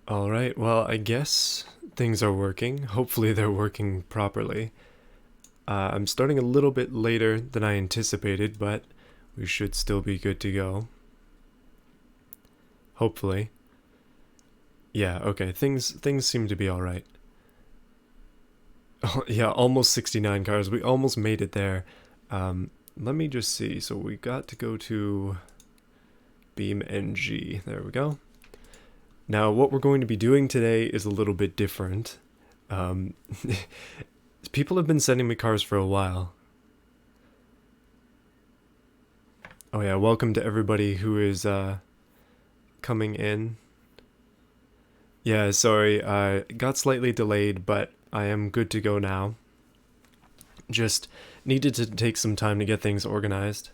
Alright, well, I guess things are working. Hopefully they're working properly. I'm starting a little bit later than I anticipated, but we should still be good to go. Hopefully. Yeah, okay, things seem to be alright. Yeah, almost 69 cars. We almost made it there. Let me just see. So we got to go to beamng. There we go. Now, what we're going to be doing today is a little bit different. Um, People have been sending me cars for a while. Oh yeah, welcome to everybody who is coming in. Yeah, sorry, got slightly delayed, but I am good to go now. Just needed to take some time to get things organized.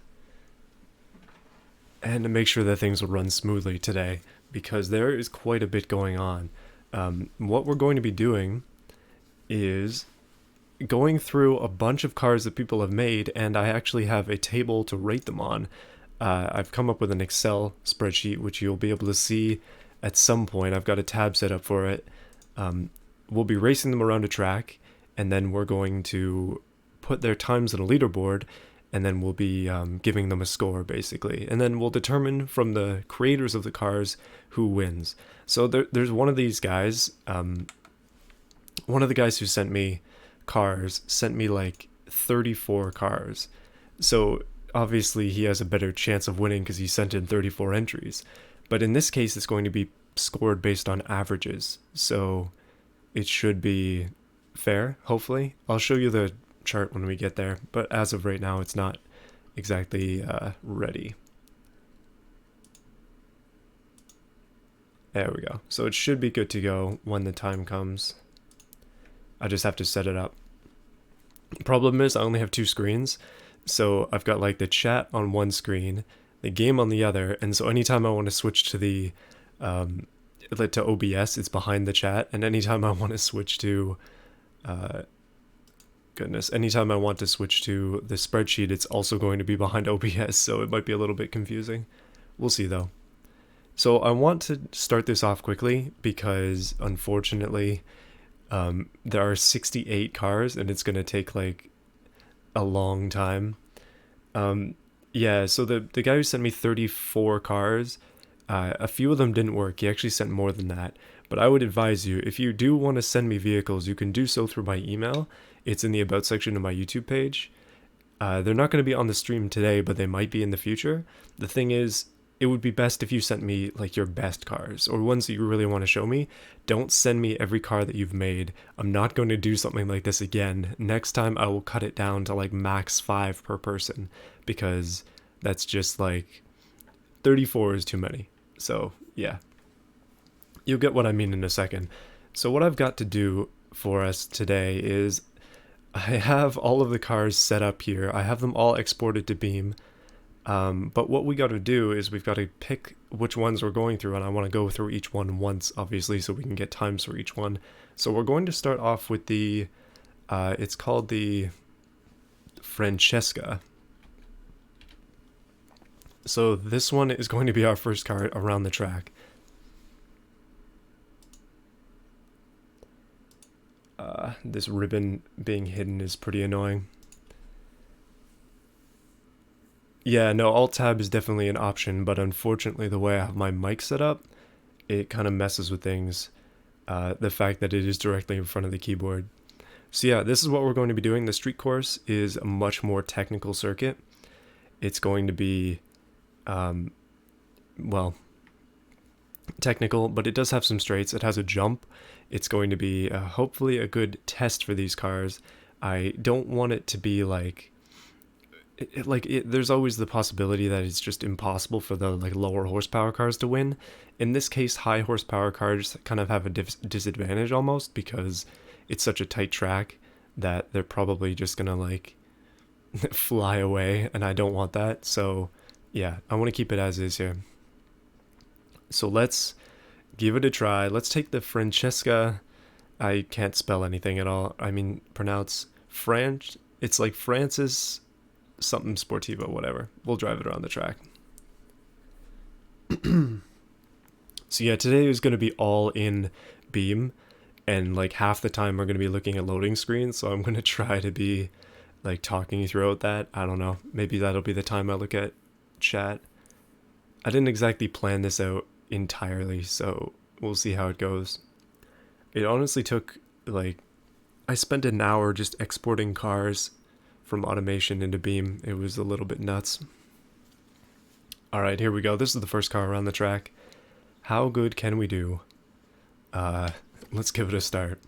And to make sure that things will run smoothly today, because there is quite a bit going on. What we're going to be doing is going through a bunch of cars that people have made, and I actually have a table to rate them on. I've come up with an Excel spreadsheet, which you'll be able to see at some point. I've got a tab set up for it. We'll be racing them around a track, and then we're going to put their times in a leaderboard, and then we'll be giving them a score, basically. And then we'll determine from the creators of the cars who wins. So there's one of these guys, one of the guys who sent me cars sent me like 34 cars. So obviously he has a better chance of winning because he sent in 34 entries. But in this case, it's going to be scored based on averages. So it should be fair, hopefully. I'll show you the chart when we get there, but as of right now, it's not exactly ready. There we go. So it should be good to go when the time comes. I just have to set it up. Problem is, I only have two screens, so I've got like the chat on one screen, the game on the other, and so anytime I want to switch to the to OBS, it's behind the chat, and anytime I want to switch to anytime I want to switch to the spreadsheet, it's also going to be behind OBS, so it might be a little bit confusing. We'll see though. So I want to start this off quickly because unfortunately there are 68 cars and it's going to take like a long time. Yeah, so the guy who sent me 34 cars, a few of them didn't work. He actually sent more than that. But I would advise you, if you do want to send me vehicles, you can do so through my email. It's in the About section of my YouTube page. They're not going to be on the stream today, but they might be in the future. The thing is, it would be best if you sent me like your best cars or ones that you really want to show me. Don't send me every car that you've made. I'm not going to do something like this again. Next time I will cut it down to like max 5 per person because that's just like 34 is too many. So yeah, you'll get what I mean in a second. So what I've got to do for us today is I have all of the cars set up here. I have them all exported to Beam. But what we got to do is we've got to pick which ones we're going through, and I want to go through each one once, obviously, so we can get times for each one. So we're going to start off with the, it's called the Francesca. So this one is going to be our first car around the track. This ribbon being hidden is pretty annoying. Yeah, no, Alt-Tab is definitely an option, but unfortunately the way I have my mic set up, it kind of messes with things. The fact that it is directly in front of the keyboard. So yeah, this is what we're going to be doing. The street course is a much more technical circuit. It's going to be, well, technical, but it does have some straights. It has a jump. It's going to be hopefully a good test for these cars. I don't want it to be like, there's always the possibility that it's just impossible for the like lower horsepower cars to win. In this case, high horsepower cars kind of have a disadvantage almost because it's such a tight track that they're probably just gonna like fly away, and I don't want that. So yeah, I want to keep it as is here. So let's give it a try. Let's take the Francesca I can't spell anything at all. I mean, pronounce French. It's like Francis something Sportivo, whatever. We'll drive it around the track. So yeah, today is going to be all in Beam, and like half the time we're going to be looking at loading screens, so I'm going to try to be like talking throughout that. I don't know. Maybe that'll be the time I look at chat. I didn't exactly plan this out entirely, so we'll see how it goes. It honestly took like I spent an hour just exporting cars from automation into Beam. It was a little bit nuts. Alright, here we go. This is the first car around the track. How good can we do? Let's give it a start.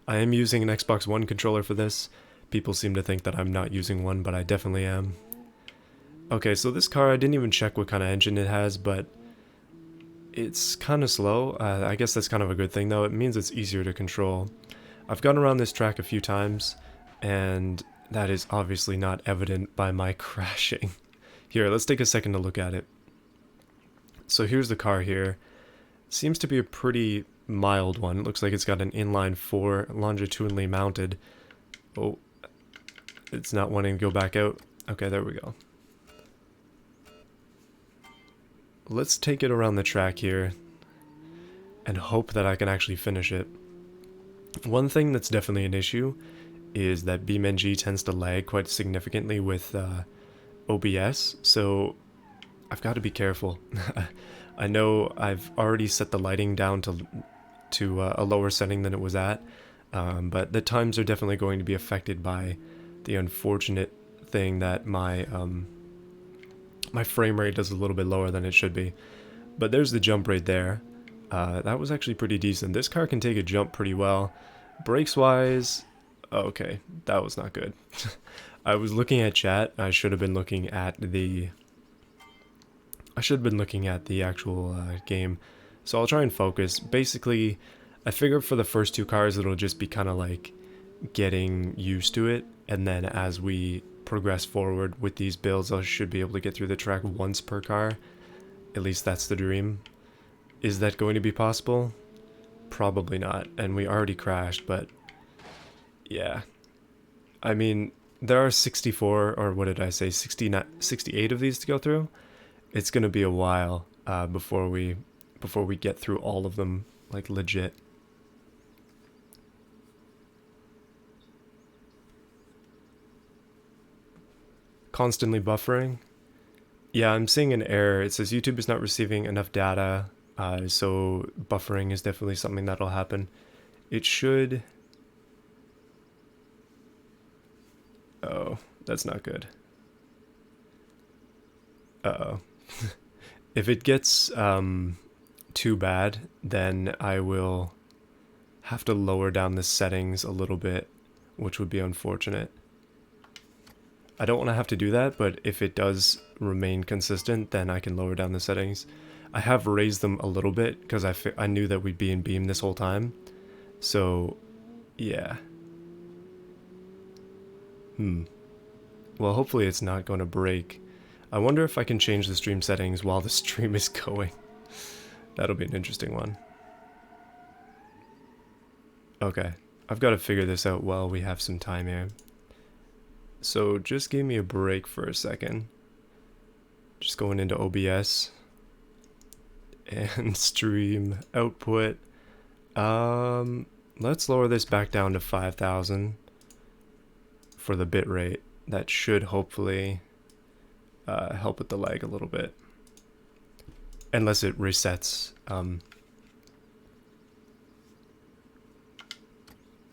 I am using an Xbox One controller for this. People seem to think that I'm not using one, but I definitely am. Okay, so this car, I didn't even check what kind of engine it has, but it's kind of slow. I guess that's kind of a good thing, though. It means it's easier to control. I've gone around this track a few times, and that is obviously not evident by my crashing. Here, let's take a second to look at it. So here's the car here. Seems to be a pretty mild one. It looks like it's got an inline 4 longitudinally mounted. Oh, it's not wanting to go back out. Okay, there we go. Let's take it around the track here and hope that I can actually finish it. One thing that's definitely an issue is that beamng tends to lag quite significantly with OBS, so I've got to be careful. I know I've already set the lighting down to a lower setting than it was at, but the times are definitely going to be affected by the unfortunate thing that my frame rate is a little bit lower than it should be. But there's the jump right there. That was actually pretty decent. This car can take a jump pretty well. Brakes wise, okay, that was not good. I was looking at chat. I should have been looking at the actual game. So I'll try and focus. Basically, I figure for the first two cars it'll just be kind of like getting used to it, and then as we progress forward with these builds, I should be able to get through the track once per car. At least that's the dream. Is that going to be possible? Probably not, and we already crashed, but yeah. I mean, there are 64, or what did I say, 69, 68 of these to go through. It's gonna be a while before we get through all of them, like legit. Constantly buffering. Yeah, I'm seeing an error. It says YouTube is not receiving enough data, so buffering is definitely something that'll happen. It should... Oh, that's not good. Uh-oh. If it gets too bad, then I will have to lower down the settings a little bit, which would be unfortunate. I don't want to have to do that, but if it does remain consistent, then I can lower down the settings. I have raised them a little bit because I knew that we'd be in Beam this whole time. So, yeah. Well, hopefully it's not going to break. I wonder if I can change the stream settings while the stream is going. That'll be an interesting one. Okay, I've got to figure this out while we have some time here. So just give me a break for a second. Just going into OBS and stream output. Let's lower this back down to 5,000 for the bit rate. That should hopefully help with the lag a little bit. Unless it resets.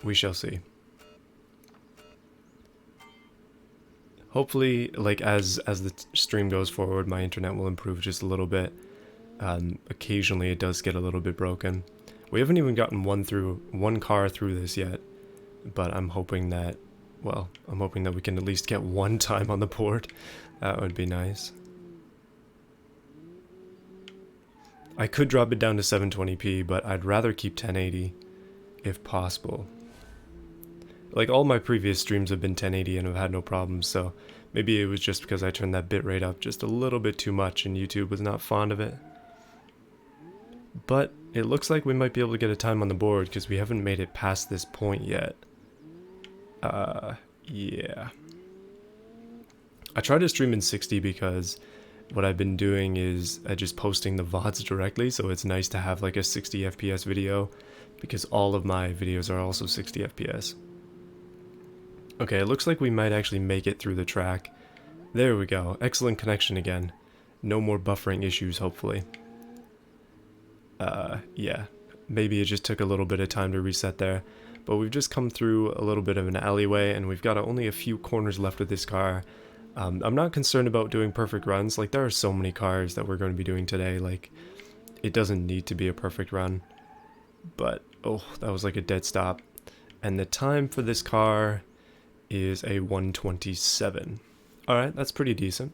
We shall see. Hopefully, like as the stream goes forward, my internet will improve just a little bit. Occasionally it does get a little bit broken. We haven't even gotten one car through this yet, but I'm hoping that, well, I'm hoping that we can at least get one time on the board. That would be nice. I could drop it down to 720p, but I'd rather keep 1080 if possible. Like, all my previous streams have been 1080 and I've had no problems, so maybe it was just because I turned that bitrate up just a little bit too much and YouTube was not fond of it. But it looks like we might be able to get a time on the board because we haven't made it past this point yet. Yeah. I try to stream in 60 because what I've been doing is just posting the VODs directly, so it's nice to have like a 60 FPS video because all of my videos are also 60 FPS. Okay, it looks like we might actually make it through the track. There we go. Excellent connection again. No more buffering issues, hopefully. Yeah. Maybe it just took a little bit of time to reset there. But we've just come through a little bit of an alleyway, and we've got only a few corners left with this car. I'm not concerned about doing perfect runs. Like, there are so many cars that we're going to be doing today. Like, it doesn't need to be a perfect run. But, oh, that was like a dead stop. And the time for this car is a 1:27. Alright, that's pretty decent.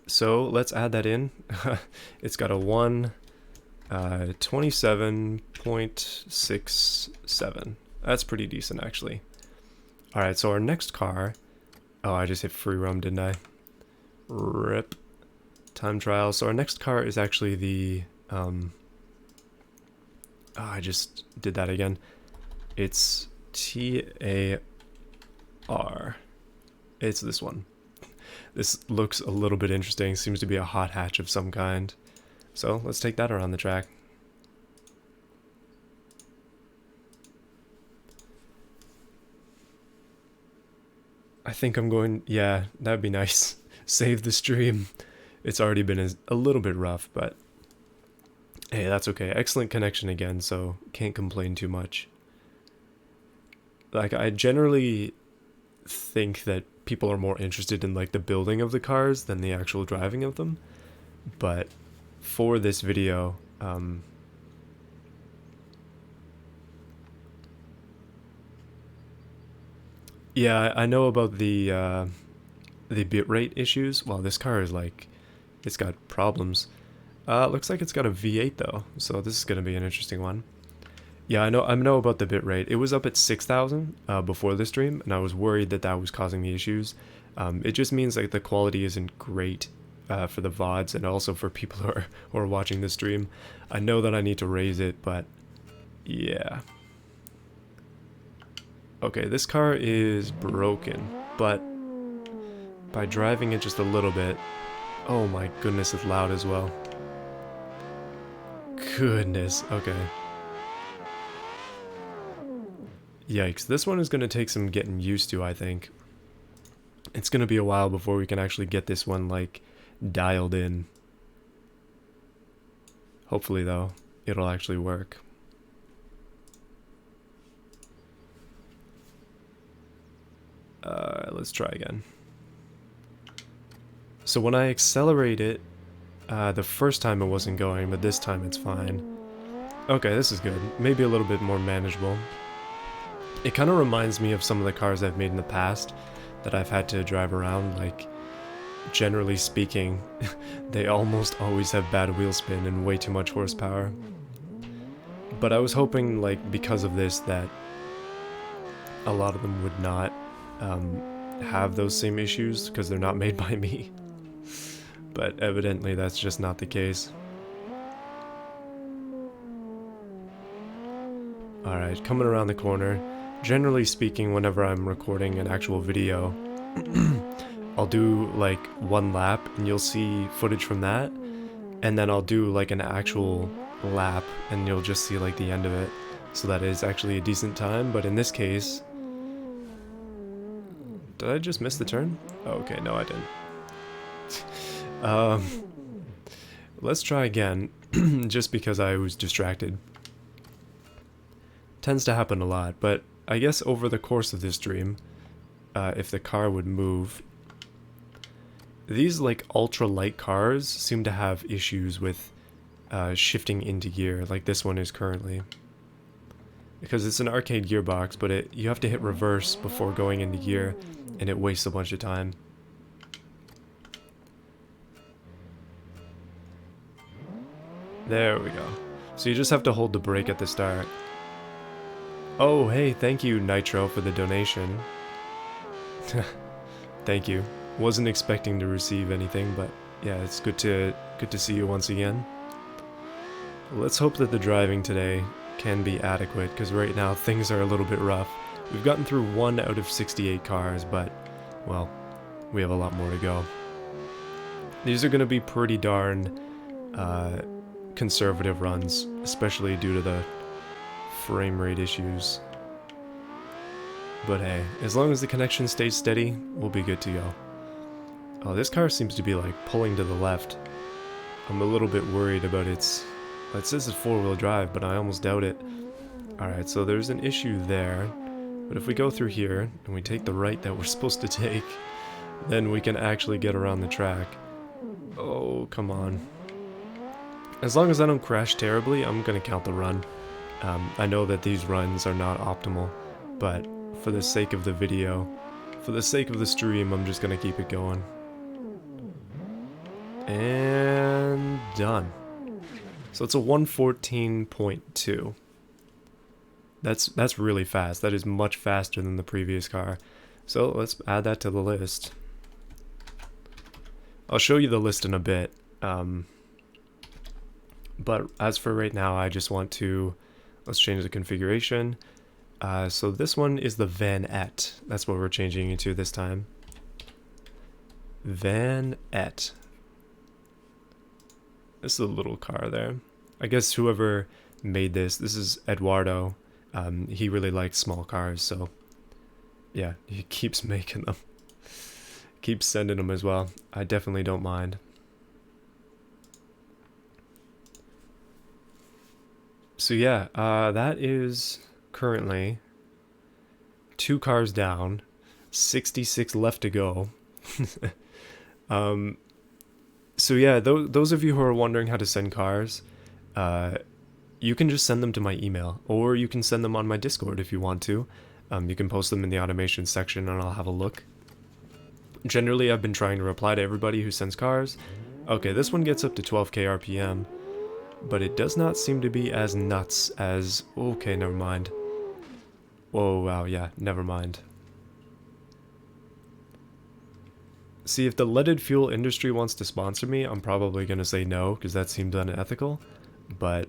So let's add that in. It's got a 27.67. That's pretty decent, actually. Alright, so our next car... Oh, I just hit free roam, didn't I? RIP. Time trial. So our next car is actually the... Oh, I just did that again. It's TAR. It's this one. This looks a little bit interesting. Seems to be a hot hatch of some kind. So let's take that around the track. I think I'm going... Yeah, that'd be nice. Save the stream. It's already been a little bit rough, but... Hey, that's okay. Excellent connection again, so can't complain too much. Like, I generally think that people are more interested in, like, the building of the cars than the actual driving of them. But for this video, yeah, I know about the bitrate issues. Well, this car is, like, it's got problems. Looks like it's got a V8 though, so this is going to be an interesting one. Yeah, I know about the bitrate. It was up at 6,000 before the stream, and I was worried that that was causing the issues. It just means like the quality isn't great for the VODs and also for people who are watching the stream. I know that I need to raise it, but yeah. Okay, this car is broken, but by driving it just a little bit... Oh my goodness, it's loud as well. Goodness, okay. Yikes, this one is going to take some getting used to, I think. It's going to be a while before we can actually get this one, like, dialed in. Hopefully, though, it'll actually work. Let's try again. So when I accelerate it, the first time it wasn't going, but this time it's fine. Okay, this is good. Maybe a little bit more manageable. It kind of reminds me of some of the cars I've made in the past that I've had to drive around. Like, generally speaking, they almost always have bad wheel spin and way too much horsepower. But I was hoping, like, because of this, that a lot of them would not have those same issues because they're not made by me. But evidently that's just not the case. Alright, coming around the corner. Generally speaking, whenever I'm recording an actual video, I'll do like one lap and you'll see footage from that, and then I'll do like an actual lap and you'll just see like the end of it. So that is actually a decent time, but in this case... Did I just miss the turn? Oh, okay, no I didn't. Let's try again, just because I was distracted. Tends to happen a lot, but I guess over the course of this stream, if the car would move, these like ultra light cars seem to have issues with shifting into gear, like this one is currently. Because it's an arcade gearbox, but you have to hit reverse before going into gear, and it wastes a bunch of time. There we go. So you just have to hold the brake at the start. Oh, hey, thank you, Nitro, for the donation. Thank you. Wasn't expecting to receive anything, but Yeah, it's good to see you once again. Let's hope that the driving today can be adequate, because right now things are a little bit rough. We've gotten through 1 out of 68 cars, but, well, we have a lot more to go. These are going to be pretty darn conservative runs, especially due to the frame rate issues. But hey, as long as the connection stays steady, we'll be good to go. Oh, this car seems to be like pulling to the left. I'm a little bit worried about its... It says it's 4-wheel drive, but I almost doubt it. Alright, so there's an issue there. But if we go through here, and we take the right that we're supposed to take, then we can actually get around the track. Oh, come on. As long as I don't crash terribly, I'm gonna count the run. I know that these runs are not optimal, but for the sake of the video, for the sake of the stream, I'm just gonna keep it going. And done. So it's a 114.2. That's really fast. That is much faster than the previous car. So let's add that to the list. I'll show you the list in a bit. But as for right now, I just want to... Let's change the configuration. So this one is the Vanette. That's what we're changing it to this time. Vanette. This is a little car there. I guess whoever made this is Eduardo. He really likes small cars, so yeah, he keeps making them. Keeps sending them as well. I definitely don't mind. So yeah, that is currently 2 cars down, 66 left to go. So yeah, those of you who are wondering how to send cars, you can just send them to my email, or you can send them on my Discord if you want to. You can post them in the automation section and I'll have a look. Generally, I've been trying to reply to everybody who sends cars. Okay, this one gets up to 12k RPM, but it does not seem to be as nuts as... Okay, never mind. Whoa, wow, yeah, never mind. See, if the leaded fuel industry wants to sponsor me, I'm probably going to say no, because that seemed unethical. But,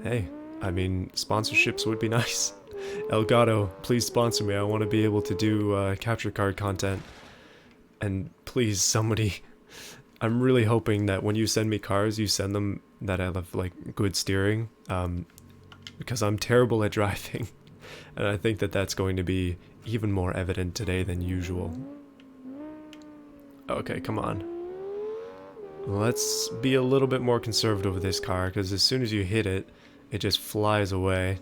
hey, I mean, sponsorships would be nice. Elgato, please sponsor me. I want to be able to do capture card content. And please, somebody... I'm really hoping that when you send me cars, you send them that have, like, good steering. Because I'm terrible at driving. And I think that that's going to be even more evident today than usual. Okay, come on. Let's be a little bit more conservative with this car, because as soon as you hit it, it just flies away.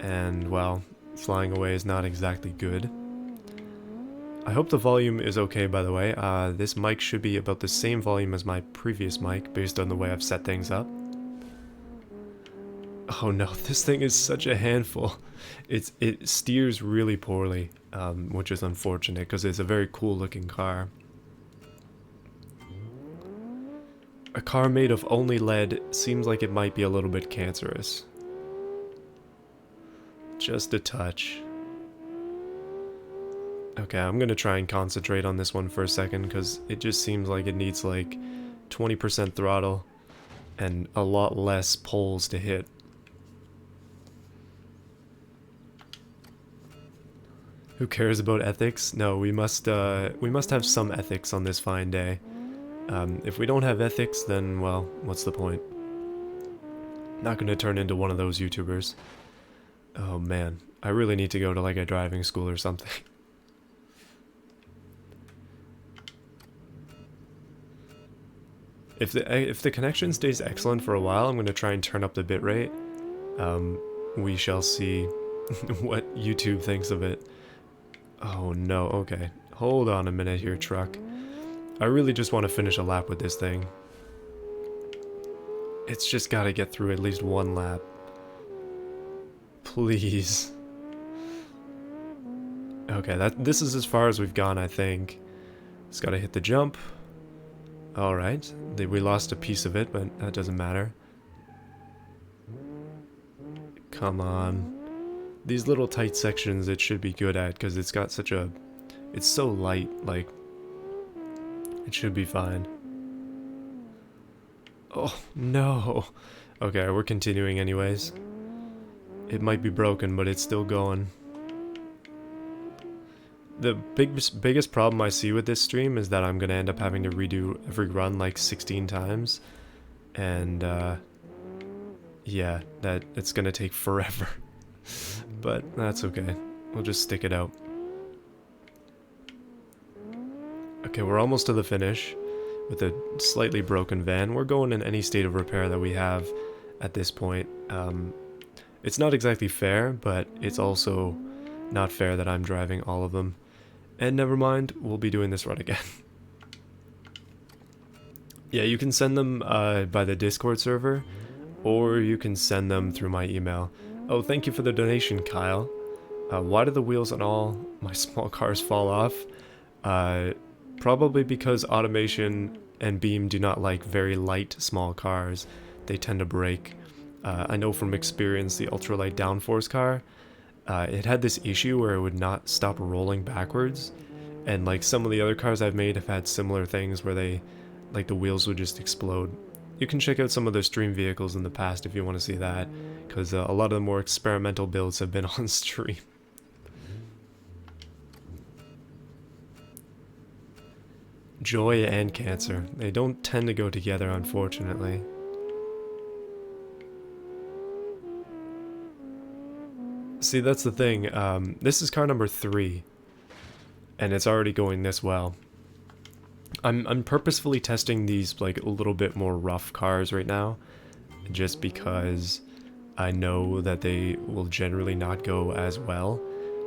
And, well, flying away is not exactly good. I hope the volume is okay, by the way. This mic should be about the same volume as my previous mic, based on the way I've set things up. Oh no, this thing is such a handful. It steers really poorly, which is unfortunate, because it's a very cool looking car. A car made of only lead seems like it might be a little bit cancerous. Just a touch. Okay, I'm gonna try and concentrate on this one for a second, because it just seems like it needs like 20% throttle and a lot less poles to hit. Who cares about ethics? No, we must have some ethics on this fine day. If we don't have ethics, then, well, what's the point? Not gonna turn into one of those YouTubers. Oh man, I really need to go to like a driving school or something. If the connection stays excellent for a while, I'm gonna try and turn up the bitrate. We shall see what YouTube thinks of it. Oh no, okay. Hold on a minute here, truck. I really just want to finish a lap with this thing. It's just gotta get through at least one lap. Please. Okay, this is as far as we've gone, I think. Just gotta hit the jump. Alright, we lost a piece of it, but that doesn't matter. Come on. These little tight sections it should be good at, because it's got such a... It's so light, like... It should be fine. Oh, no. Okay, we're continuing anyways. It might be broken, but it's still going. The biggest problem I see with this stream is that I'm going to end up having to redo every run like 16 times. And, yeah, that it's going to take forever. But that's okay. We'll just stick it out. Okay, we're almost to the finish with a slightly broken van. We're going in any state of repair that we have at this point. It's not exactly fair, but it's also not fair that I'm driving all of them. And never mind, we'll be doing this run again. Yeah, you can send them by the Discord server, or you can send them through my email. Oh, thank you for the donation, Kyle. Why do the wheels on all my small cars fall off? Probably because Automation and Beam do not like very light small cars. They tend to break. I know from experience the ultralight downforce car, it had this issue where it would not stop rolling backwards. And like some of the other cars I've made have had similar things where they, like the wheels would just explode. You can check out some of the stream vehicles in the past if you want to see that, because a lot of the more experimental builds have been on stream. Joy and cancer. They don't tend to go together, unfortunately. See, that's the thing. This is car number 3, and it's already going this well. I'm purposefully testing these like a little bit more rough cars right now, just because I know that they will generally not go as well.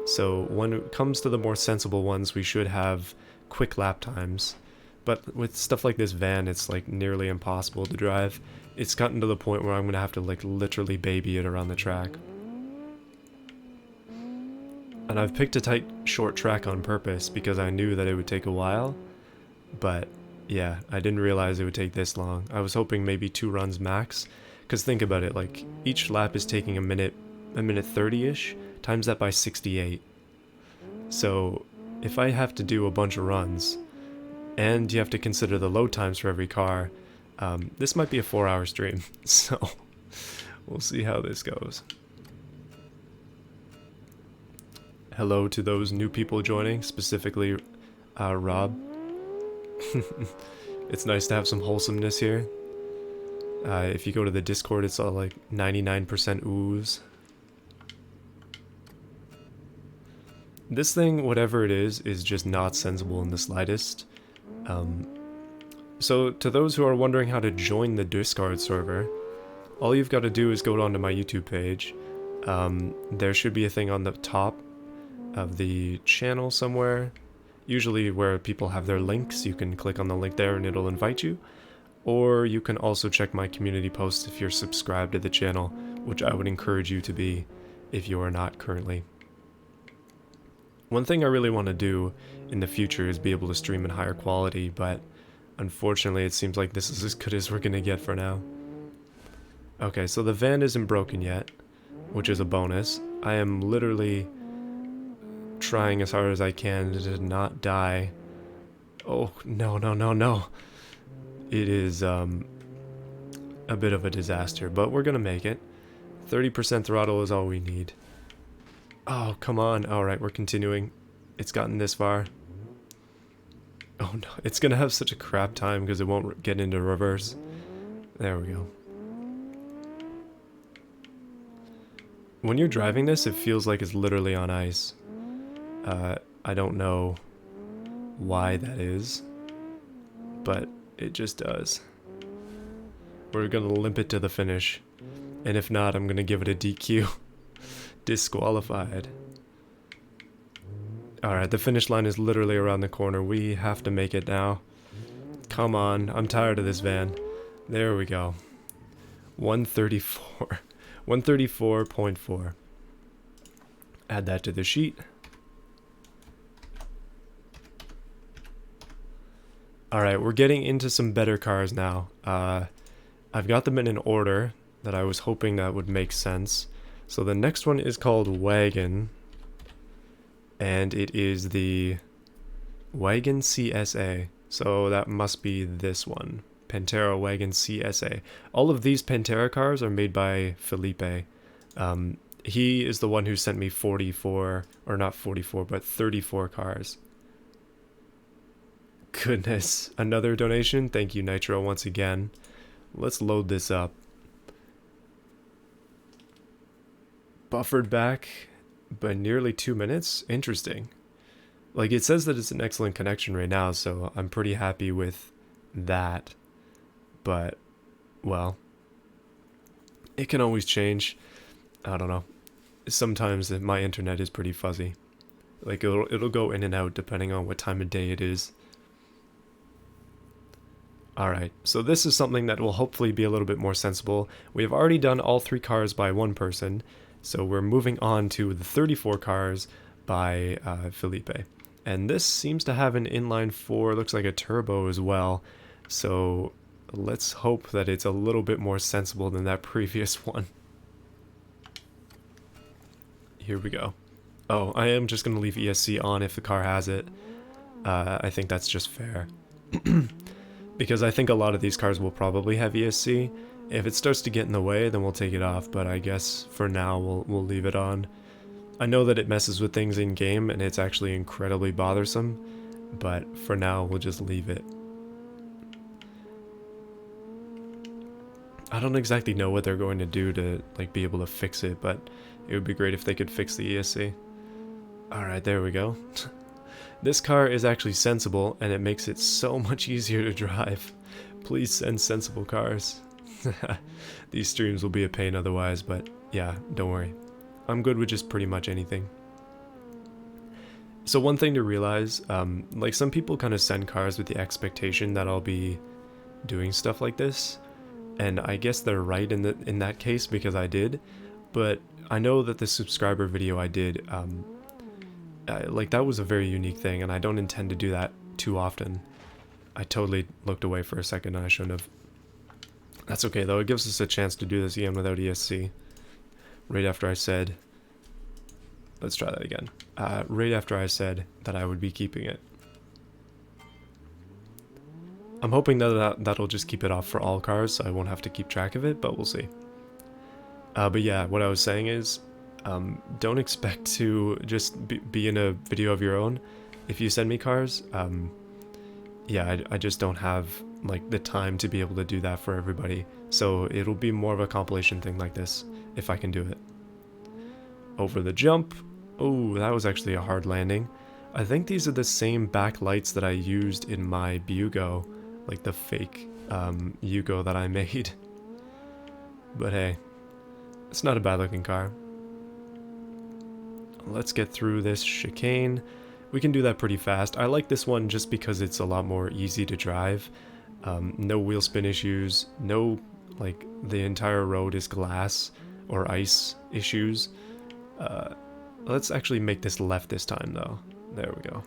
So when it comes to the more sensible ones, we should have quick lap times. But with stuff like this van, it's like nearly impossible to drive. It's gotten to the point where I'm gonna have to like literally baby it around the track. And I've picked a tight, short track on purpose because I knew that it would take a while. But yeah, I didn't realize it would take this long. I was hoping maybe 2 runs max. Because think about it, like each lap is taking a minute 30-ish, times that by 68. So if I have to do a bunch of runs, and you have to consider the load times for every car, this might be a 4-hour stream. So we'll see how this goes. Hello to those new people joining, specifically Rob. It's nice to have some wholesomeness here. If you go to the Discord, it's all like 99% ooze. This thing, whatever it is just not sensible in the slightest. So to those who are wondering how to join the Discord server, all you've got to do is go onto my YouTube page. There should be a thing on the top of the channel somewhere. Usually where people have their links, you can click on the link there and it'll invite you. Or you can also check my community posts if you're subscribed to the channel, which I would encourage you to be if you are not currently. One thing I really want to do in the future is be able to stream in higher quality, but unfortunately it seems like this is as good as we're going to get for now. Okay, so the van isn't broken yet, which is a bonus. I am literally trying as hard as I can to not die. Oh, no, no, no, no. It is a bit of a disaster, but we're gonna make it. 30% throttle is all we need. Oh, come on. Alright, we're continuing. It's gotten this far. Oh no, it's gonna have such a crap time because it won't get into reverse. There we go. When you're driving this, it feels like it's literally on ice. I don't know why that is, but it just does. We're gonna limp it to the finish, and if not, I'm gonna give it a DQ. Disqualified. Alright, the finish line is literally around the corner. We have to make it now. Come on, I'm tired of this van. There we go. 134. 134.4. Add that to the sheet. Alright, we're getting into some better cars now. I've got them in an order that I was hoping that would make sense. So the next one is called Wagon, and it is the Wagon CSA. So that must be this one. Pantera Wagon CSA. All of these Pantera cars are made by Felipe. He is the one who sent me 44, or not 44, but 34 cars. Goodness, another donation. Thank you, Nitro, once again. Let's load this up. Buffered back by nearly 2 minutes? Interesting. Like, it says that it's an excellent connection right now, so I'm pretty happy with that. But, well, it can always change. I don't know. Sometimes my internet is pretty fuzzy. Like, it'll go in and out depending on what time of day it is. Alright, so this is something that will hopefully be a little bit more sensible. We have already done all 3 cars by one person, so we're moving on to the 34 cars by Felipe. And this seems to have an inline 4, looks like a turbo as well, so let's hope that it's a little bit more sensible than that previous one. Here we go. Oh, I am just going to leave ESC on if the car has it. I think that's just fair. Because I think a lot of these cars will probably have ESC. If it starts to get in the way, then we'll take it off, but I guess for now we'll leave it on. I know that it messes with things in game and it's actually incredibly bothersome, but for now we'll just leave it. I don't exactly know what they're going to do to like be able to fix it, but it would be great if they could fix the ESC. Alright, there we go. This car is actually sensible, and it makes it so much easier to drive. Please send sensible cars. These streams will be a pain otherwise, but yeah, don't worry. I'm good with just pretty much anything. So one thing to realize, like some people kind of send cars with the expectation that I'll be doing stuff like this, and I guess they're right in that case because I did, but I know that the subscriber video I did, like that was a very unique thing, and I don't intend to do that too often. I totally looked away for a second and I shouldn't have. That's okay though, it gives us a chance to do this again without ESC. Right after I said, let's try that again. Right after I said that I would be keeping it. I'm hoping that that'll just keep it off for all cars so I won't have to keep track of it, but we'll see. But yeah, what I was saying is, don't expect to just be in a video of your own. If you send me cars, yeah, I just don't have like the time to be able to do that for everybody. So it'll be more of a compilation thing like this, if I can do it. Over the jump. Oh, that was actually a hard landing. I think these are the same backlights that I used in my Bugo, like the fake Yugo that I made. But hey, it's not a bad looking car. Let's get through this chicane. We can do that pretty fast. I like this one just because it's a lot more easy to drive. No wheel spin issues, no, like, the entire road is glass or ice issues. Let's actually make this left this time, though. There we go.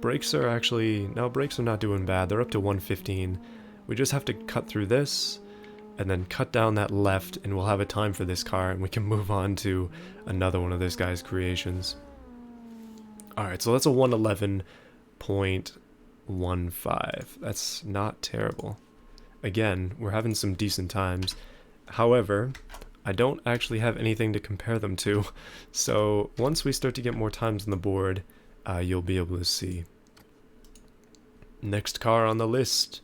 Brakes are actually... No, brakes are not doing bad. They're up to 115. We just have to cut through this, and then cut down that left, and we'll have a time for this car, and we can move on to another one of this guy's creations. Alright, so that's a 111.15. That's not terrible. Again, we're having some decent times. However, I don't actually have anything to compare them to, so once we start to get more times on the board, you'll be able to see. Next car on the list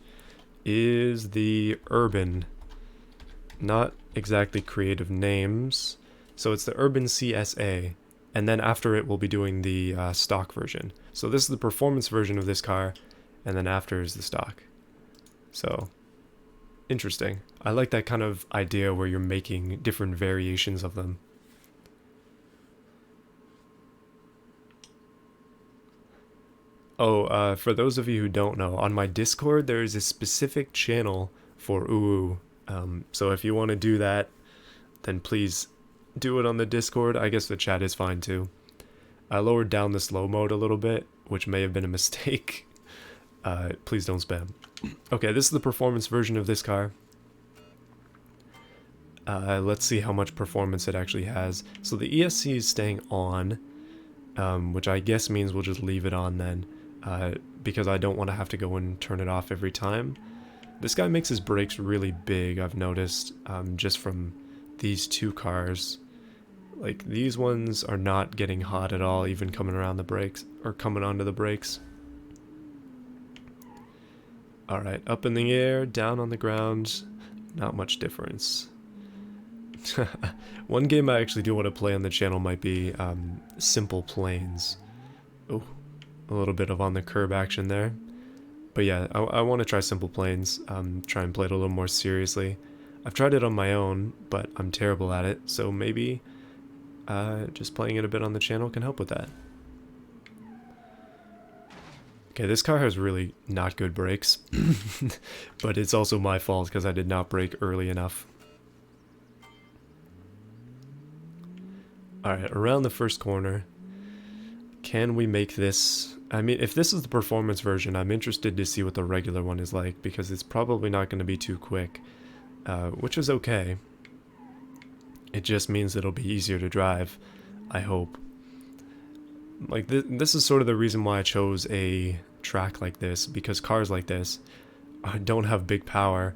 is the Urban. Not exactly creative names. So it's the Urban CSA, and then after it we'll be doing the stock version. So this is the performance version of this car, and then after is the stock. So, interesting. I like that kind of idea where you're making different variations of them. Oh, for those of you who don't know, on my Discord there is a specific channel for UU. So if you want to do that, then please do it on the Discord. I guess the chat is fine too. I lowered down the slow mode a little bit, which may have been a mistake. Please don't spam. Okay, this is the performance version of this car. Let's see how much performance it actually has. So the ESC is staying on, which I guess means we'll just leave it on then, because I don't want to have to go and turn it off every time. This guy makes his brakes really big, I've noticed, just from these two cars. Like, these ones are not getting hot at all, even coming around the brakes, or coming onto the brakes. Alright, up in the air, down on the ground, not much difference. One game I actually do want to play on the channel might be Simple Planes. Oh, a little bit of on the curb action there. But yeah, I want to try Simple Planes, try and play it a little more seriously. I've tried it on my own, but I'm terrible at it, so maybe just playing it a bit on the channel can help with that. Okay, this car has really not good brakes, but it's also my fault because I did not brake early enough. Alright, around the first corner. Can we make this... I mean, if this is the performance version, I'm interested to see what the regular one is like, because it's probably not going to be too quick, which is okay. It just means it'll be easier to drive, I hope. Like, this is sort of the reason why I chose a track like this, because cars like this don't have big power.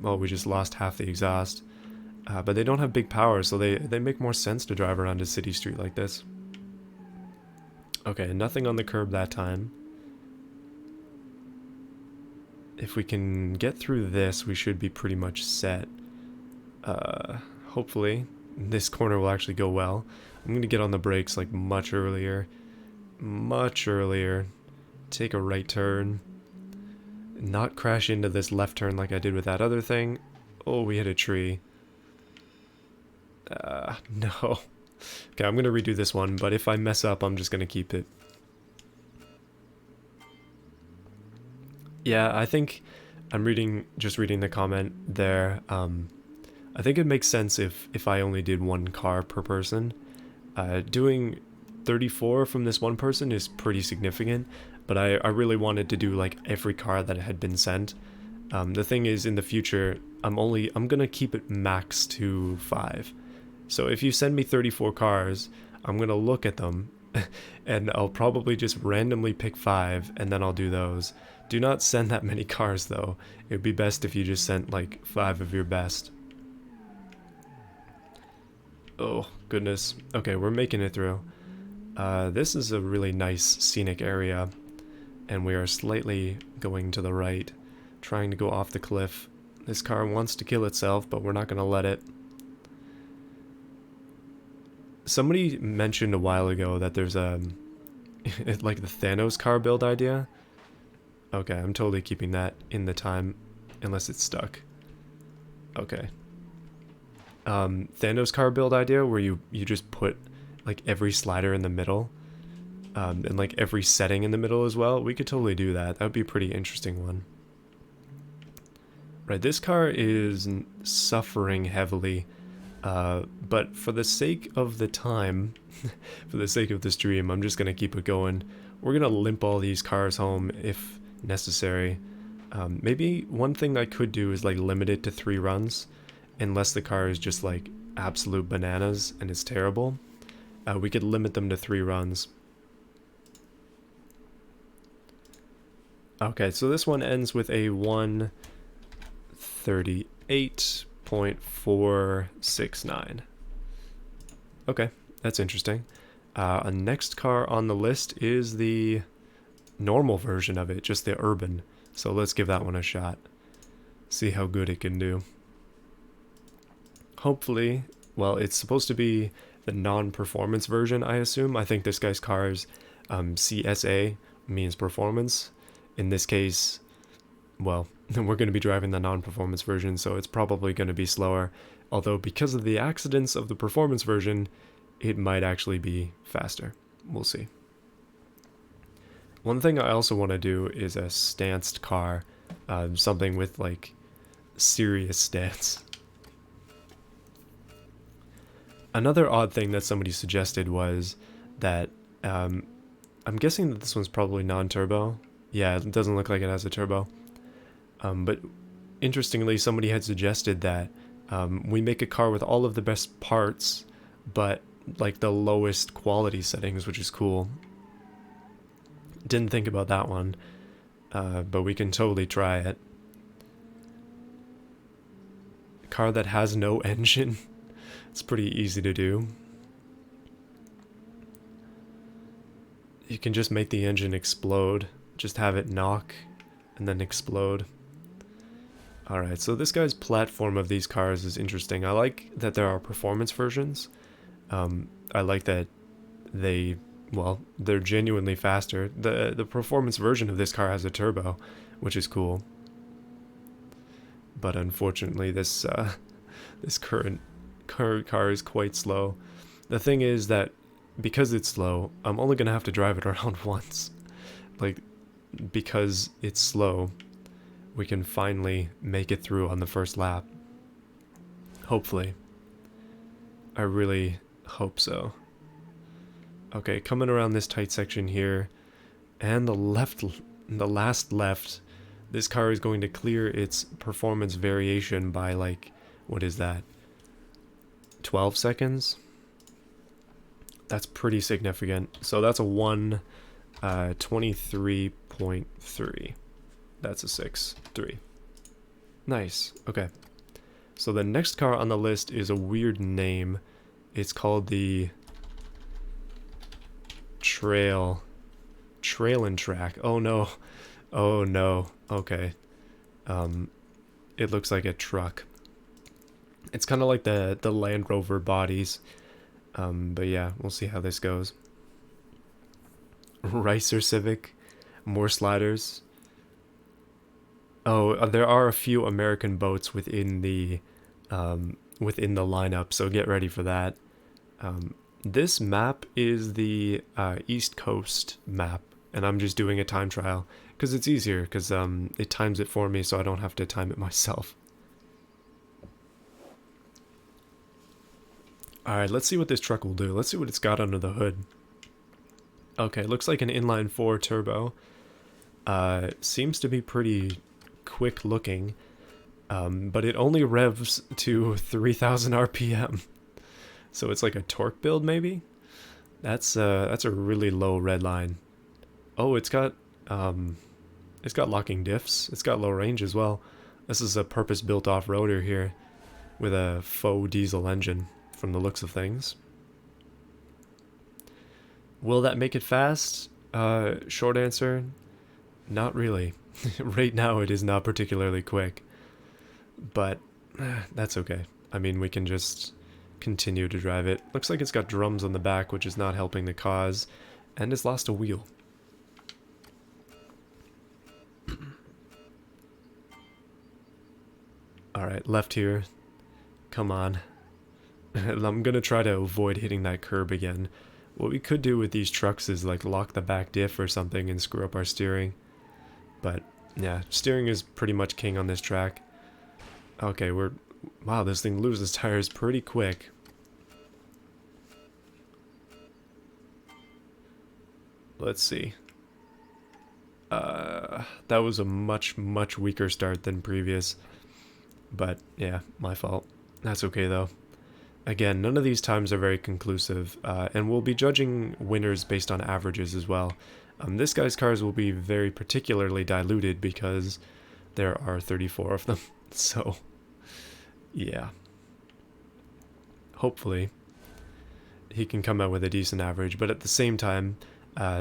Well, we just lost half the exhaust. But they don't have big power, so they make more sense to drive around a city street like this. Okay, nothing on the curb that time. If we can get through this, we should be pretty much set. Hopefully, this corner will actually go well. I'm going to get on the brakes like much earlier. Much earlier. Take a right turn. Not crash into this left turn like I did with that other thing. Oh, we hit a tree. No. Okay, I'm going to redo this one, but if I mess up, I'm just going to keep it. Yeah, I think I'm just reading the comment there. I think it makes sense if I only did one car per person. Doing 34 from this one person is pretty significant, but I really wanted to do like every car that had been sent. The thing is, in the future, I'm going to keep it max to 5. So if you send me 34 cars, I'm going to look at them, and I'll probably just randomly pick 5, and then I'll do those. Do not send that many cars, though. It would be best if you just sent, like, 5 of your best. Oh, goodness. Okay, we're making it through. This is a really nice scenic area, and we are slightly going to the right, trying to go off the cliff. This car wants to kill itself, but we're not going to let it. Somebody mentioned a while ago that there's a, like the Thanos car build idea. Okay, I'm totally keeping that in the time, unless it's stuck. Okay. Thanos car build idea where you just put like every slider in the middle, and like every setting in the middle as well. We could totally do that. That would be a pretty interesting one. Right, this car is suffering heavily. But for the sake of the time, for the sake of the stream, I'm just going to keep it going. We're going to limp all these cars home if necessary. Maybe one thing I could do is like limit it to 3 runs, unless the car is just like absolute bananas and it's terrible. We could limit them to 3 runs. Okay, so this one ends with a 138.469. Okay, that's interesting. A next car on the list is the normal version of it, just the urban. So let's give that one a shot. See how good it can do. Hopefully, well, it's supposed to be the non-performance version, I assume. I think this guy's car's CSA means performance. In this case, well, we're going to be driving the non-performance version, so it's probably going to be slower. Although, because of the accidents of the performance version, it might actually be faster. We'll see. One thing I also want to do is a stanced car. Something with, like, serious stance. Another odd thing that somebody suggested was that, I'm guessing that this one's probably non-turbo. Yeah, it doesn't look like it has a turbo. But interestingly, somebody had suggested that we make a car with all of the best parts, but like the lowest quality settings, which is cool. Didn't think about that one, but we can totally try it. car that has no engine. It's pretty easy to do. You can just make the engine explode. Just have it knock and then explode. Alright, so this guy's platform of these cars is interesting. I like that there are performance versions. I like that they're genuinely faster. The performance version of this car has a turbo, which is cool. But unfortunately, this current car is quite slow. The thing is that because it's slow, I'm only gonna have to drive it around once. Like, because it's slow, we can finally make it through on the first lap. Hopefully. I really hope so. Okay, coming around this tight section here, and the last left, this car is going to clear its performance variation by, like, what is that? 12 seconds? That's pretty significant. So that's a 23.3. That's a 6.3. Nice. Okay. So the next car on the list is a weird name. It's called the Trail and Track. Oh no. Oh no. Okay. It looks like a truck. It's kind of like the Land Rover bodies. But yeah, we'll see how this goes. Ricer Civic, more sliders. Oh, there are a few American boats within the lineup, so get ready for that. This map is the East Coast map, and I'm just doing a time trial because it's easier because it times it for me, so I don't have to time it myself. Alright, let's see what this truck will do. Let's see what it's got under the hood. Okay, looks like an inline 4 turbo. Seems to be pretty quick looking, but it only revs to 3,000 RPM. So it's like a torque build, maybe? That's a really low red line. Oh, it's got locking diffs. It's got low range as well. This is a purpose-built off-roader here with a faux diesel engine from the looks of things. Will that make it fast? Short answer, not really. Right now it is not particularly quick, but that's okay. I mean, we can just continue to drive it. Looks like it's got drums on the back, which is not helping the cause, and it's lost a wheel. Alright, left here. Come on. I'm gonna try to avoid hitting that curb again. What we could do with these trucks is like lock the back diff or something and screw up our steering. But yeah, steering is pretty much king on this track. Okay, wow, this thing loses tires pretty quick. Let's see. That was a much weaker start than previous. But yeah, my fault. That's okay though. Again, none of these times are very conclusive, and we'll be judging winners based on averages as well. This guy's cars will be very particularly diluted because there are 34 of them, so yeah. Hopefully, he can come out with a decent average, but at the same time,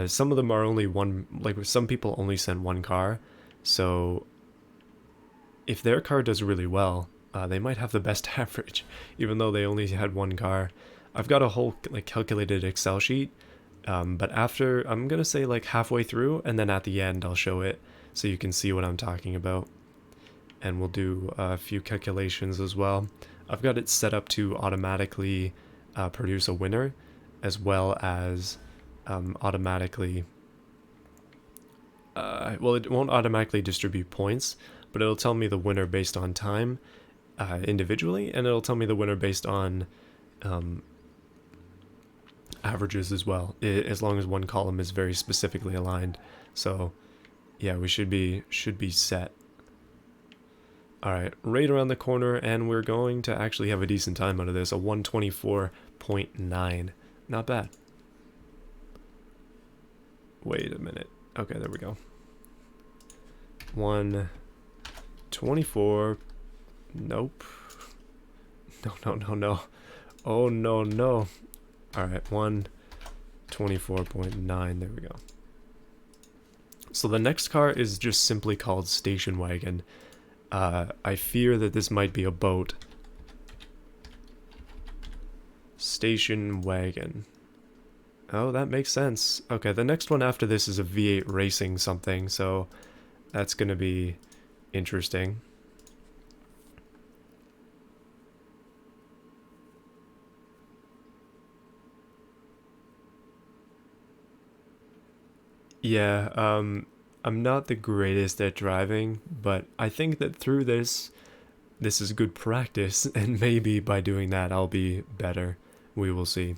some of them are only one, like some people only send one car, so if their car does really well, they might have the best average, even though they only had one car. I've got a whole like calculated Excel sheet, but after, I'm gonna say like halfway through, and then at the end I'll show it so you can see what I'm talking about. And we'll do a few calculations as well. I've got it set up to automatically produce a winner, as well as automatically, well, it won't automatically distribute points, but it'll tell me the winner based on time, individually, and it'll tell me the winner based on averages as well, as long as one column is very specifically aligned. So yeah, we should be set. Alright, right around the corner, and we're going to actually have a decent time out of this, a 124.9. Not bad. Wait a minute. Okay, there we go. 124. Nope. No, no, no, no. Oh, no, no. Alright, 124.9. There we go. So the next car is just simply called Station Wagon. I fear that this might be a boat. Station Wagon. Oh, that makes sense. Okay, the next one after this is a V8 Racing something, so that's gonna be interesting. Yeah, I'm not the greatest at driving, but I think that through this is good practice, and maybe by doing that I'll be better. We will see.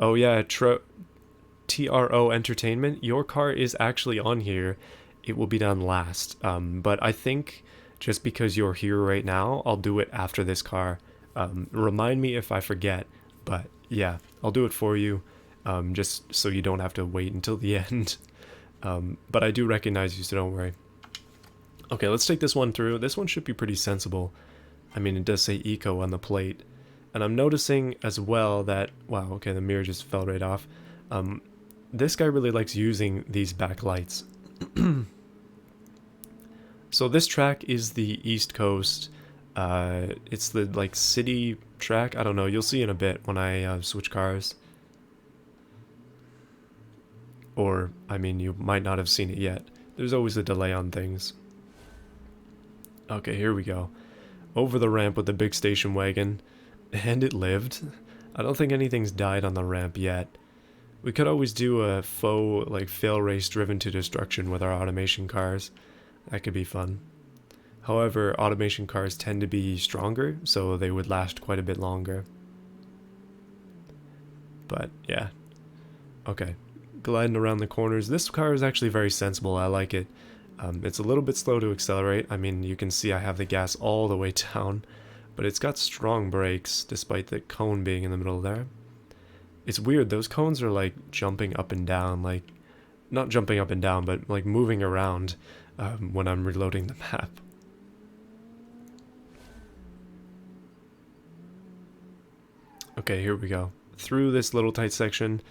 Oh yeah, TRO Entertainment, your car is actually on here. It will be done last. But I think just because you're here right now, I'll do it after this car. Remind me if I forget, but yeah, I'll do it for you, just so you don't have to wait until the end. But I do recognize you, so don't worry. Okay, let's take this one through. This one should be pretty sensible. I mean, it does say eco on the plate. And I'm noticing as well that, wow, okay, the mirror just fell right off. This guy really likes using these backlights. So this track is the East Coast. It's the, like, city track. I don't know, you'll see in a bit when I switch cars. Or, I mean, you might not have seen it yet. There's always a delay on things. Okay, here we go. Over the ramp with the big station wagon. And it lived. I don't think anything's died on the ramp yet. We could always do a faux, like, fail race driven to destruction with our automation cars. That could be fun. However, automation cars tend to be stronger, so they would last quite a bit longer. But, yeah. Okay. Gliding around the corners. This car is actually very sensible. I like it. It's a little bit slow to accelerate. I mean, you can see I have the gas all the way down. But it's got strong brakes, despite the cone being in the middle there. It's weird, those cones are like jumping up and down, like, not jumping up and down, but like moving around when I'm reloading the map. Okay, here we go. Through this little tight section,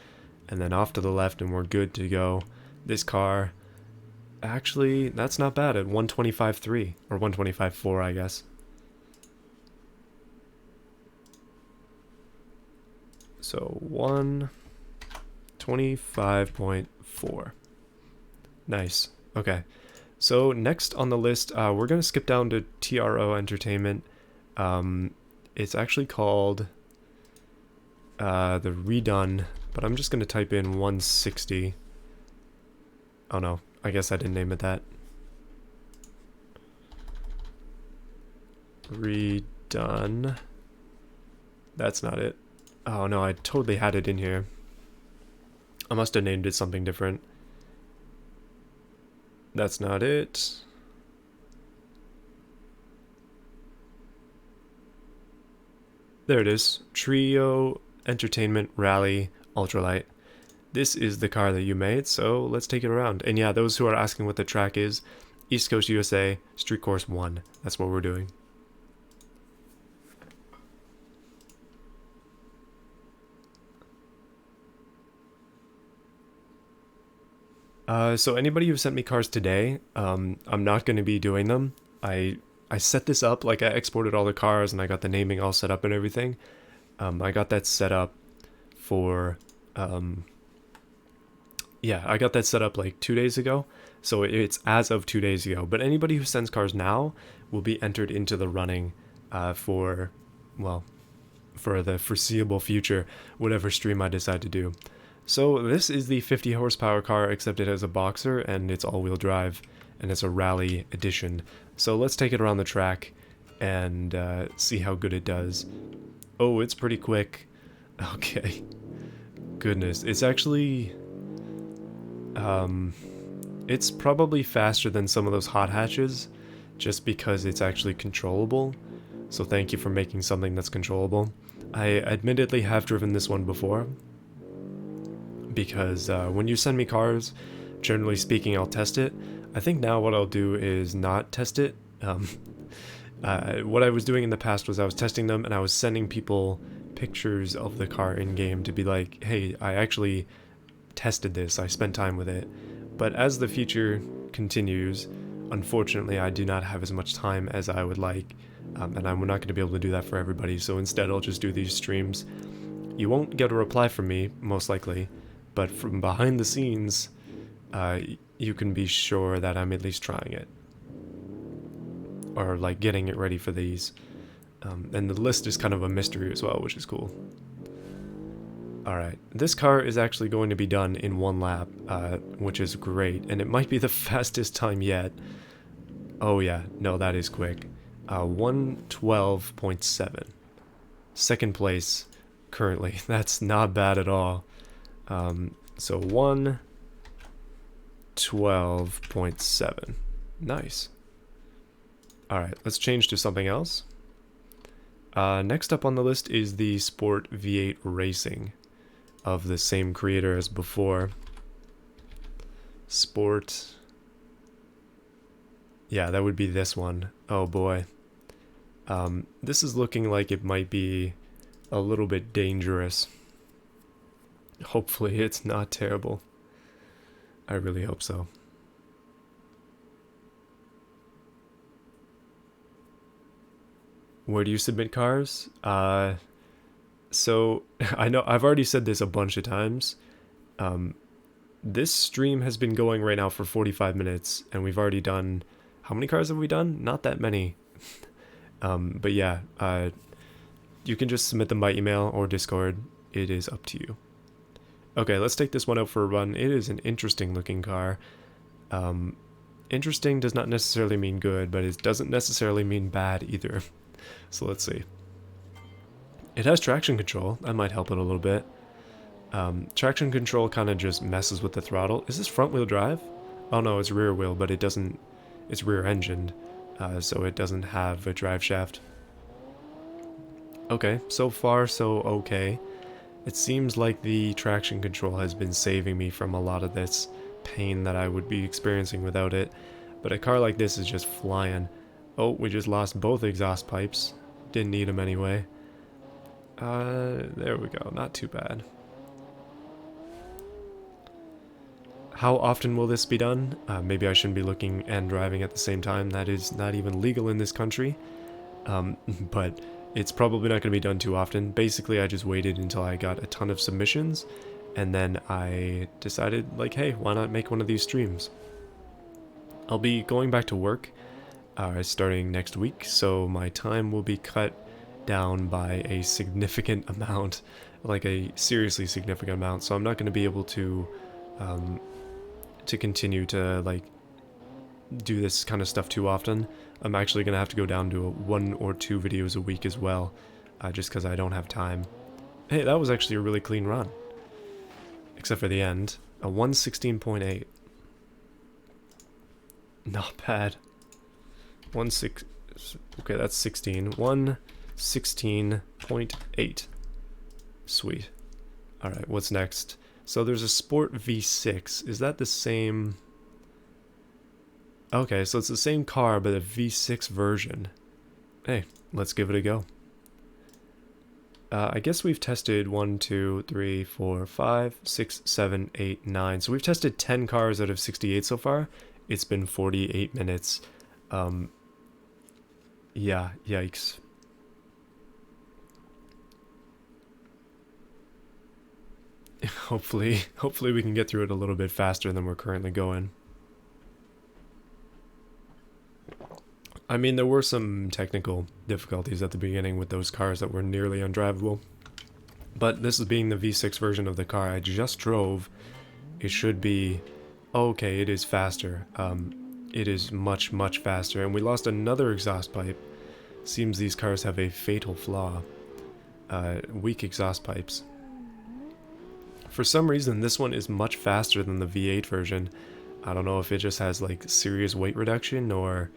and then off to the left, and we're good to go. This car, actually, that's not bad at 125.3, or 125.4, I guess. So 125.4. Nice. Okay. So next on the list, we're going to skip down to TRO Entertainment. It's actually called the Redone, but I'm just going to type in 160. Oh no, I guess I didn't name it that. Redone. That's not it. Oh no, I totally had it in here. I must have named it something different. That's not it. There it is. Trio Entertainment Rally Ultralight. This is the car that you made, so let's take it around. And yeah, those who are asking what the track is, East Coast USA, Street Course 1. That's what we're doing. So anybody who sent me cars today, I'm not going to be doing them. I set this up, like I exported all the cars and I got the naming all set up and everything. I got that set up for, yeah, I got that set up like 2 days ago. So it's as of 2 days ago. But anybody who sends cars now will be entered into the running for, well, for the foreseeable future, whatever stream I decide to do. So this is the 50 horsepower car, except it has a boxer and it's all-wheel drive, and it's a rally edition. So let's take it around the track and see how good it does. Oh, it's pretty quick. Okay. Goodness, it's actually... it's probably faster than some of those hot hatches, just because it's actually controllable. So thank you for making something that's controllable. I admittedly have driven this one before, because when you send me cars, generally speaking, I'll test it. I think now what I'll do is not test it. What I was doing in the past was I was testing them and I was sending people pictures of the car in game to be like, hey, I actually tested this, I spent time with it. But as the feature continues, unfortunately I do not have as much time as I would like, and I'm not going to be able to do that for everybody, so instead I'll just do these streams. You won't get a reply from me, most likely, but from behind the scenes, you can be sure that I'm at least trying it. Or like getting it ready for these. And the list is kind of a mystery as well, which is cool. Alright, this car is actually going to be done in 1 lap, which is great, and it might be the fastest time yet. Oh yeah, no, that is quick. 1:12.7. Second place, currently. That's not bad at all. So 1:12.7. Nice. Alright, let's change to something else. Next up on the list is the Sport V8 Racing of the same creator as before. Sport. Yeah, that would be this one. Oh boy. This is looking like it might be a little bit dangerous. Hopefully it's not terrible. I really hope so. Where do you submit cars? So, I know I've already said this a bunch of times. This stream has been going right now for 45 minutes, and we've already done... How many cars have we done? Not that many. But yeah, you can just submit them by email or Discord. It is up to you. Okay, let's take this one out for a run. It is an interesting looking car. Interesting does not necessarily mean good, but it doesn't necessarily mean bad either. So let's see. It has traction control. That might help it a little bit. Traction control kind of just messes with the throttle. Is this front wheel drive? Oh no, it's rear wheel, but it doesn't... It's rear engined, so it doesn't have a drive shaft. Okay, so far so okay. It seems like the traction control has been saving me from a lot of this pain that I would be experiencing without it. But a car like this is just flying. Oh, we just lost both exhaust pipes. Didn't need them anyway. There we go. Not too bad. How often will this be done? Maybe I shouldn't be looking and driving at the same time. That is not even legal in this country. But it's probably not going to be done too often. Basically, I just waited until I got a ton of submissions, and then I decided, like, hey, why not make one of these streams? I'll be going back to work starting next week, so my time will be cut down by a significant amount, like a seriously significant amount, so I'm not going to be able to continue to like do this kind of stuff too often. I'm actually going to have to go down to 1 or 2 videos a week as well, just because I don't have time. Hey, that was actually a really clean run, except for the end. A 1:16.8. Not bad. 1:6. Okay, that's 16. 1:16.8. Sweet. Alright, what's next? So there's a Sport V6. Is that the same? Okay, so it's the same car, but a V6 version. Hey, let's give it a go. I guess we've tested 1, 2, 3, 4, 5, 6, 7, 8, 9. So we've tested 10 cars out of 68 so far. It's been 48 minutes. Yeah, yikes. Hopefully we can get through it a little bit faster than we're currently going. I mean, there were some technical difficulties at the beginning with those cars that were nearly undrivable. But this is being the V6 version of the car I just drove. It should be... Okay, it is faster. It is much, much faster. And we lost another exhaust pipe. Seems these cars have a fatal flaw. Weak exhaust pipes. For some reason, this one is much faster than the V8 version. I don't know if it just has like serious weight reduction or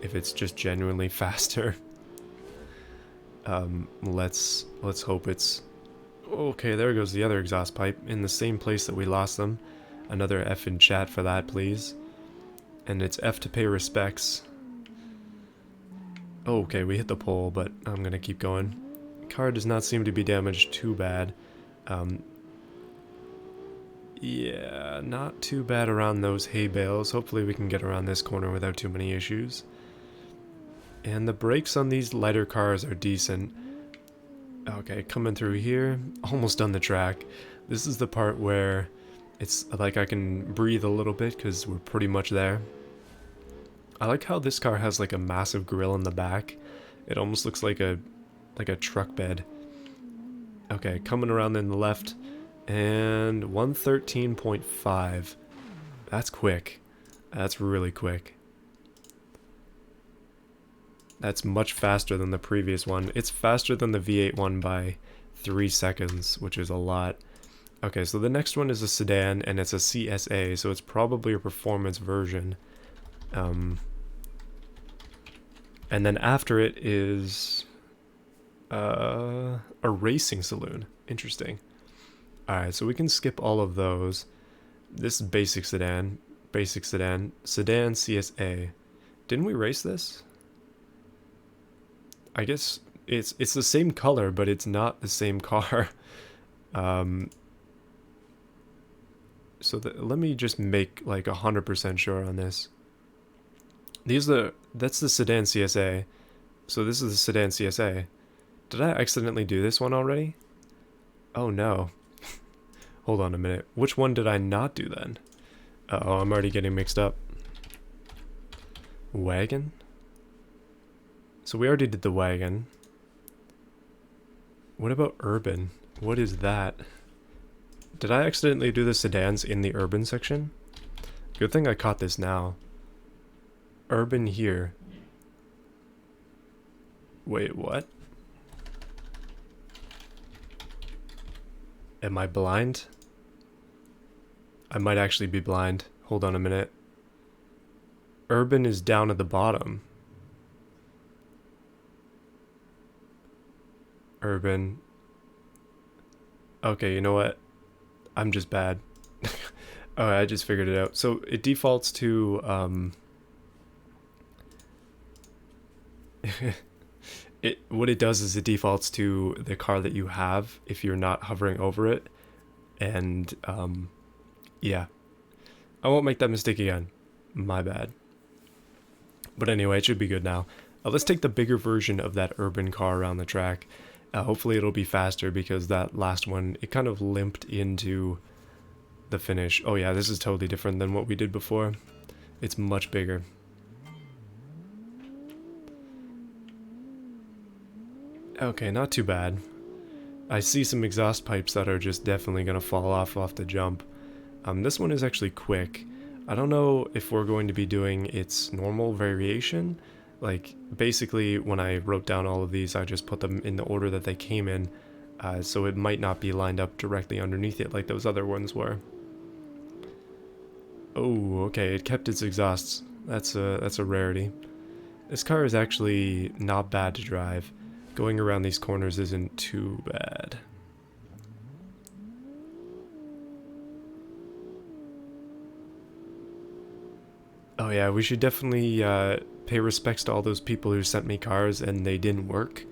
if it's just genuinely faster. Let's hope it's... Okay, there goes the other exhaust pipe in the same place that we lost them. Another F in chat for that, please. And it's F to pay respects. Oh, okay, we hit the pole, but I'm gonna keep going. Car does not seem to be damaged too bad. Yeah, not too bad around those hay bales. Hopefully we can get around this corner without too many issues. And the brakes on these lighter cars are decent. Okay, coming through here, almost done the track. This is the part where it's like I can breathe a little bit because we're pretty much there. I like how this car has like a massive grille in the back. It almost looks like a truck bed. Okay, coming around in the left, and 113.5. That's quick. That's really quick. That's much faster than the previous one. It's faster than the V8 one by 3 seconds, which is a lot. Okay, so the next one is a sedan, and it's a CSA, so it's probably a performance version. And then after it is a racing saloon. Interesting. Alright, so we can skip all of those. This is basic sedan, sedan CSA. Didn't we race this? I guess it's the same color, but it's not the same car. So let me just make like 100% sure on this. That's the sedan CSA. So this is the sedan CSA. Did I accidentally do this one already? Oh no. Hold on a minute. Which one did I not do then? Uh-oh, I'm already getting mixed up. Wagon? So we already did the wagon. What about urban? What is that? Did I accidentally do the sedans in the urban section? Good thing I caught this now. Urban here. Wait, what? Am I blind? I might actually be blind. Hold on a minute. Urban is down at the bottom. Urban. Okay, you know what? I'm just bad. Oh, I just figured it out. So it defaults to what it does is it defaults to the car that you have if you're not hovering over it. And yeah. I won't make that mistake again. My bad. But anyway, it should be good now. Let's take the bigger version of that urban car around the track. Hopefully it'll be faster because that last one, it kind of limped into the finish. Oh yeah, this is totally different than what we did before. It's much bigger. Okay, not too bad. I see some exhaust pipes that are just definitely going to fall off the jump. This one is actually quick. I don't know if we're going to be doing its normal variation. Like, basically, when I wrote down all of these, I just put them in the order that they came in, so it might not be lined up directly underneath it like those other ones were. Oh, okay, it kept its exhausts. That's a rarity. This car is actually not bad to drive. Going around these corners isn't too bad. Oh yeah, we should definitely pay respects to all those people who sent me cars and they didn't work.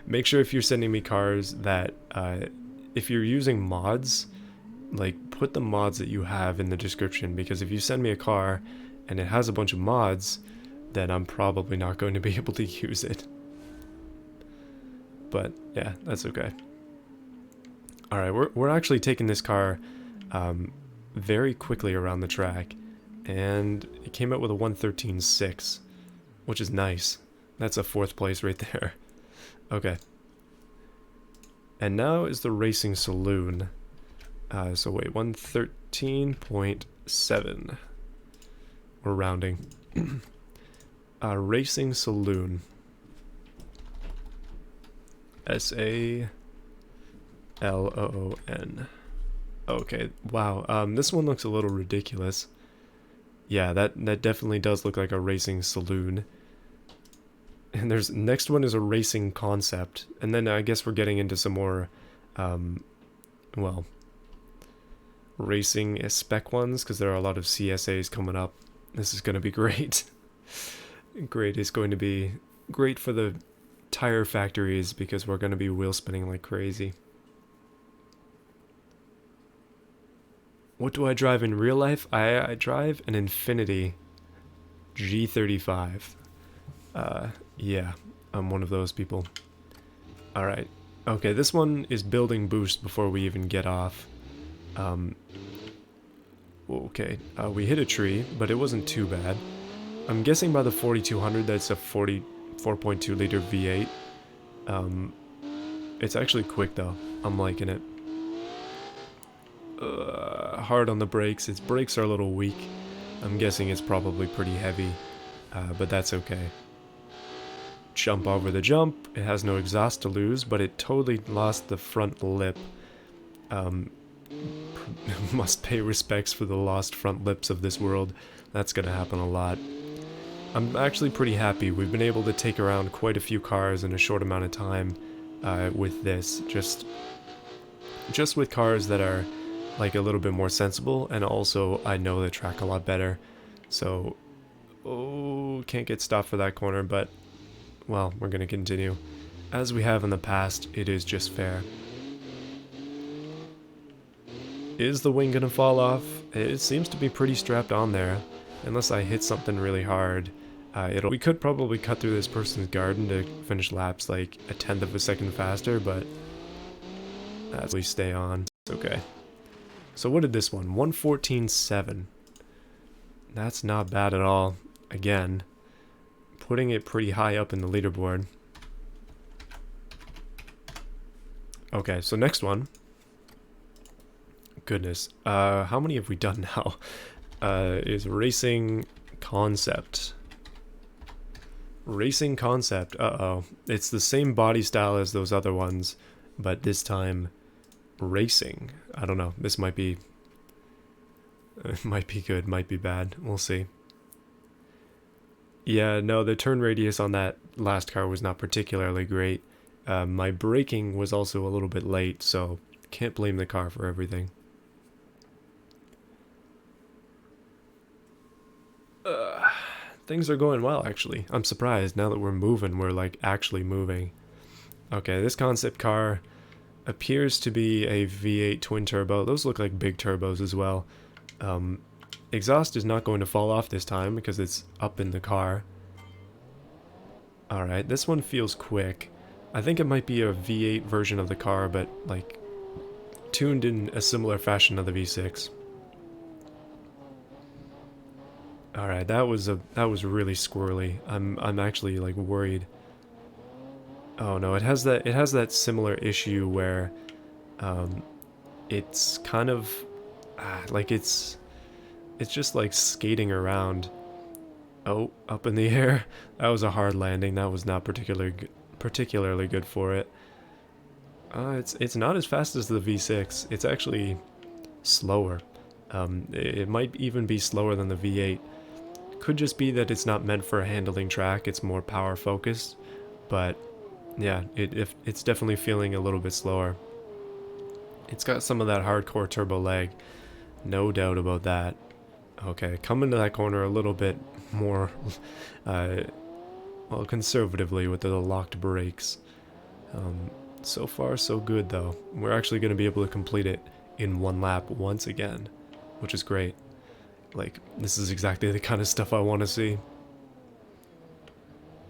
Make sure if you're sending me cars that if you're using mods, like put the mods that you have in the description, because if you send me a car and it has a bunch of mods, then I'm probably not going to be able to use it. But yeah, that's okay. Alright, we're actually taking this car very quickly around the track. And it came out with a 113.6, which is nice. That's a 4th place right there. Okay. And now is the racing saloon. So wait, 113.7. We're rounding. Racing saloon. SALOON. Okay, wow. This one looks a little ridiculous. Yeah, that definitely does look like a racing saloon. And there's next one is a racing concept, and then I guess we're getting into some more, well, racing spec ones because there are a lot of CSAs coming up. This is gonna be great. great is going to be great for the tire factories because we're going to be wheel spinning like crazy. What do I drive in real life? I drive an Infiniti G35. Yeah, I'm one of those people. Alright. Okay, this one is building boost before we even get off. Okay, we hit a tree, but it wasn't too bad. I'm guessing by the 4200 that's a 44.2 liter V8. It's actually quick though. I'm liking it. Hard on the brakes. Its brakes are a little weak. I'm guessing it's probably pretty heavy, but that's okay. Jump over the jump. It has no exhaust to lose, but it totally lost the front lip. Must pay respects for the lost front lips of this world. That's gonna happen a lot. I'm actually pretty happy. We've been able to take around quite a few cars in a short amount of time with this. Just with cars that are like a little bit more sensible, and also I know the track a lot better. So, oh, can't get stopped for that corner, but, well, we're gonna continue. As we have in the past, it is just fair. Is the wing gonna fall off? It seems to be pretty strapped on there, unless I hit something really hard. We could probably cut through this person's garden to finish laps like a tenth of a second faster, but at least stay on. It's okay. So what did this one? 114.7. That's not bad at all. Again, putting it pretty high up in the leaderboard. Okay, so next one. Goodness. How many have we done now? Is Racing Concept. Racing Concept. Uh-oh. It's the same body style as those other ones, but this time racing. I don't know. This might be... It might be good, might be bad. We'll see. Yeah, no, the turn radius on that last car was not particularly great. My braking was also a little bit late, so can't blame the car for everything. Things are going well, actually. I'm surprised. Now that we're moving, we're like actually moving. Okay, this concept car appears to be a V8 twin turbo. Those look like big turbos as well. Exhaust is not going to fall off this time because it's up in the car. Alright, this one feels quick. I think it might be a V8 version of the car, but like tuned in a similar fashion to the V6. Alright, that was really squirrely. I'm actually like worried. Oh no, it has that similar issue where it's kind of like it's just like skating around. Oh, up in the air. That was a hard landing. That was not particularly good for it. It's not as fast as the V6. It's actually slower. It might even be slower than the V8. Could just be that it's not meant for a handling track. It's more power focused. But yeah, it's definitely feeling a little bit slower. It's got some of that hardcore turbo lag. No doubt about that. Okay, come into that corner a little bit more, well, conservatively with the locked brakes. So far, so good, though. We're actually going to be able to complete it in one lap once again, which is great. Like, this is exactly the kind of stuff I want to see.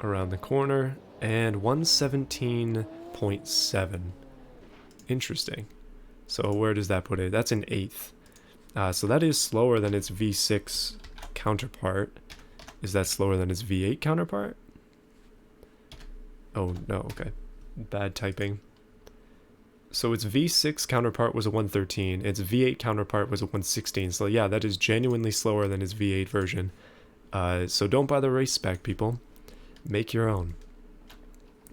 Around the corner, and 117.7. Interesting. So where does that put it? That's an 8th. So that is slower than its V6 counterpart. Is that slower than its V8 counterpart? Oh, no, okay. Bad typing. So its V6 counterpart was a 113. Its V8 counterpart was a 116. So yeah, that is genuinely slower than its V8 version. So don't buy the race spec, people. Make your own.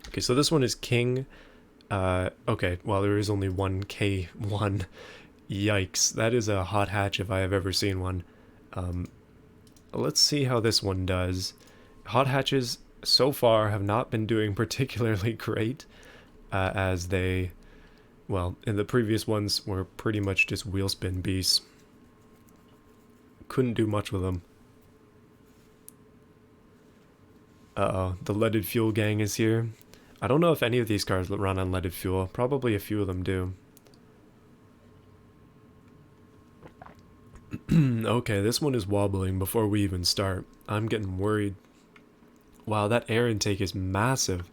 Okay, so this one is King. Okay, well, there is only one K1. Yikes, that is a hot hatch if I have ever seen one. Let's see how this one does. Hot hatches so far have not been doing particularly great, as they, well, in the previous ones were pretty much just wheel spin beasts. Couldn't do much with them. Uh-oh, the leaded fuel gang is here. I don't know if any of these cars run on leaded fuel. Probably a few of them do. Okay, this one is wobbling before we even start. I'm getting worried. Wow, that air intake is massive.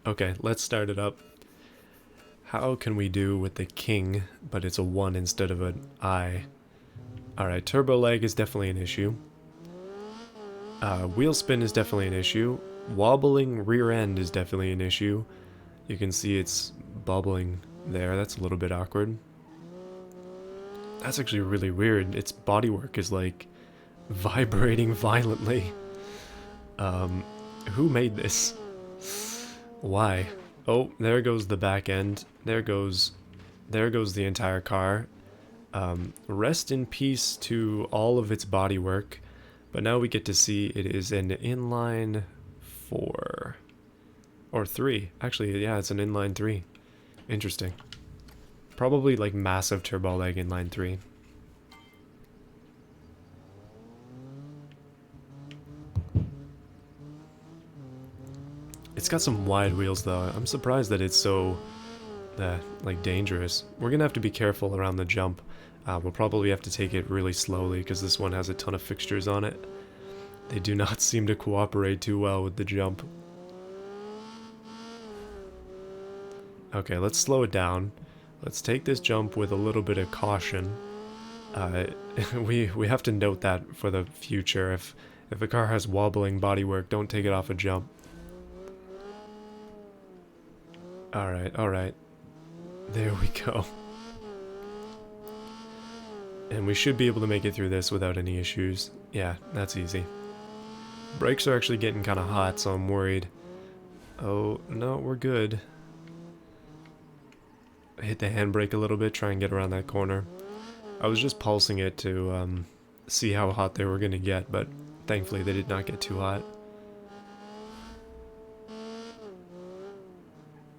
Okay, let's start it up. How can we do with the king, but it's a 1 instead of an I? Alright, turbo lag is definitely an issue. Wheel spin is definitely an issue. Wobbling rear end is definitely an issue. You can see it's bubbling there. That's a little bit awkward. That's actually really weird. Its bodywork is like vibrating violently. Who made this? Why? Oh, there goes the back end. There goes the entire car. Rest in peace to all of its bodywork. But now we get to see it is an inline 4. Or 3. Actually, yeah, it's an inline 3. Interesting. Probably like massive turbo lag inline 3. It's got some wide wheels though. I'm surprised that it's so like dangerous. We're gonna have to be careful around the jump. We'll probably have to take it really slowly because this one has a ton of fixtures on it. They do not seem to cooperate too well with the jump. Okay, let's slow it down. Let's take this jump with a little bit of caution. We have to note that for the future. If a car has wobbling bodywork, don't take it off a jump. Alright, alright. There we go. And we should be able to make it through this without any issues. Yeah, that's easy. Brakes are actually getting kind of hot, so I'm worried. Oh, no, we're good. I hit the handbrake a little bit, try and get around that corner. I was just pulsing it to see how hot they were going to get, but thankfully they did not get too hot.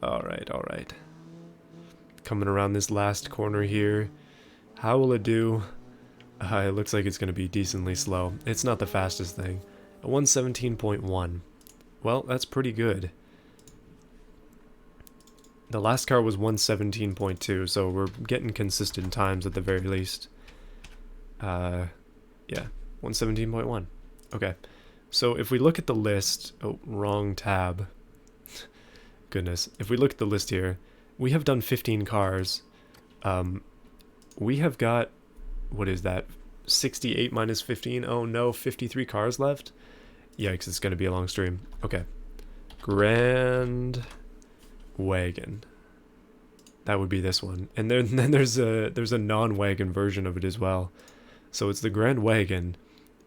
Alright, alright. Coming around this last corner here. How will it do? It looks like it's going to be decently slow. It's not the fastest thing. A 117.1. Well, that's pretty good. The last car was 117.2, so we're getting consistent times at the very least. Yeah, 117.1. Okay, so if we look at the list... Oh, wrong tab. Goodness. If we look at the list here, we have done 15 cars. We have got... What is that? 68 minus 15? Oh no, 53 cars left? Yikes, it's going to be a long stream. Okay. Grand Wagon. That would be this one. And then there's a non-wagon version of it as well. So it's the Grand Wagon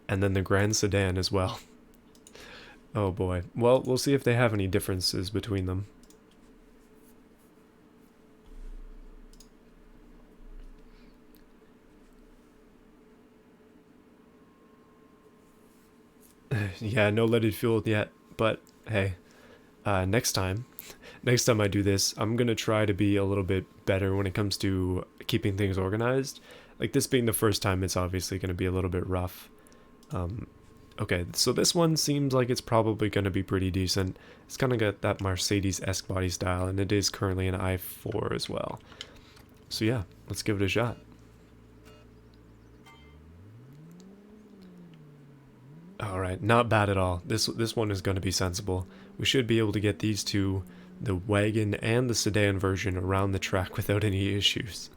and then the Grand Sedan as well. Oh boy. Well, we'll see if they have any differences between them. Yeah, no leaded fuel yet, but hey, next time I do this, I'm gonna try to be a little bit better when it comes to keeping things organized. Like this being the first time, it's obviously gonna be a little bit rough. Okay, so this one seems like it's probably gonna be pretty decent. It's kind of got that Mercedes-esque body style, and it is currently an i4 as well. So yeah, let's give it a shot. Alright, not bad at all. This one is going to be sensible. We should be able to get these two, the wagon and the sedan version, around the track without any issues.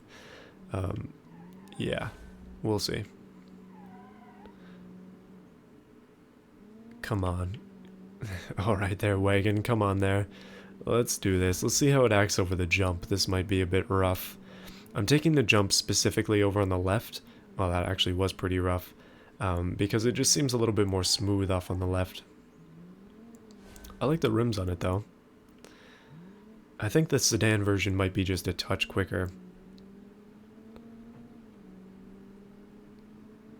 Yeah, we'll see. Come on. Alright there, wagon, come on there. Let's do this. Let's see how it acts over the jump. This might be a bit rough. I'm taking the jump specifically over on the left. Well, that actually was pretty rough. Because it just seems a little bit more smooth off on the left. I like the rims on it though. I think the sedan version might be just a touch quicker.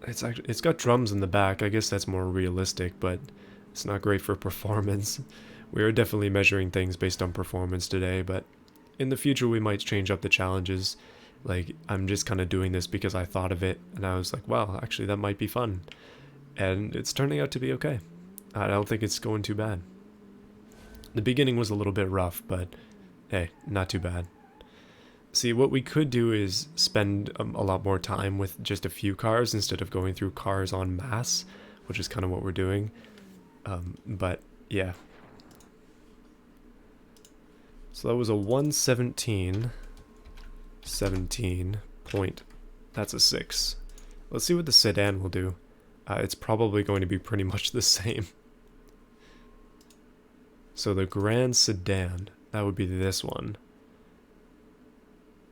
It's got drums in the back. I guess that's more realistic, but it's not great for performance. We are definitely measuring things based on performance today, but in the future we might change up the challenges. Like, I'm just kind of doing this because I thought of it, and I was like, wow, actually that might be fun. And it's turning out to be okay. I don't think it's going too bad. The beginning was a little bit rough, but hey, not too bad. See, what we could do is spend a lot more time with just a few cars instead of going through cars en masse, which is kind of what we're doing. But yeah. So that was a 117. 17 point. That's a 6. Let's see what the Sedan will do. It's probably going to be pretty much the same. So the Grand Sedan, that would be this one.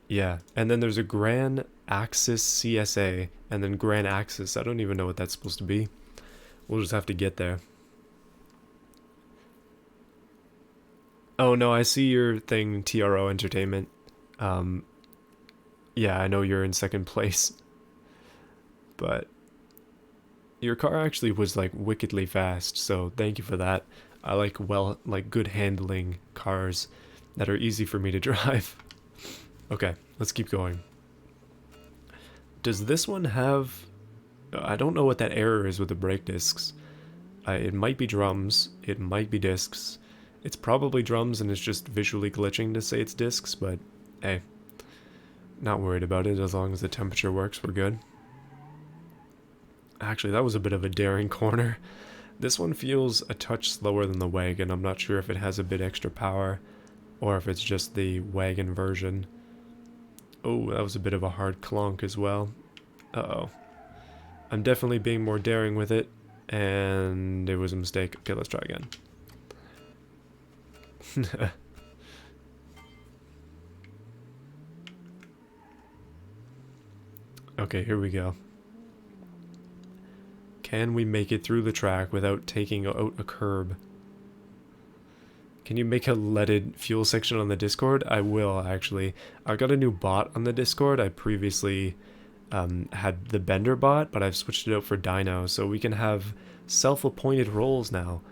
Yeah, and then there's a Grand Axis CSA, and then Grand Axis. I don't even know what that's supposed to be. We'll just have to get there. Oh no, I see your thing, TRO Entertainment. Yeah, I know you're in second place. But your car actually was like wickedly fast, so thank you for that. I like good handling cars that are easy for me to drive. Okay, let's keep going. Does this one have... I don't know what that error is with the brake discs. It might be drums, it might be discs. It's probably drums and it's just visually glitching to say it's discs, but hey, not worried about it. As long as the temperature works, we're good. Actually, that was a bit of a daring corner. This one feels a touch slower than the Wagon. I'm not sure if it has a bit extra power or if it's just the Wagon version. Oh, that was a bit of a hard clonk as well. Uh-oh. I'm definitely being more daring with it, and it was a mistake. Okay, let's try again. Okay, here we go. Can we make it through the track without taking out a curb? Can you make a leaded fuel section on the Discord? I will, actually. I got a new bot on the Discord. I previously had the Bender bot, but I've switched it out for Dyno, so we can have self-appointed roles now.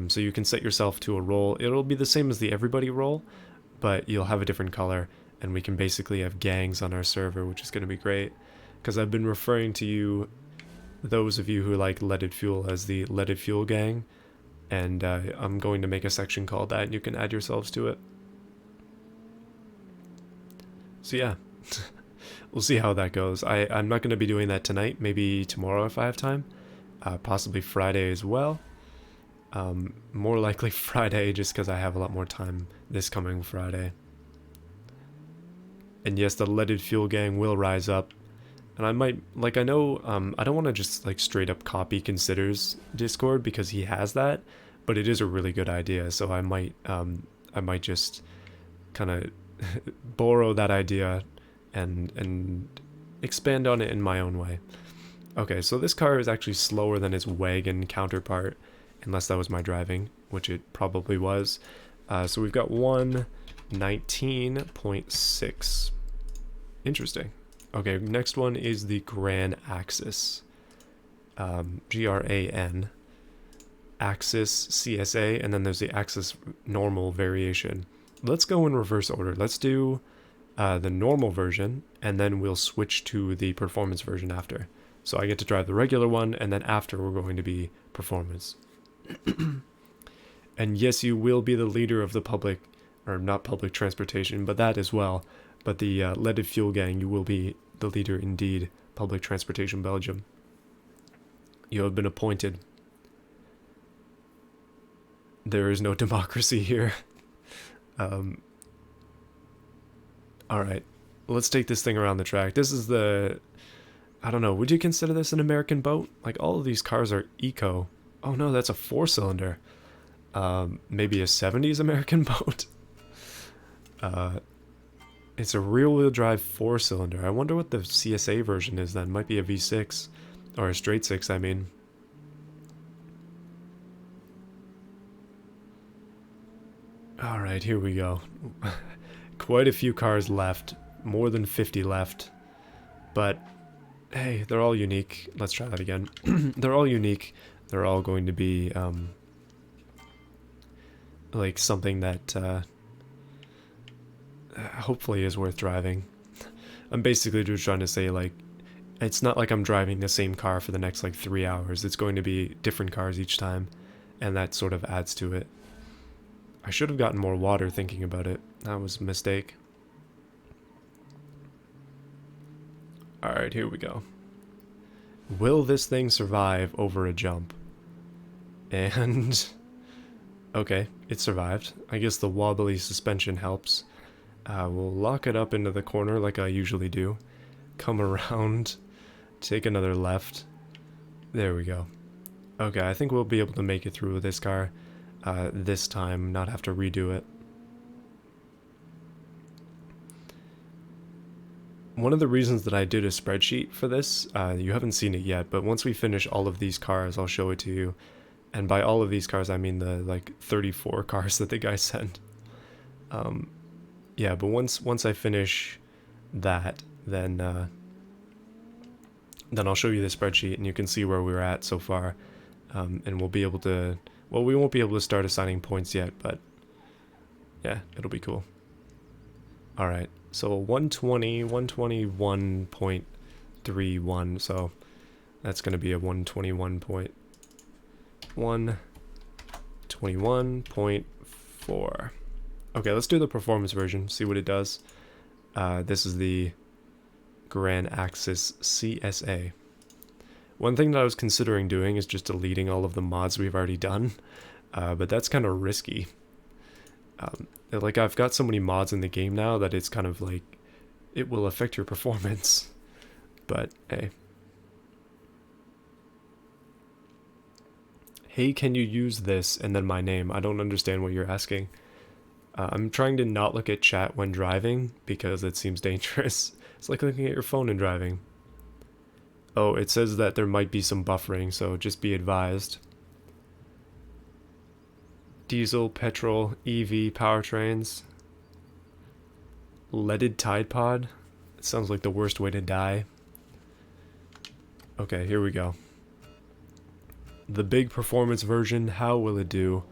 So you can set yourself to a role. It'll be the same as the everybody role, but you'll have a different color, and we can basically have gangs on our server, which is going to be great. Because I've been referring to you, those of you who like leaded fuel, as the leaded fuel gang, and I'm going to make a section called that, and you can add yourselves to it. So yeah, we'll see how that goes. I'm not going to be doing that tonight, maybe tomorrow if I have time, possibly Friday as well. More likely Friday, just because I have a lot more time this coming Friday. And yes, the leaded fuel gang will rise up. And I might, like, I know, I don't want to just, like, straight up copy Consider's Discord because he has that, but it is a really good idea, so I might just kind of borrow that idea and expand on it in my own way. Okay, so this car is actually slower than its Wagon counterpart, unless that was my driving, which it probably was. So we've got 119.6. Interesting. Okay, next one is the Grand Axis. G-R-A-N. Axis CSA, and then there's the Axis normal variation. Let's go in reverse order. Let's do the normal version, and then we'll switch to the performance version after. So I get to drive the regular one, and then after we're going to be performance. And yes, you will be the leader of the public, or not public transportation, but that as well. But the leaded fuel gang, you will be the leader indeed. Public Transportation Belgium. You have been appointed. There is no democracy here. Alright, let's take this thing around the track. This is the... I don't know, would you consider this an American boat? Like, all of these cars are eco. Oh no, that's a 4-cylinder. Maybe a 70s American boat? It's a rear-wheel drive 4-cylinder. I wonder what the CSA version is then. Might be a V6. Or a straight 6, I mean. Alright, here we go. Quite a few cars left. More than 50 left. But, hey, they're all unique. Let's try that again. They're all unique. They're all going to be, like, something that, hopefully is worth driving. I'm basically just trying to say, like, it's not like I'm driving the same car for the next, like, 3 hours. It's going to be different cars each time, and that sort of adds to it. I should have gotten more water thinking about it. That was a mistake. Alright, here we go. Will this thing survive over a jump? And... okay, it survived. I guess the wobbly suspension helps. We'll lock it up into the corner like I usually do. Come around. Take another left. There we go. Okay, I think we'll be able to make it through with this car this time, not have to redo it. One of the reasons that I did a spreadsheet for this, you haven't seen it yet, but once we finish all of these cars, I'll show it to you. And by all of these cars, I mean the, like, 34 cars that the guy sent. Yeah, but once I finish that, then I'll show you the spreadsheet and you can see where we're at so far. And we'll be able to... well, we won't be able to start assigning points yet, but... yeah, it'll be cool. Alright, so 120, 121.31, so... that's going to be a 121.4. Okay, let's do the performance version, see what it does. This is the Grand Axis CSA. One thing that I was considering doing is just deleting all of the mods we've already done, but that's kind of risky. Like, I've got so many mods in the game now that it's kind of like, it will affect your performance. But, hey. Hey, can you use this and then my name? I don't understand what you're asking. I'm trying to not look at chat when driving because it seems dangerous. It's like looking at your phone and driving. Oh, it says that there might be some buffering, so just be advised. Diesel, petrol, EV powertrains. Leaded Tide Pod. It sounds like the worst way to die. Okay, here we go. The big performance version, how will it do?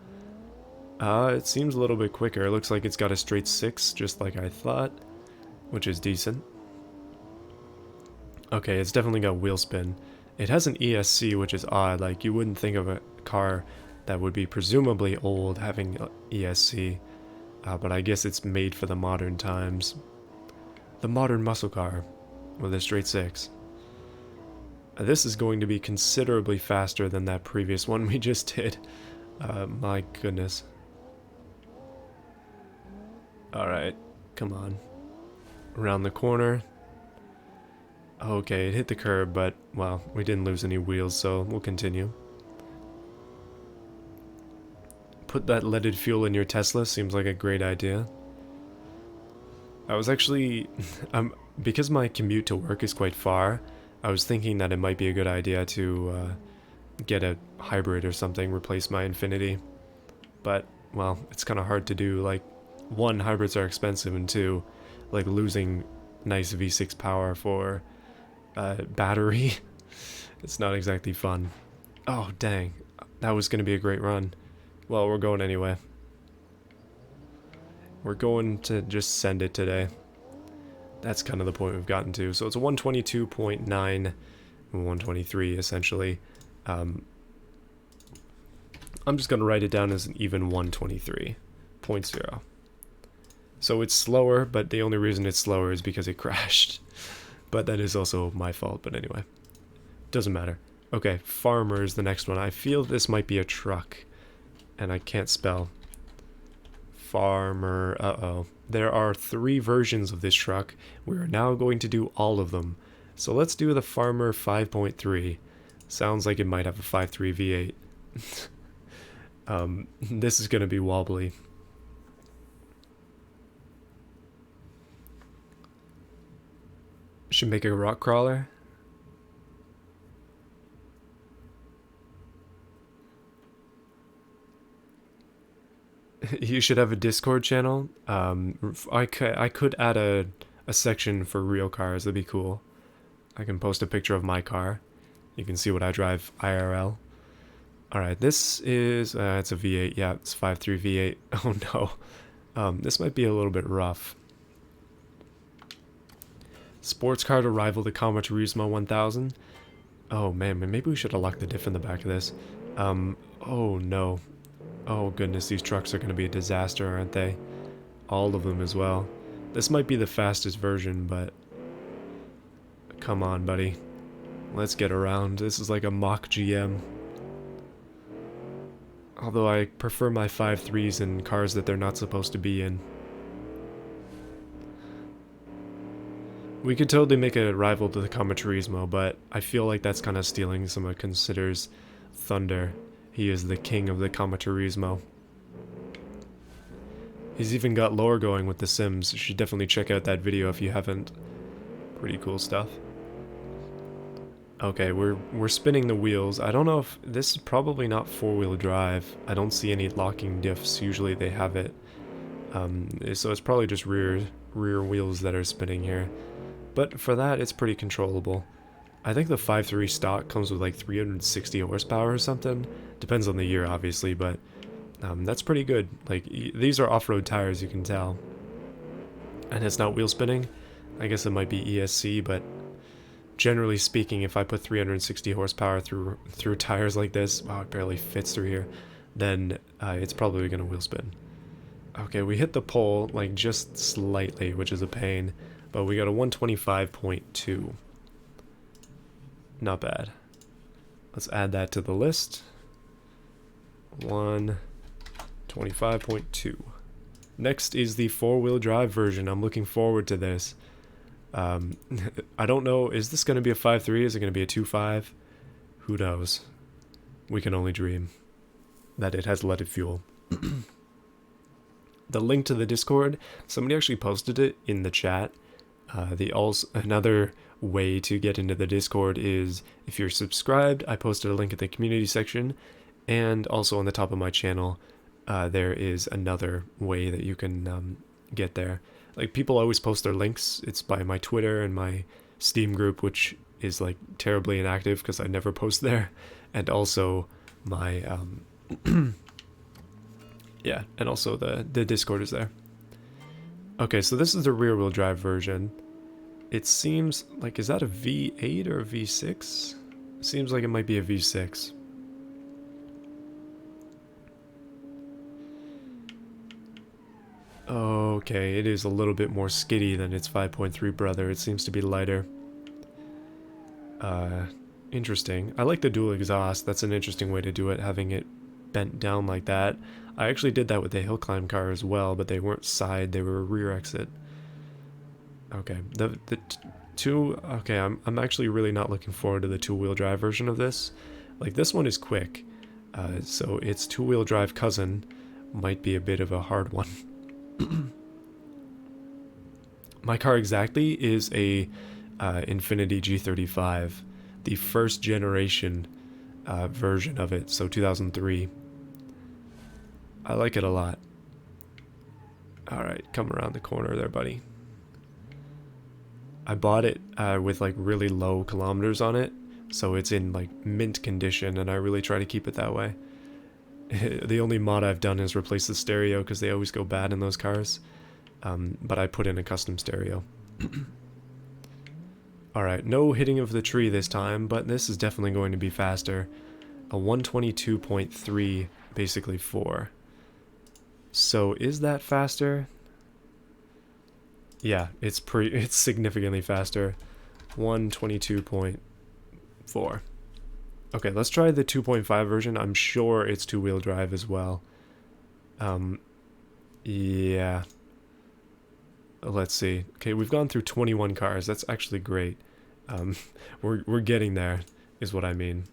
It seems a little bit quicker. It looks like it's got a straight 6, just like I thought, which is decent. Okay, it's definitely got wheel spin. It has an ESC, which is odd. Like, you wouldn't think of a car that would be presumably old having ESC, but I guess it's made for the modern times. The modern muscle car with a straight 6. This is going to be considerably faster than that previous one we just did. My goodness. Alright, come on. Around the corner. Okay, it hit the curb, but, well, we didn't lose any wheels, so we'll continue. Put that leaded fuel in your Tesla seems like a great idea. I was actually... because my commute to work is quite far, I was thinking that it might be a good idea to get a hybrid or something, replace my Infinity. But, well, it's kind of hard to do. Like, 1, hybrids are expensive, and 2, like, losing nice V6 power for battery, it's not exactly fun. Oh, dang. That was going to be a great run. Well, we're going anyway. We're going to just send it today. That's kind of the point we've gotten to. So it's a 122.9, 123 essentially. I'm just going to write it down as an even 123.0. So it's slower, but the only reason it's slower is because it crashed. But that is also my fault, but anyway. Doesn't matter. Okay, Farmer is the next one. I feel this might be a truck, and I can't spell. Farmer, uh-oh. There are 3 versions of this truck. We are now going to do all of them. So let's do the Farmer 5.3. Sounds like it might have a 5.3 V8. This is going to be wobbly. Should make a rock crawler. You should have a Discord channel. I could add a section for real cars. That'd be cool. I can post a picture of my car. You can see what I drive IRL. Alright, this is... it's a V8. Yeah, it's 5.3 V8. Oh no. This might be a little bit rough. Sports car to rival the Comet Turismo 1000. Oh man, maybe we should have locked the diff in the back of this. Oh no. Oh goodness, these trucks are going to be a disaster, aren't they? All of them as well. This might be the fastest version, but come on, buddy. Let's get around. This is like a mock GM. Although I prefer my 5.3s in cars that they're not supposed to be in. We could totally make a rival to the Commaturismo, but I feel like that's kind of stealing some of Consider's thunder. He is the king of the Commaturismo. He's even got lore going with The Sims. You should definitely check out that video if you haven't. Pretty cool stuff. Okay, we're spinning the wheels. I don't know if this is probably not four-wheel drive. I don't see any locking diffs. Usually they have it. So it's probably just rear wheels that are spinning here. But for that, it's pretty controllable. I think the 5.3 stock comes with like 360 horsepower or something. Depends on the year, obviously, but that's pretty good. Like, these are off-road tires, you can tell. And it's not wheel spinning. I guess it might be ESC, but generally speaking, if I put 360 horsepower through tires like this, wow, it barely fits through here, then it's probably going to wheel spin. Okay, we hit the pole, like, just slightly, which is a pain, but we got a 125.2. Not bad. Let's add that to the list. 125.2. Next is the four-wheel drive version. I'm looking forward to this. I don't know, is this going to be a 5.3? Is it going to be a 2.5? Who knows? We can only dream that it has leaded fuel. The link to the Discord, somebody actually posted it in the chat. Another way to get into the Discord is if you're subscribed. I posted a link in the community section, and also on the top of my channel, there is another way that you can get there. Like, people always post their links. It's by my Twitter and my Steam group, which is like terribly inactive because I never post there, and also my yeah, and also the Discord is there. Okay, so this is the rear-wheel drive version. It seems like, is that a V8 or a V6? Seems like it might be a V6. Okay, it is a little bit more skiddy than its 5.3 brother. It seems to be lighter. Interesting. I like the dual exhaust. That's an interesting way to do it, having it bent down like that. I actually did that with the hill climb car as well, but they weren't side, they were rear exit. Okay, I'm actually really not looking forward to the two-wheel drive version of this. Like, this one is quick, so its two-wheel drive cousin might be a bit of a hard one. My car exactly is a Infiniti G35, the first generation version of it, so 2003. I like it a lot. Alright, come around the corner there, buddy. I bought it with like really low kilometers on it, so it's in like mint condition, and I really try to keep it that way. The only mod I've done is replace the stereo because they always go bad in those cars, but I put in a custom stereo. Alright, no hitting of the tree this time, but this is definitely going to be faster. A 122.3, basically 4. So is that faster? Yeah, it's significantly faster. 122.4. Okay, let's try the 2.5 version. I'm sure it's two-wheel drive as well. Yeah. Let's see. Okay, we've gone through 21 cars. That's actually great. We're getting there, is what I mean.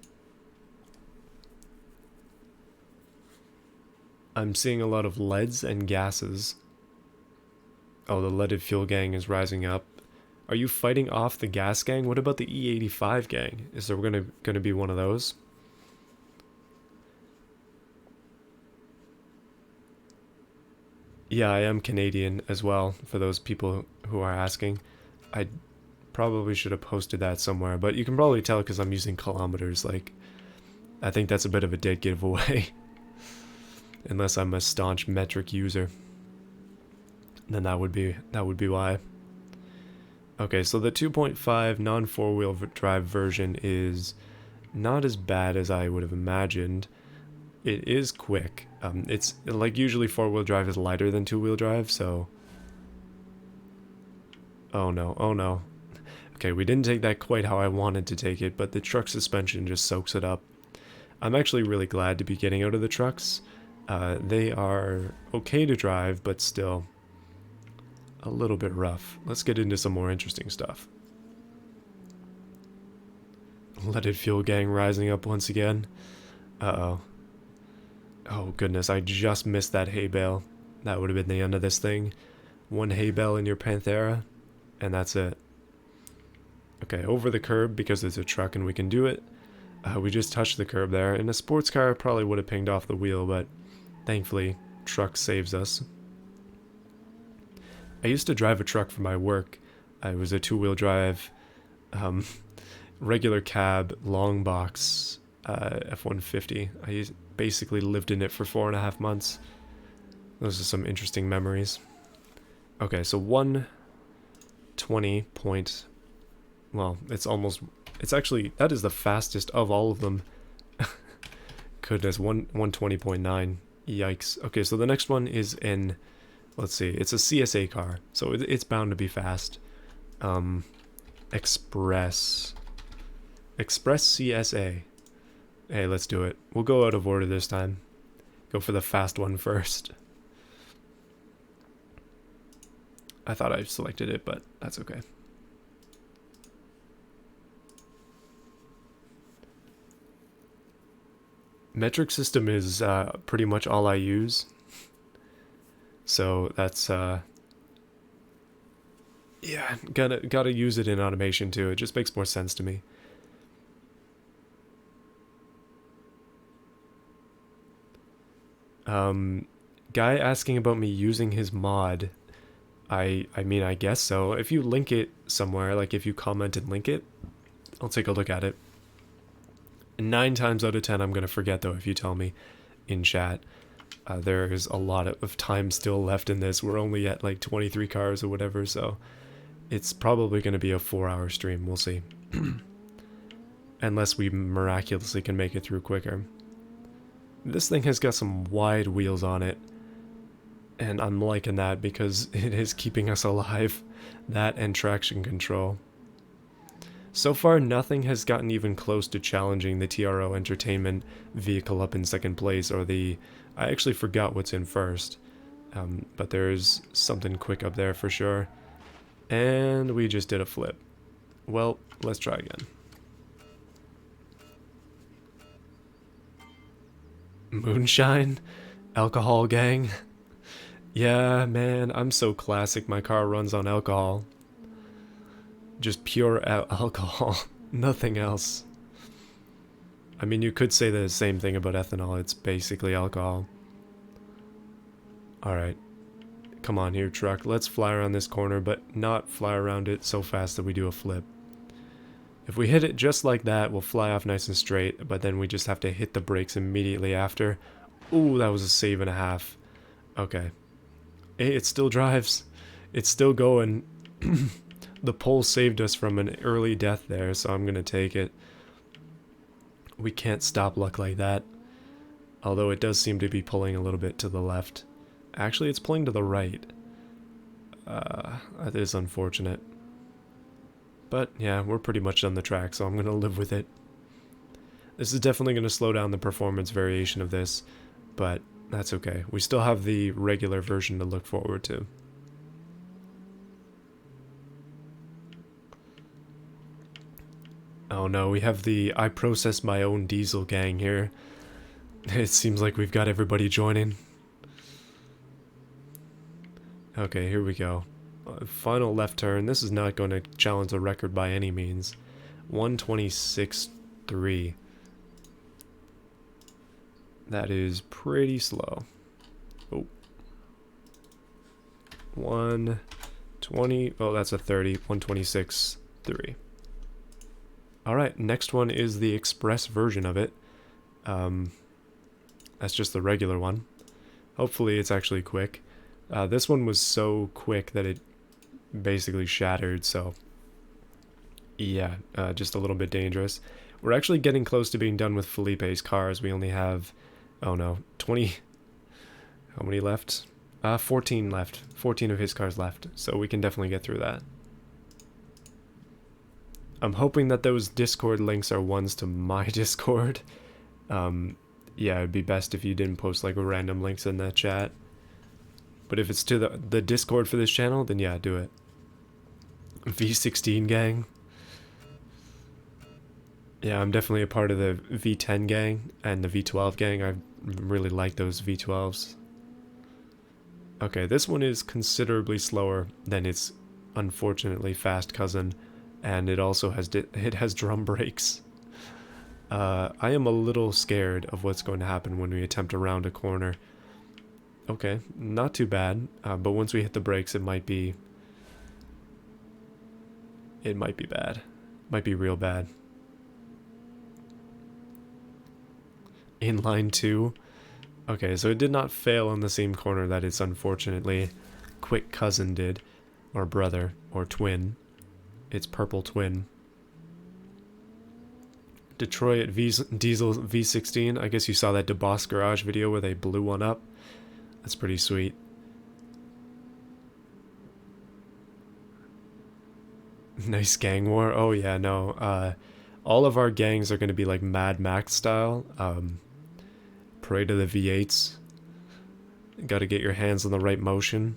I'm seeing a lot of leads and gases. Oh, the leaded fuel gang is rising up. Are you fighting off the gas gang? What about the E85 gang? Is there gonna be one of those? Yeah, I am Canadian as well, for those people who are asking. I probably should have posted that somewhere, but you can probably tell because I'm using kilometers. Like, I think that's a bit of a dead giveaway. Unless I'm a staunch metric user. Then that would be why. Okay, so the 2.5 non-four-wheel drive version is not as bad as I would have imagined. It is quick. It's like usually four-wheel drive is lighter than two-wheel drive, so... Oh no, oh no. Okay, we didn't take that quite how I wanted to take it, but the truck suspension just soaks it up. I'm actually really glad to be getting out of the trucks. They are okay to drive, but still a little bit rough. Let's get into some more interesting stuff. Leaded fuel gang rising up once again. Uh-oh. Oh goodness, I just missed that hay bale. That would have been the end of this thing. One hay bale in your Panthera, and that's it. Okay, over the curb because it's a truck and we can do it. We just touched the curb there. In a sports car, I probably would have pinged off the wheel, but thankfully, truck saves us. I used to drive a truck for my work. I was a two-wheel drive, regular cab, long box, F-150. I basically lived in it for 4.5 months. Those are some interesting memories. Okay, so 120 point... Well, it's actually, that is the fastest of all of them. Goodness, 120.9. Yikes. Okay, so the next one is in, let's see, it's a CSA car. So it's bound to be fast. Express CSA. Hey, let's do it. We'll go out of order this time. Go for the fast one first. I thought I selected it, but that's okay. Metric system is pretty much all I use. So that's yeah, gotta use it in automation too. It just makes more sense to me. Guy asking about me using his mod. I mean, I guess so. If you link it somewhere, like if you comment and link it, I'll take a look at it. 9 times out of 10, I'm going to forget, though, if you tell me in chat. There is a lot of time still left in this. We're only at, like, 23 cars or whatever, so it's probably going to be a 4-hour stream. We'll see. Unless we miraculously can make it through quicker. This thing has got some wide wheels on it, and I'm liking that because it is keeping us alive. That and traction control. So far, nothing has gotten even close to challenging the TRO Entertainment vehicle up in second place, or the... I actually forgot what's in first. But there's something quick up there for sure. And we just did a flip. Well, let's try again. Moonshine? Alcohol gang? Yeah, man, I'm so classic. My car runs on alcohol. Just pure alcohol, nothing else. I mean, you could say the same thing about ethanol. It's basically alcohol. Alright. Come on here, truck. Let's fly around this corner, but not fly around it so fast that we do a flip. If we hit it just like that, we'll fly off nice and straight, but then we just have to hit the brakes immediately after. Ooh, that was a save and a half. Okay. Hey, it still drives. It's still going. The pole saved us from an early death there, so I'm gonna take it. We can't stop luck like that. Although it does seem to be pulling a little bit to the left. Actually, it's pulling to the right. That is unfortunate. But, yeah, we're pretty much on the track, so I'm gonna live with it. This is definitely gonna slow down the performance variation of this, but that's okay. We still have the regular version to look forward to. Oh no, we have the I process my own diesel gang here. It seems like we've got everybody joining. Okay, here we go. Final left turn. This is not going to challenge the record by any means. 126.3. That is pretty slow. Oh. 120. Oh, that's a 30. 126.3. Alright, next one is the express version of it. That's just the regular one. Hopefully it's actually quick. This one was so quick that it basically shattered, so yeah, just a little bit dangerous. We're actually getting close to being done with Felipe's cars. We only have Oh no, 20. How many left? 14 left. 14 of his cars left, so we can definitely get through that. I'm hoping that those Discord links are ones to my Discord. Yeah, it'd be best if you didn't post like random links in that chat. But if it's to the Discord for this channel, then yeah, do it. V16 gang. Yeah, I'm definitely a part of the V10 gang and the V12 gang. I really like those V12s. Okay, this one is considerably slower than its unfortunately fast cousin, and it also has drum brakes. I am a little scared of what's going to happen when we attempt to round a corner. Okay, not too bad, but once we hit the brakes, it might be bad. Might be real bad. Inline 2. Okay, so it did not fail in the same corner that its unfortunately quick cousin did, or brother, or twin. Its purple twin. Detroit Diesel V16. I guess you saw that DeBoss Garage video where they blew one up. That's pretty sweet. Nice gang war. Oh yeah, no. All of our gangs are going to be like Mad Max style. Parade of the V8s. Got to get your hands on the right motion.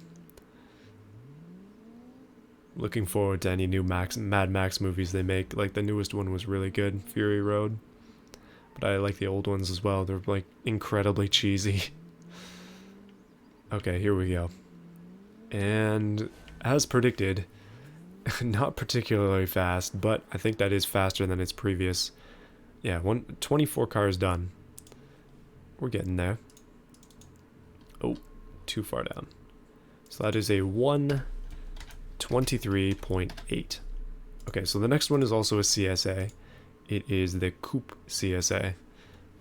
Looking forward to any new Mad Max movies they make. Like the newest one was really good, Fury Road. But I like the old ones as well. They're like incredibly cheesy. Okay, here we go. And as predicted, not particularly fast, but I think that is faster than its previous. Yeah, 24 cars done. We're getting there. Oh, too far down. So that is a 1:23.8. Okay, so the next one is also a CSA. It is the Coupe CSA.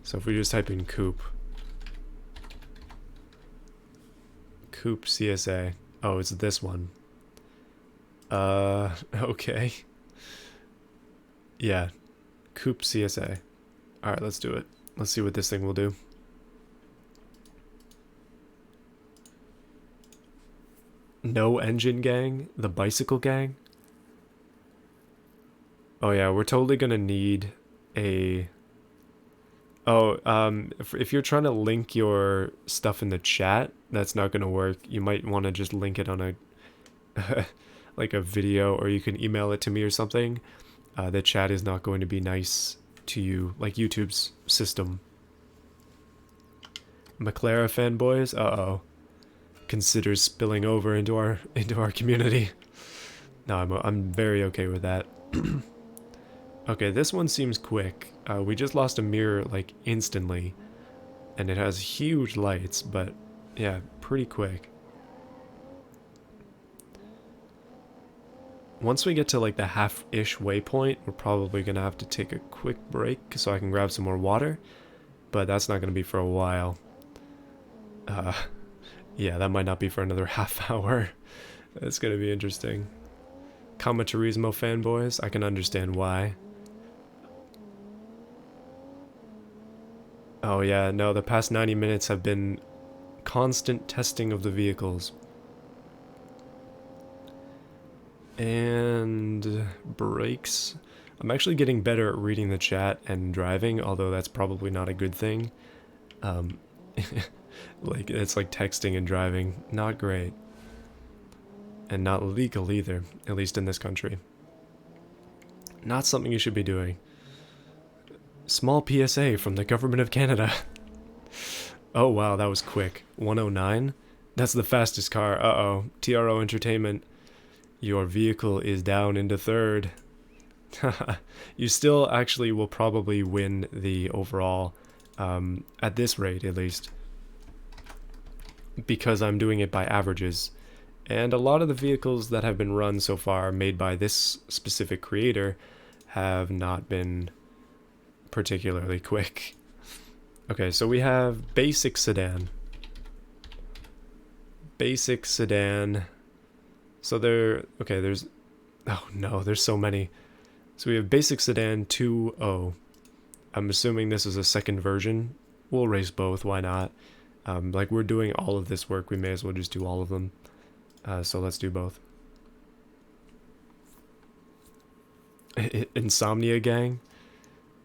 So if we just type in Coupe CSA. Oh, it's this one. Okay. Yeah, Coupe CSA. Alright, let's do it. Let's see what this thing will do. No engine gang? The bicycle gang? Oh yeah, we're totally gonna need a... Oh, if you're trying to link your stuff in the chat, that's not gonna work. You might want to just link it on a... like a video, or you can email it to me or something. The chat is not going to be nice to you, like YouTube's system. McLaren fanboys? Uh-oh. Considers spilling over into our community. No, I'm very okay with that. Okay, this one seems quick. We just lost a mirror like instantly, and it has huge lights, but yeah, pretty quick. Once we get to like the half-ish waypoint, we're probably gonna have to take a quick break so I can grab some more water, but that's not gonna be for a while. Yeah, that might not be for another half hour. It's gonna be interesting. Kama Turismo fanboys, I can understand why. Oh yeah, no, the past 90 minutes have been constant testing of the vehicles. And brakes. I'm actually getting better at reading the chat and driving, although that's probably not a good thing. Like, it's like texting and driving. Not great. And not legal either, at least in this country. Not something you should be doing. Small PSA from the government of Canada. Oh wow, that was quick. 109? That's the fastest car. Uh-oh. TRO Entertainment. Your vehicle is down into third. You still actually will probably win the overall, at this rate at least, because I'm doing it by averages. And a lot of the vehicles that have been run so far, made by this specific creator, have not been particularly quick. Okay, so we have basic sedan. Basic sedan. So okay, there's, oh no, there's so many. So we have basic sedan 2.0. I'm assuming this is a second version we'll race both, why not? Like, we're doing all of this work, we may as well just do all of them. So let's do both. Insomnia gang?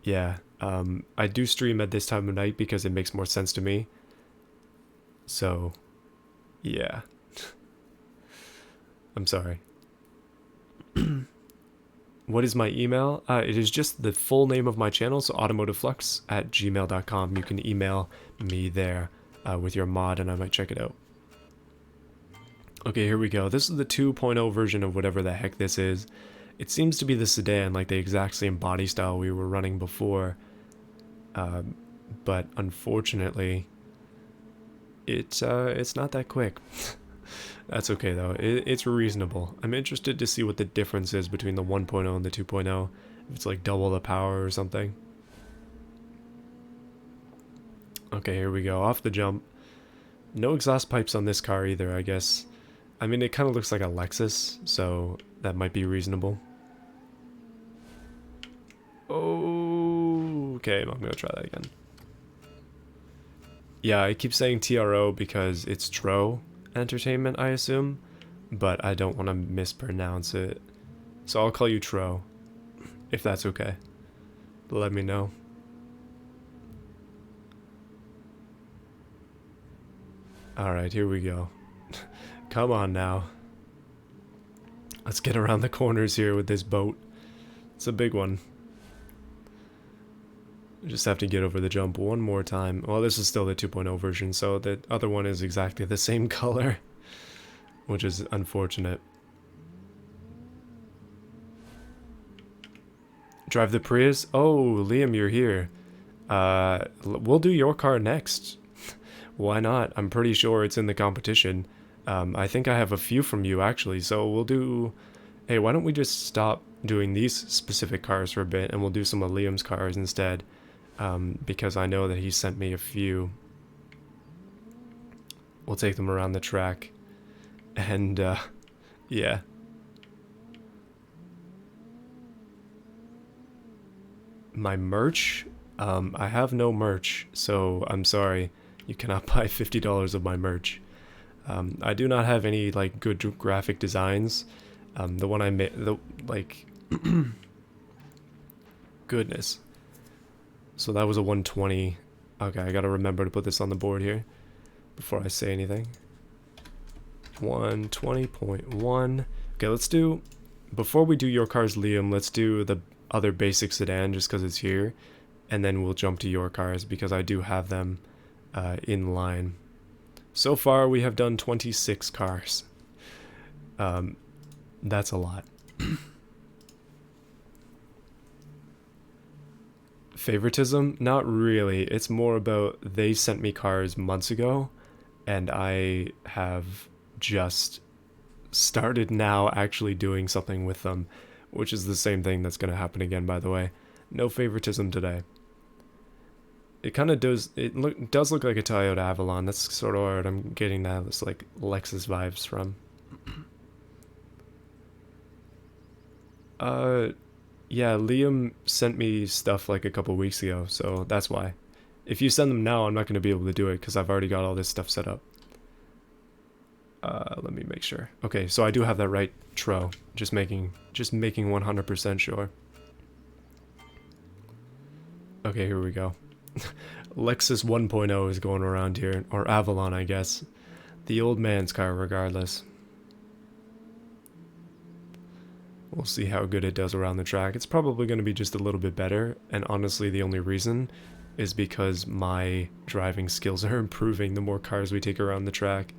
Yeah, I do stream at this time of night because it makes more sense to me. So, yeah. I'm sorry. What is my email? It is just the full name of my channel, so automotiveflux@gmail.com. You can email me there with your mod and I might check it out. Okay, here we go. This is the 2.0 version of whatever the heck this is. It seems to be the sedan, like the exact same body style we were running before. But unfortunately, it's not that quick. That's okay though, it's reasonable. I'm interested to see what the difference is between the 1.0 and the 2.0. If it's like double the power or something. Okay, here we go, off the jump. No exhaust pipes on this car either, I guess. I mean, it kind of looks like a Lexus, so that might be reasonable. Oh, okay, I'm gonna try that again. Yeah, I keep saying TRO because it's Tro Entertainment, I assume, but I don't want to mispronounce it. So I'll call you Tro, if that's okay. Let me know. Alright, here we go. Come on now. Let's get around the corners here with this boat. It's a big one. Just have to get over the jump one more time. Well, this is still the 2.0 version, so the other one is exactly the same color, which is unfortunate. Drive the Prius? Oh, Liam, you're here. We'll do your car next. Why not? I'm pretty sure it's in the competition. I think I have a few from you, actually, so we'll do... Hey, why don't we just stop doing these specific cars for a bit, and we'll do some of Liam's cars instead. Because I know that he sent me a few. We'll take them around the track. And, yeah. My merch? I have no merch, so I'm sorry. You cannot buy $50 of my merch. I do not have any, like, good graphic designs. The one I made, goodness. So that was a 120. Okay, I gotta remember to put this on the board here before I say anything. 120.1. Okay, let's do, before we do your cars, Liam, let's do the other basic sedan just because it's here. And then we'll jump to your cars because I do have them in line. So far, we have done 26 cars. That's a lot. Favoritism? Not really. It's more about they sent me cars months ago, and I have just started now actually doing something with them, which is the same thing that's going to happen again, by the way. No favoritism today. It kind of does, does look like a Toyota Avalon. That's sort of what I'm getting that. It's like Lexus vibes from. Yeah, Liam sent me stuff like a couple weeks ago, so that's why. If you send them now, I'm not going to be able to do it because I've already got all this stuff set up. Let me make sure. Okay, so I do have that right, Tro. Just making 100% sure. Okay, here we go. Lexus 1.0 is going around here, or Avalon, I guess. The old man's car, regardless. We'll see how good it does around the track. It's probably going to be just a little bit better, and honestly the only reason is because my driving skills are improving the more cars we take around the track,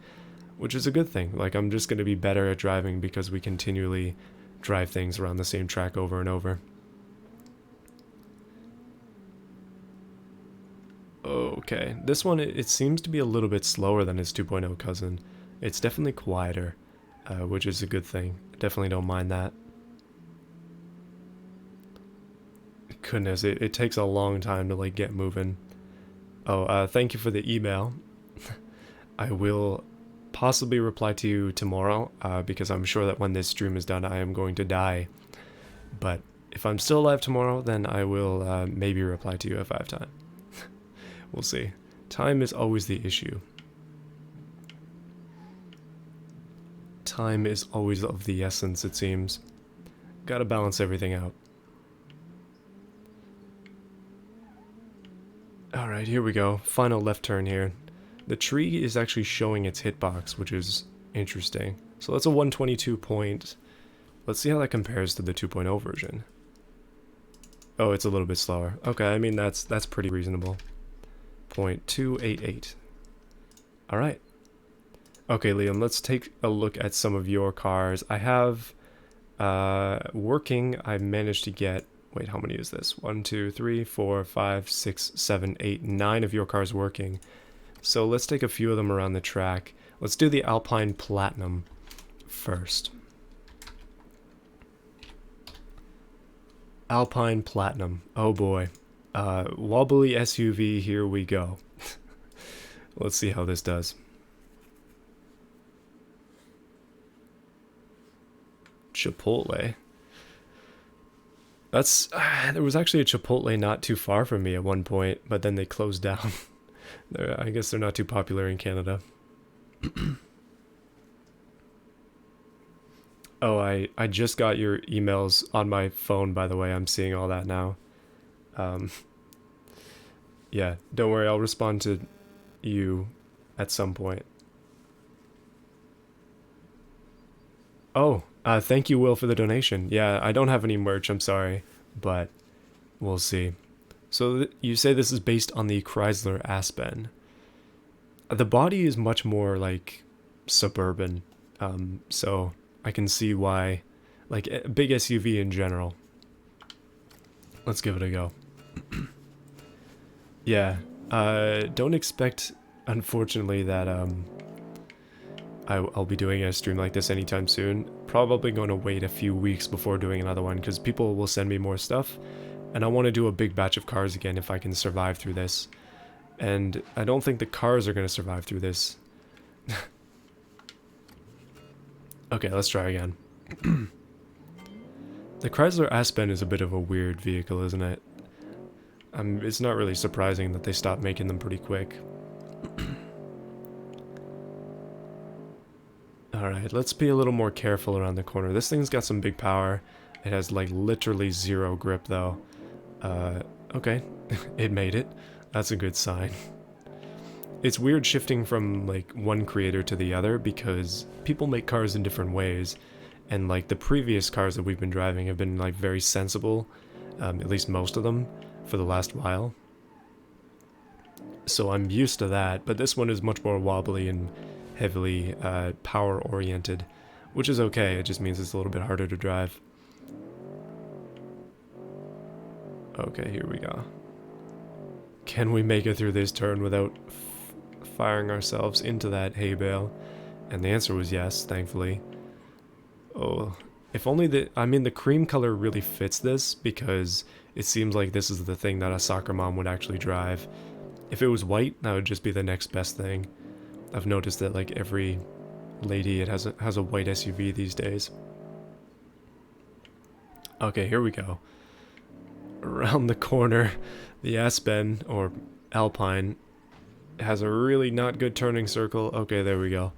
which is a good thing. Like, I'm just going to be better at driving because we continually drive things around the same track over and over. Okay, this one, it seems to be a little bit slower than its 2.0 cousin. It's definitely quieter, which is a good thing. Definitely don't mind that. Goodness, it takes a long time to, like, get moving. Oh, thank you for the email. I will possibly reply to you tomorrow, because I'm sure that when this stream is done, I am going to die. But if I'm still alive tomorrow, then I will maybe reply to you if I have time. We'll see. Time is always the issue. Time is always of the essence, it seems. Gotta balance everything out. Alright, here we go. Final left turn here. The tree is actually showing its hitbox, which is interesting. So that's a 122 point. Let's see how that compares to the 2.0 version. Oh, it's a little bit slower. Okay, I mean, that's pretty reasonable. 0.288. Alright. Okay, Liam, let's take a look at some of your cars. I have, working, I managed to get, wait, how many is this? 1, 2, 3, 4, 5, 6, 7, 8, 9 of your cars working. So let's take a few of them around the track. Let's do the Alpine Platinum first. Alpine Platinum. Oh boy. Wobbly SUV, here we go. Let's see how this does. Chipotle. That's there was actually a Chipotle not too far from me at one point, but then they closed down. I guess they're not too popular in Canada. Oh, I just got your emails on my phone, by the way. I'm seeing all that now. Yeah, don't worry, I'll respond to you at some point. Oh, thank you, Will, for the donation. Yeah, I don't have any merch, I'm sorry, but we'll see. So you say this is based on the Chrysler Aspen. The body is much more like suburban, so I can see why, like a big SUV in general. Let's give it a go. Yeah, don't expect, unfortunately, that I'll be doing a stream like this anytime soon. Probably going to wait a few weeks before doing another one because people will send me more stuff, and I want to do a big batch of cars again if I can survive through this. And I don't think the cars are going to survive through this. Okay, let's try again. The Chrysler Aspen is a bit of a weird vehicle, isn't it? It's not really surprising that they stopped making them pretty quick. Alright, let's be a little more careful around the corner. This thing's got some big power. It has like literally zero grip though. Okay, it made it. That's a good sign. It's weird shifting from like one creator to the other because people make cars in different ways, and like the previous cars that we've been driving have been like very sensible, at least most of them, for the last while. So I'm used to that, but this one is much more wobbly and heavily power oriented, which is okay. It just means it's a little bit harder to drive. Okay, here we go. Can we make it through this turn without firing ourselves into that hay bale? And the answer was yes, thankfully. Oh, if only the cream color really fits this, because it seems like this is the thing that a soccer mom would actually drive. If it was white, that would just be the next best thing. I've noticed that like every lady has a white SUV these days. Okay, here we go. Around the corner, the Aspen, or Alpine, has a really not good turning circle. Okay, there we go.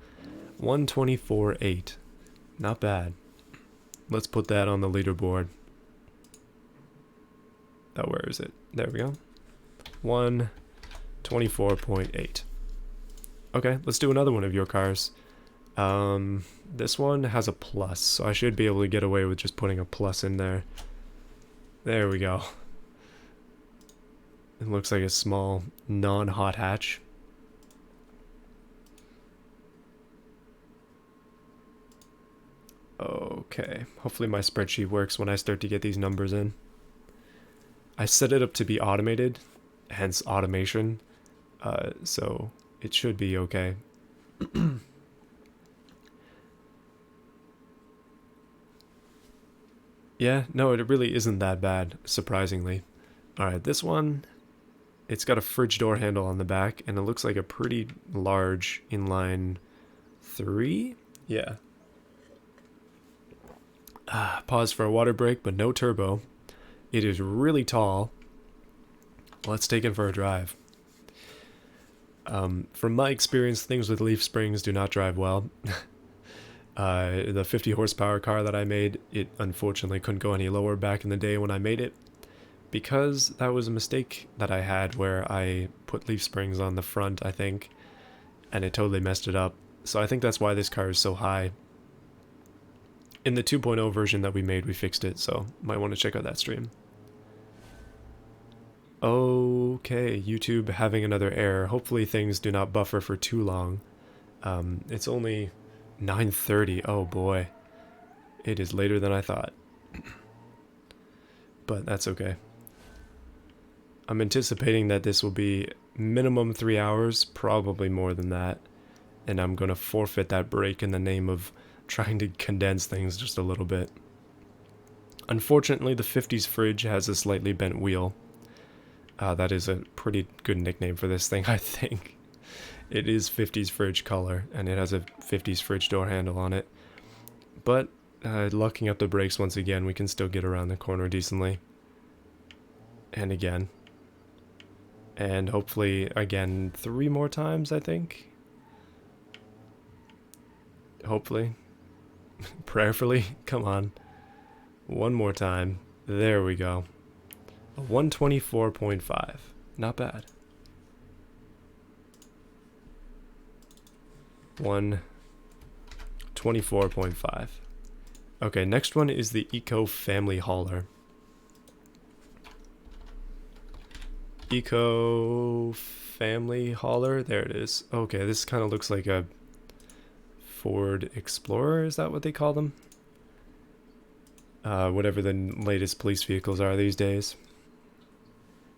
124.8. Not bad. Let's put that on the leaderboard. Oh, where is it? There we go. 124.8. Okay, let's do another one of your cars. This one has a plus, so I should be able to get away with just putting a plus in there. There we go. It looks like a small non-hot hatch. Okay, hopefully my spreadsheet works when I start to get these numbers in. I set it up to be automated, hence automation, so it should be okay. Yeah, no, it really isn't that bad, surprisingly. Alright, this one, it's got a fridge door handle on the back, and it looks like a pretty large inline 3? Yeah. Pause for a water break, but no turbo. It is really tall. Let's take it for a drive. From my experience, things with leaf springs do not drive well. The 50 horsepower car that I made, it unfortunately couldn't go any lower back in the day when I made it, because that was a mistake that I had where I put leaf springs on the front, I think, and it totally messed it up. So I think that's why this car is so high. In the 2.0 version that we made, we fixed it, so might want to check out that stream. Okay, YouTube having another error. Hopefully things do not buffer for too long. It's only 9:30. Oh boy. It is later than I thought. But that's okay. I'm anticipating that this will be minimum 3 hours, probably more than that. And I'm going to forfeit that break in the name of trying to condense things just a little bit. Unfortunately, the 50s fridge has a slightly bent wheel. That is a pretty good nickname for this thing, I think. It is 50s fridge color, and it has a 50s fridge door handle on it. But, locking up the brakes once again, we can still get around the corner decently. And again. And hopefully, again, 3 more times, I think. Hopefully. Prayerfully. Come on. 1 more time. There we go. A 124.5. Not bad. 124.5. Okay, next one is the Eco Family Hauler. Eco Family Hauler. There it is. Okay, this kind of looks like a Ford Explorer. Is that what they call them? Whatever the latest police vehicles are these days.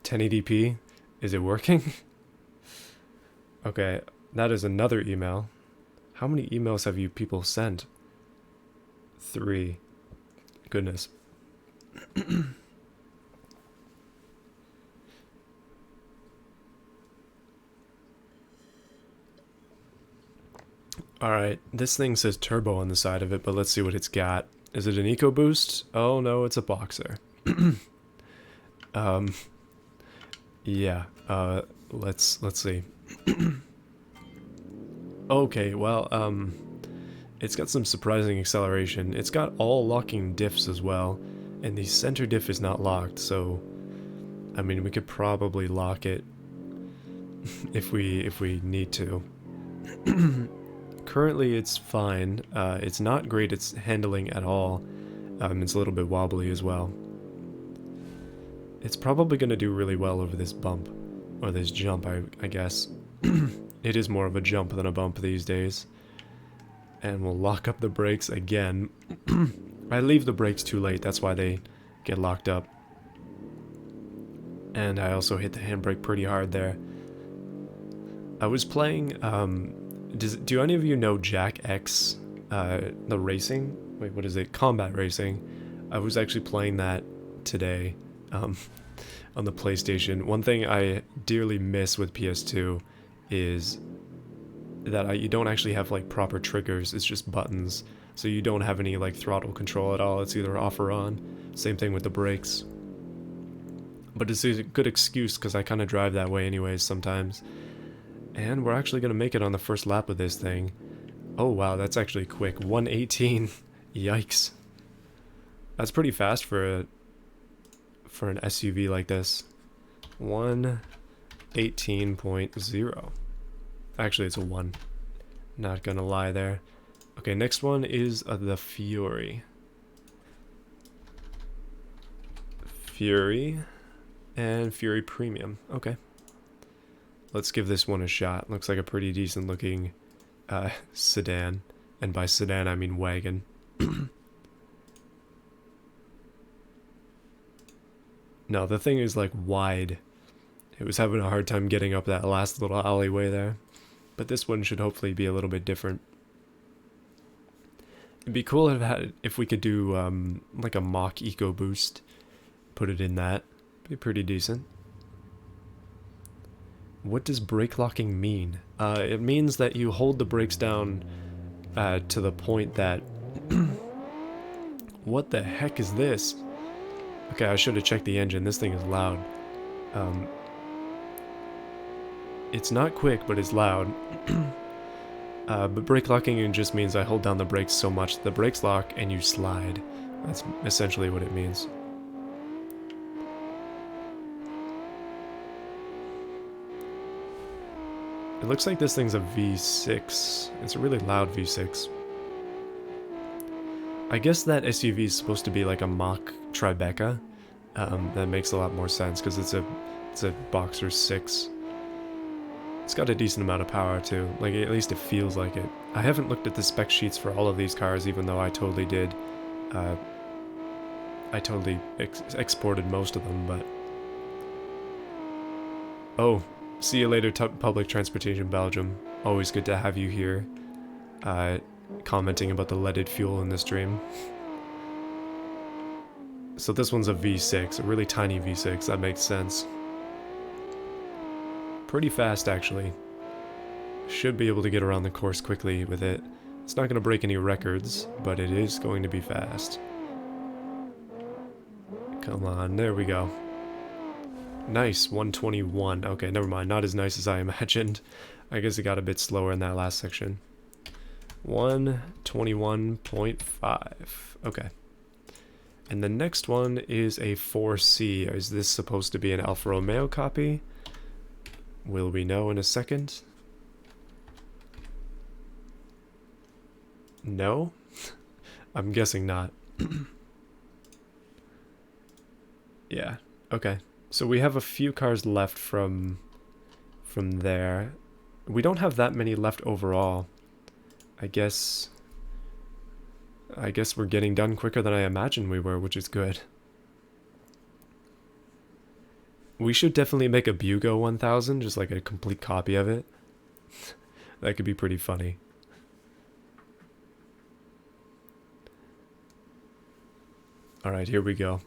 1080p. Is it working? Okay, that is another email. How many emails have you people sent? 3. Goodness. Alright, this thing says turbo on the side of it, but let's see what it's got. Is it an EcoBoost? Oh no, it's a Boxer. Yeah, let's see. Okay, well, it's got some surprising acceleration. It's got all locking diffs as well, and the center diff is not locked, so I mean, we could probably lock it if we need to. Currently it's fine. It's not great at handling at all. It's a little bit wobbly as well. It's probably going to do really well over this bump, or this jump, I guess. It is more of a jump than a bump these days. And we'll lock up the brakes again. I leave the brakes too late, that's why they get locked up. And I also hit the handbrake pretty hard there. I was playing, do any of you know Jack X, the racing? Wait, what is it? Combat racing. I was actually playing that today, on the PlayStation. One thing I dearly miss with PS2 is that you don't actually have like proper triggers. It's just buttons, so you don't have any like throttle control at all. It's either off or on. Same thing with the brakes. But it's a good excuse because I kind of drive that way anyways sometimes. And we're actually gonna make it on the first lap of this thing. Oh wow, that's actually quick. 118. Yikes. That's pretty fast for an SUV like this. 118.0. Actually, it's a 1. Not gonna lie there. Okay, next one is the Fury. Fury and Fury Premium. Okay. Let's give this one a shot. Looks like a pretty decent looking sedan. And by sedan, I mean wagon. No, the thing is like wide. It was having a hard time getting up that last little alleyway there. But this one should hopefully be a little bit different. It'd be cool if we could do like a mock EcoBoost. Put it in that. Be pretty decent. What does brake locking mean? It means that you hold the brakes down to the point that... What the heck is this? Okay, I should have checked the engine. This thing is loud. It's not quick, but it's loud. But brake locking just means I hold down the brakes so much the brakes lock and you slide. That's essentially what it means. It looks like this thing's a V6. It's a really loud V6. I guess that SUV is supposed to be like a Mach Tribeca. That makes a lot more sense because it's a Boxer 6. It's got a decent amount of power too. Like, at least it feels like it. I haven't looked at the spec sheets for all of these cars, even though I totally did. I totally exported most of them, but... Oh, see you later, Public Transportation Belgium. Always good to have you here. Commenting about the leaded fuel in this stream. So this one's a V6, a really tiny V6, that makes sense. Pretty fast, actually. Should be able to get around the course quickly with it. It's not going to break any records, but it is going to be fast. Come on, there we go. Nice, 121. Okay, never mind, not as nice as I imagined. I guess it got a bit slower in that last section. 121.5. Okay. And the next one is a 4C. Is this supposed to be an Alfa Romeo copy? Will we know in a second? No? I'm guessing not. Yeah, okay. So we have a few cars left from there. We don't have that many left overall. I guess we're getting done quicker than I imagined we were, which is good. We should definitely make a Bugo 1000, just like a complete copy of it. That could be pretty funny. Alright, here we go.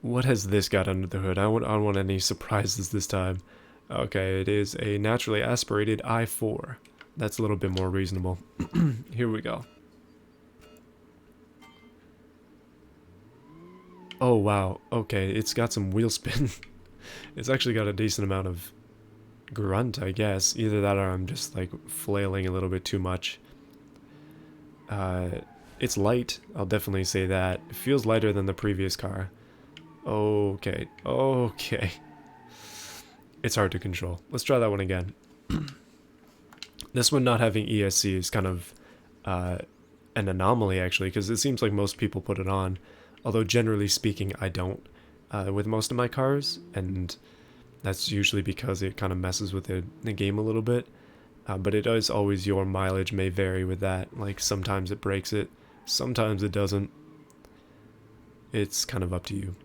What has this got under the hood? I don't want any surprises this time. Okay, it is a naturally aspirated i4. That's a little bit more reasonable. Here we go. Oh wow, okay, it's got some wheel spin. It's actually got a decent amount of grunt, I guess. Either that or I'm just like flailing a little bit too much. It's light, I'll definitely say that. It feels lighter than the previous car. Okay, okay. It's hard to control. Let's try that one again. This one not having ESC is kind of an anomaly, actually, because it seems like most people put it on. Although, generally speaking, I don't with most of my cars, and that's usually because it kind of messes with the game a little bit. But it is always your mileage may vary with that. Like, sometimes it breaks it, sometimes it doesn't. It's kind of up to you.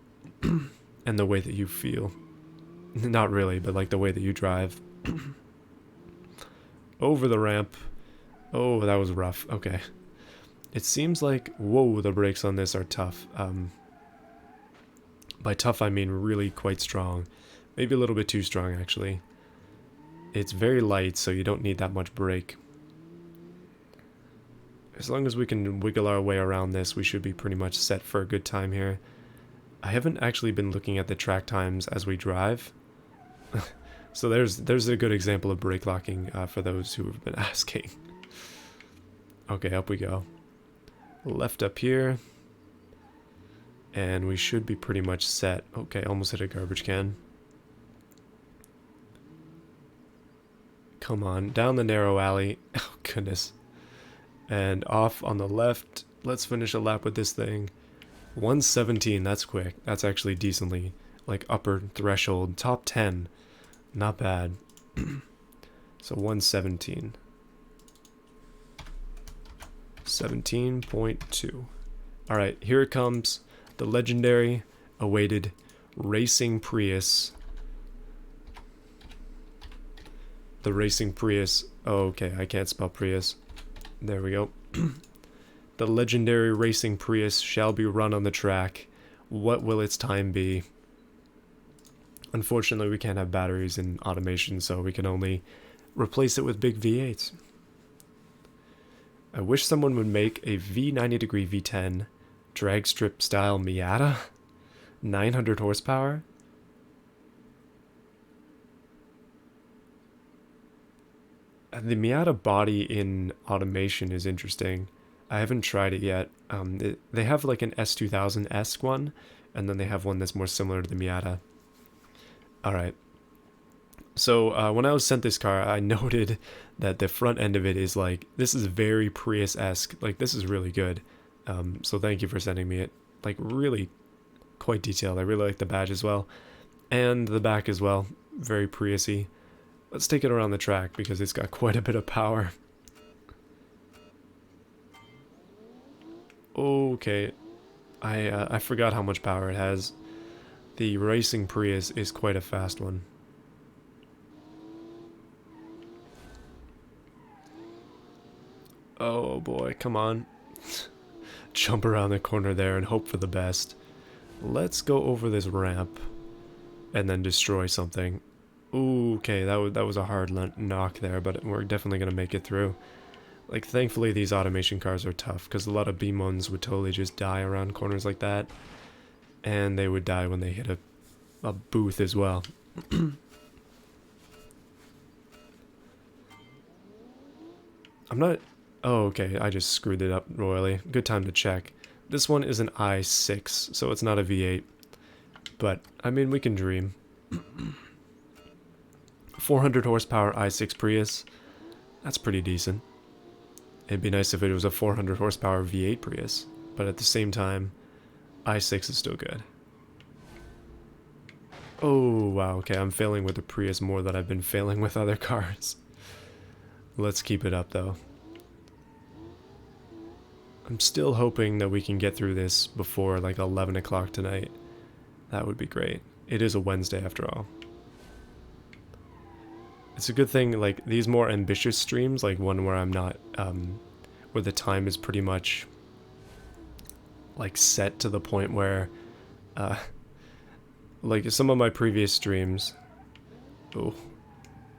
And the way that you feel. Not really, but like the way that you drive. Over the ramp. Oh, that was rough. Okay. It seems like, whoa, the brakes on this are tough. By tough, I mean really quite strong. Maybe a little bit too strong, actually. It's very light, so you don't need that much brake. As long as we can wiggle our way around this, we should be pretty much set for a good time here. I haven't actually been looking at the track times as we drive. So there's a good example of brake locking for those who have been asking. Okay, up we go. Left up here. And we should be pretty much set. Okay, almost hit a garbage can. Come on, down the narrow alley. Oh, goodness. And off on the left. Let's finish a lap with this thing. 117, that's quick. That's actually decently, like, upper threshold. Top 10. Not bad. So 117. 17.2. Alright, here it comes. The legendary, awaited, racing Prius. The racing Prius. Oh, okay, I can't spell Prius. There we go. The legendary racing Prius shall be run on the track. What will its time be? Unfortunately, we can't have batteries in automation, so we can only replace it with big V8s. I wish someone would make a V90 V10 drag strip style Miata. 900 horsepower. The Miata body in automation is interesting. I haven't tried it yet. They have like an S2000-esque one, and then they have one that's more similar to the Miata. Alright, so when I was sent this car, I noted that the front end of it is like, this is very Prius-esque. Like, this is really good. So thank you for sending me it. Like, really quite detailed. I really like the badge as well. And the back as well. Very Prius-y. Let's take it around the track because it's got quite a bit of power. Okay. I forgot how much power it has. The racing Prius is quite a fast one. Oh boy, come on. Jump around the corner there and hope for the best. Let's go over this ramp and then destroy something. Ooh, okay, that was a hard knock there, but we're definitely going to make it through. Like, thankfully these automation cars are tough, because a lot of beamng would totally just die around corners like that. And they would die when they hit a booth as well. I'm not... Oh, okay, I just screwed it up royally. Good time to check. This one is an i6, so it's not a V8. But, I mean, we can dream. 400 horsepower i6 Prius. That's pretty decent. It'd be nice if it was a 400 horsepower V8 Prius. But at the same time, i6 is still good. Oh, wow, okay, I'm failing with the Prius more than I've been failing with other cars. Let's keep it up, though. I'm still hoping that we can get through this before like 11 o'clock tonight. That would be great. It is a Wednesday after all. It's a good thing, like, these more ambitious streams, like one where I'm not, where the time is pretty much, like, set to the point where, like, some of my previous streams,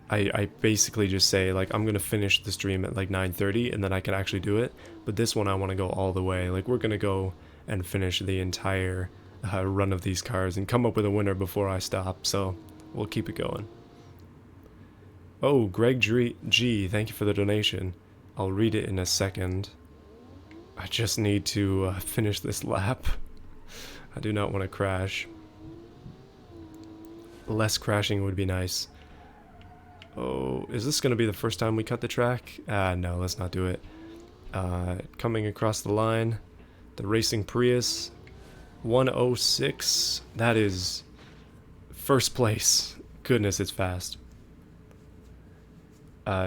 I basically just say, like, I'm going to finish the stream at, like, 9:30, and then I can actually do it. But this one, I want to go all the way. Like, we're going to go and finish the entire run of these cars and come up with a winner before I stop. So, we'll keep it going. Oh, Greg G, thank you for the donation. I'll read it in a second. I just need to finish this lap. I do not want to crash. Less crashing would be nice. Oh, is this going to be the first time we cut the track? No, let's not do it. Coming across the line, the racing Prius, 106. That is first place. Goodness, it's fast.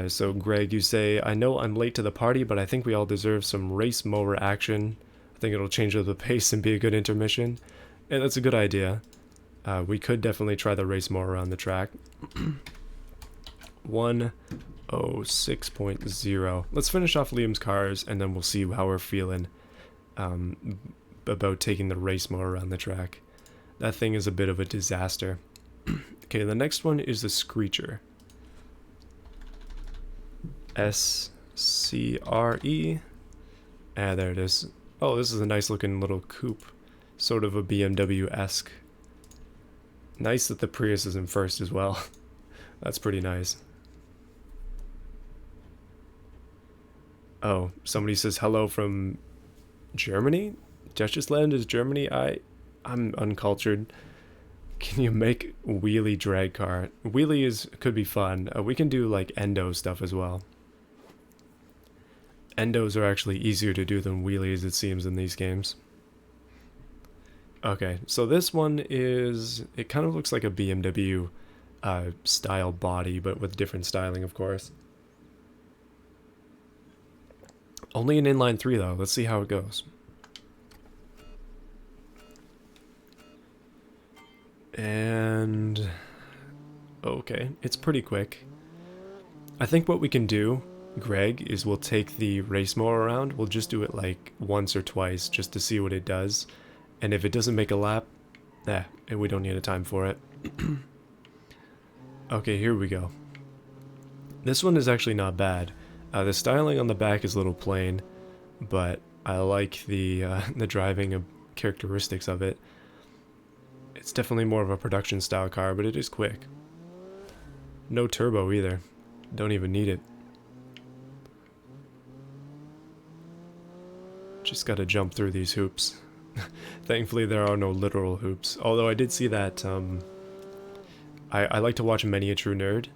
So Greg, you say, I know I'm late to the party, but I think we all deserve some race mower action. I think it'll change up the pace and be a good intermission. And that's a good idea. We could definitely try the race mower around the track. 106.0. Let's finish off Liam's cars, and then we'll see how we're feeling about taking the race mower around the track. That thing is a bit of a disaster. Okay, the next one is the Screecher. S-C-R-E. Ah, there it is. Oh, this is a nice looking little coupe. Sort of a BMW-esque. Nice that the Prius is in first as well. That's pretty nice. Oh, somebody says hello from Germany? Duchessland is Germany? I'm uncultured. Can you make wheelie drag car? Wheelie could be fun. We can do like endo stuff as well. Endos are actually easier to do than wheelies, it seems, in these games. Okay, so this one is... It kind of looks like a BMW style body, but with different styling, of course. Only an inline 3, though. Let's see how it goes. And... Okay, it's pretty quick. I think what we can do, Greg, is we'll take the race mower around. We'll just do it like once or twice just to see what it does. And if it doesn't make a lap, we don't need a time for it. Okay, here we go. This one is actually not bad. The styling on the back is a little plain, but I like the driving characteristics of it. It's definitely more of a production style car, but it is quick. No turbo either. Don't even need it. Just gotta jump through these hoops. Thankfully there are no literal hoops. Although I did see that, I like to watch Many a True Nerd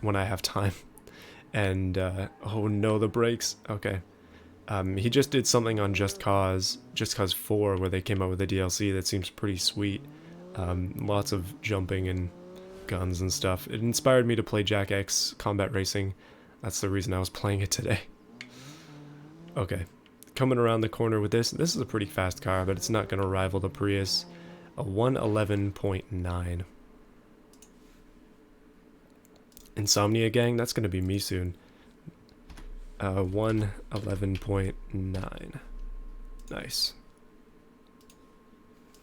when I have time. And, oh no, the brakes. Okay. He just did something on Just Cause 4, where they came out with a DLC that seems pretty sweet. Lots of jumping and guns and stuff. It inspired me to play Jack X Combat Racing. That's the reason I was playing it today. Okay. Coming around the corner with this. This is a pretty fast car, but it's not going to rival the Prius. A 111.9. Insomnia Gang, that's going to be me soon. 111.9. Nice.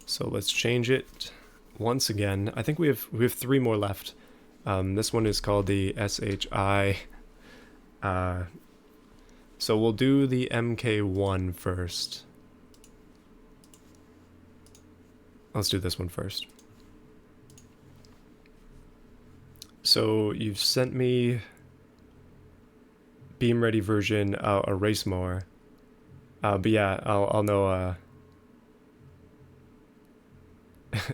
So let's change it once again. I think we have 3 more left. This one is called the SHI. So we'll do the MK1 first. Let's do this one first. So you've sent me beam ready version, a race mower. But yeah, I'll know.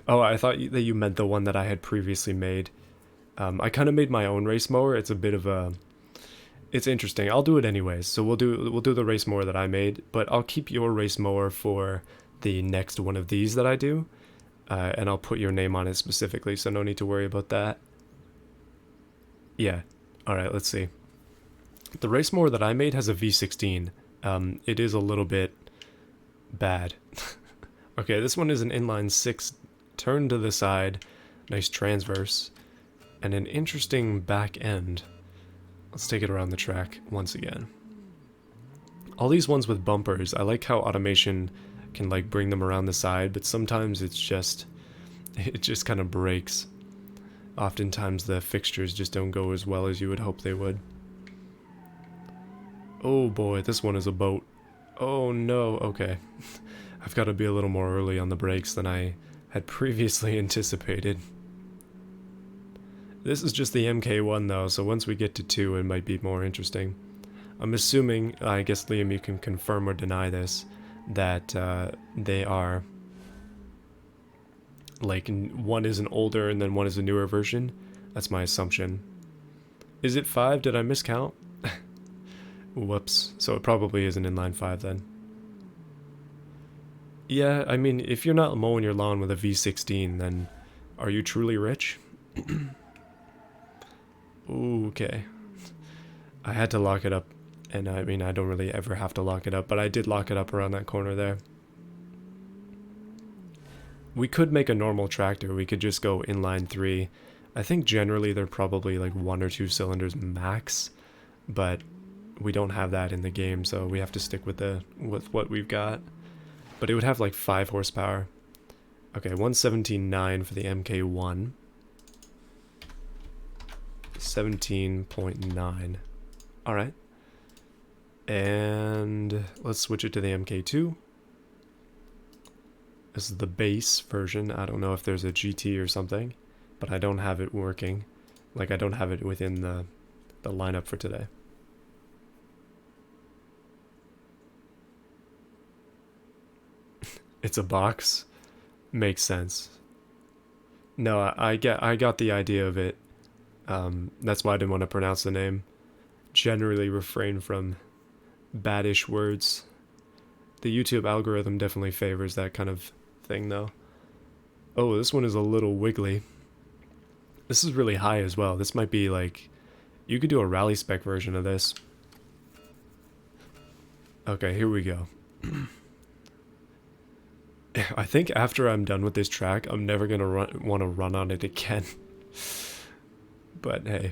Oh, I thought that you meant the one that I had previously made. I kind of made my own race mower. It's a bit of a, it's interesting. I'll do it anyways. So we'll do the race mower that I made, but I'll keep your race mower for the next one of these that I do, and I'll put your name on it specifically. So no need to worry about that. Yeah. All right. Let's see. The race mower that I made has a V16. It is a little bit bad. Okay, this one is an inline 6 turn to the side, nice transverse, and an interesting back end. Let's take it around the track once again. All these ones with bumpers, I like how automation can like bring them around the side, but sometimes it just kind of breaks. Oftentimes the fixtures just don't go as well as you would hope they would. Oh boy, this one is a boat. Oh no, okay. I've got to be a little more early on the brakes than I had previously anticipated. This is just the MK1 though, so once we get to 2 it might be more interesting. I'm assuming, I guess Liam you can confirm or deny this, that they are, like, one is an older and then one is a newer version. That's my assumption. Is it 5? Did I miscount? Whoops. So it probably is an inline 5 then. Yeah, I mean, if you're not mowing your lawn with a V16, then are you truly rich? Ooh, okay. I had to lock it up, and I mean, I don't really ever have to lock it up, but I did lock it up around that corner there. We could make a normal tractor. We could just go inline 3. I think generally they're probably like 1 or 2 cylinders max, but we don't have that in the game, so we have to stick with what we've got. But it would have like 5 horsepower. Okay, 117.9 for the MK1. 17.9. Alright. And let's switch it to the MK2. This is the base version. I don't know if there's a GT or something, but I don't have it working. Like, I don't have it within the lineup for today. It's a box. Makes sense. No, I got the idea of it. That's why I didn't want to pronounce the name. Generally refrain from baddish words. The YouTube algorithm definitely favors that kind of thing, though. Oh, this one is a little wiggly. This is really high as well. This might be like, you could do a rally spec version of this. Okay, here we go. I think after I'm done with this track, I'm never gonna want to run on it again. But hey.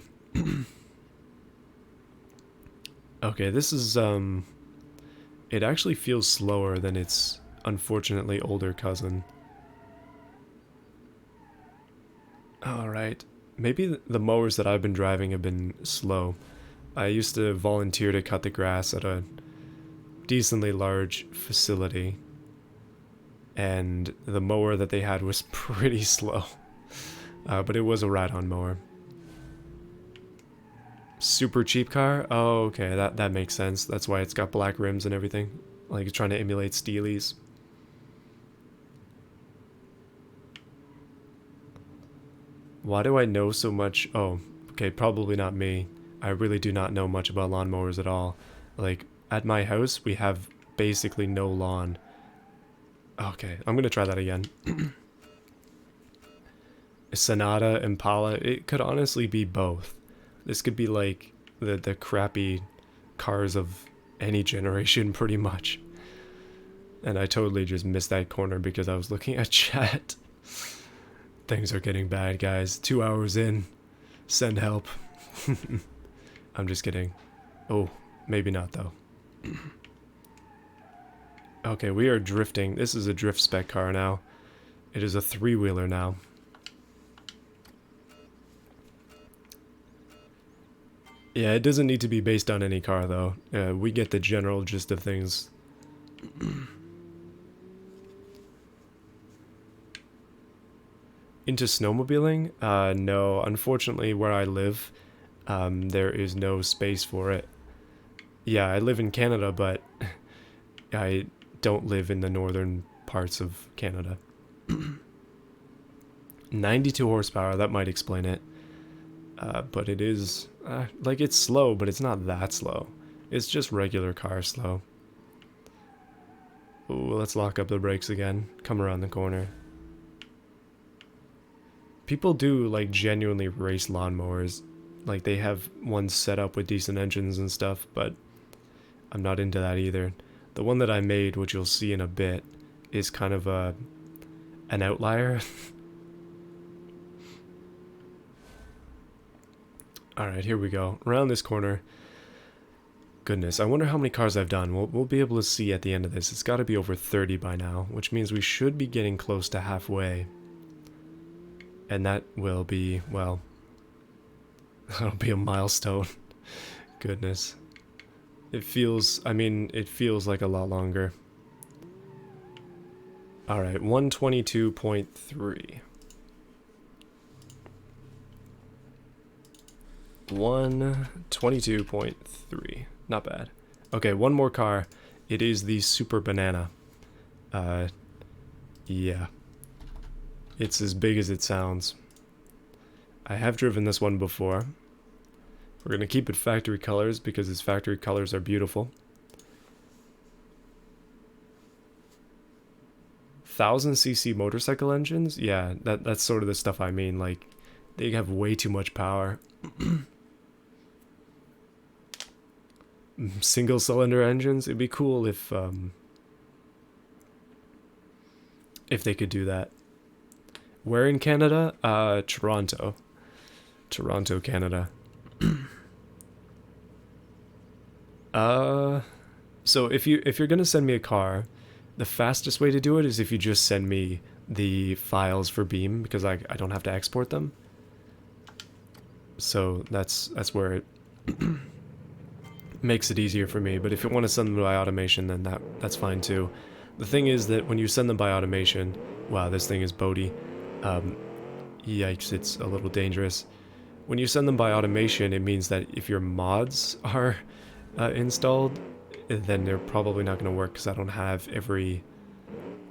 Okay, this is, it actually feels slower than its unfortunately older cousin. Alright. Maybe the mowers that I've been driving have been slow. I used to volunteer to cut the grass at a decently large facility, and the mower that they had was pretty slow. But it was a ride-on mower. Super cheap car? Oh, okay, that makes sense. That's why it's got black rims and everything. like trying to emulate Steely's. Why do I know so much? Oh, okay, probably not me. I really do not know much about lawnmowers at all. Like, at my house, we have basically no lawn. Okay, I'm gonna try that again. Sonata, Impala, it could honestly be both. This could be like the crappy cars of any generation, pretty much. And I totally just missed that corner because I was looking at chat. Things are getting bad, guys. 2 hours in. Send help. I'm just kidding. Oh, maybe not, though. Okay, we are drifting. This is a drift spec car now. It is a three-wheeler now. Yeah, it doesn't need to be based on any car, though. We get the general gist of things. Into snowmobiling? No. Unfortunately, where I live, there is no space for it. Yeah, I live in Canada, but I don't live in the northern parts of Canada. 92 horsepower, that might explain it. But it is, like, it's slow, but it's not that slow. It's just regular car slow. Ooh, let's lock up the brakes again. Come around the corner. People do, like, genuinely race lawnmowers. Like, they have ones set up with decent engines and stuff, but I'm not into that either. The one that I made, which you'll see in a bit, is kind of an outlier. Alright, here we go. Around this corner. Goodness, I wonder how many cars I've done. We'll be able to see at the end of this. It's got to be over 30 by now, which means we should be getting close to halfway. And that will be, well, that'll be a milestone. Goodness. It feels, I mean, it feels like a lot longer. Alright, 122.3. 122.3. Not bad. Okay, one more car. It is the Super Banana. Yeah. It's as big as it sounds. I have driven this one before. We're going to keep it factory colors because its factory colors are beautiful. 1000cc motorcycle engines? Yeah, that's sort of the stuff I mean. Like, they have way too much power. Single cylinder engines? It'd be cool if they could do that. Where in Canada? Toronto. Toronto, Canada. So if you're gonna send me a car, the fastest way to do it is if you just send me the files for Beam, because I don't have to export them. So that's where it makes it easier for me. But if you want to send them by automation, then that's fine too. The thing is that when you send them by automation, wow, this thing is boaty. Yikes, it's a little dangerous. When you send them by automation, it means that if your mods are installed, then they're probably not going to work because I don't have every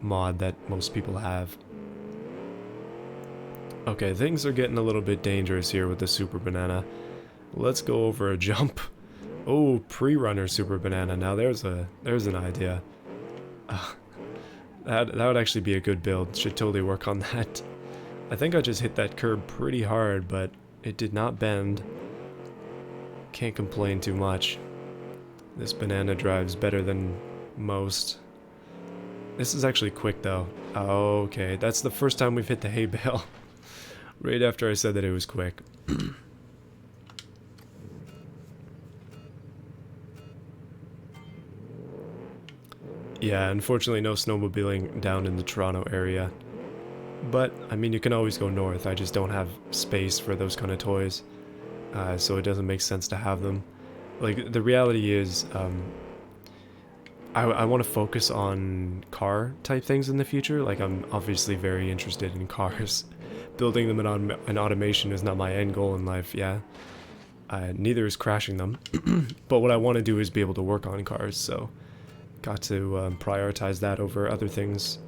mod that most people have. Okay, things are getting a little bit dangerous here with the Super Banana. Let's go over a jump. Oh, pre-runner Super Banana. Now there's an idea. That would actually be a good build. Should totally work on that. I think I just hit that curb pretty hard, but it did not bend. Can't complain too much. This banana drives better than most. This is actually quick though. Okay, that's the first time we've hit the hay bale. Right after I said that it was quick. Yeah, unfortunately no snowmobiling down in the Toronto area. But, I mean, you can always go north. I just don't have space for those kind of toys. So it doesn't make sense to have them. Like, the reality is, I want to focus on car type things in the future. Like, I'm obviously very interested in cars. Building them in automation is not my end goal in life, yeah. Neither is crashing them. But what I want to do is be able to work on cars, so got to prioritize that over other things.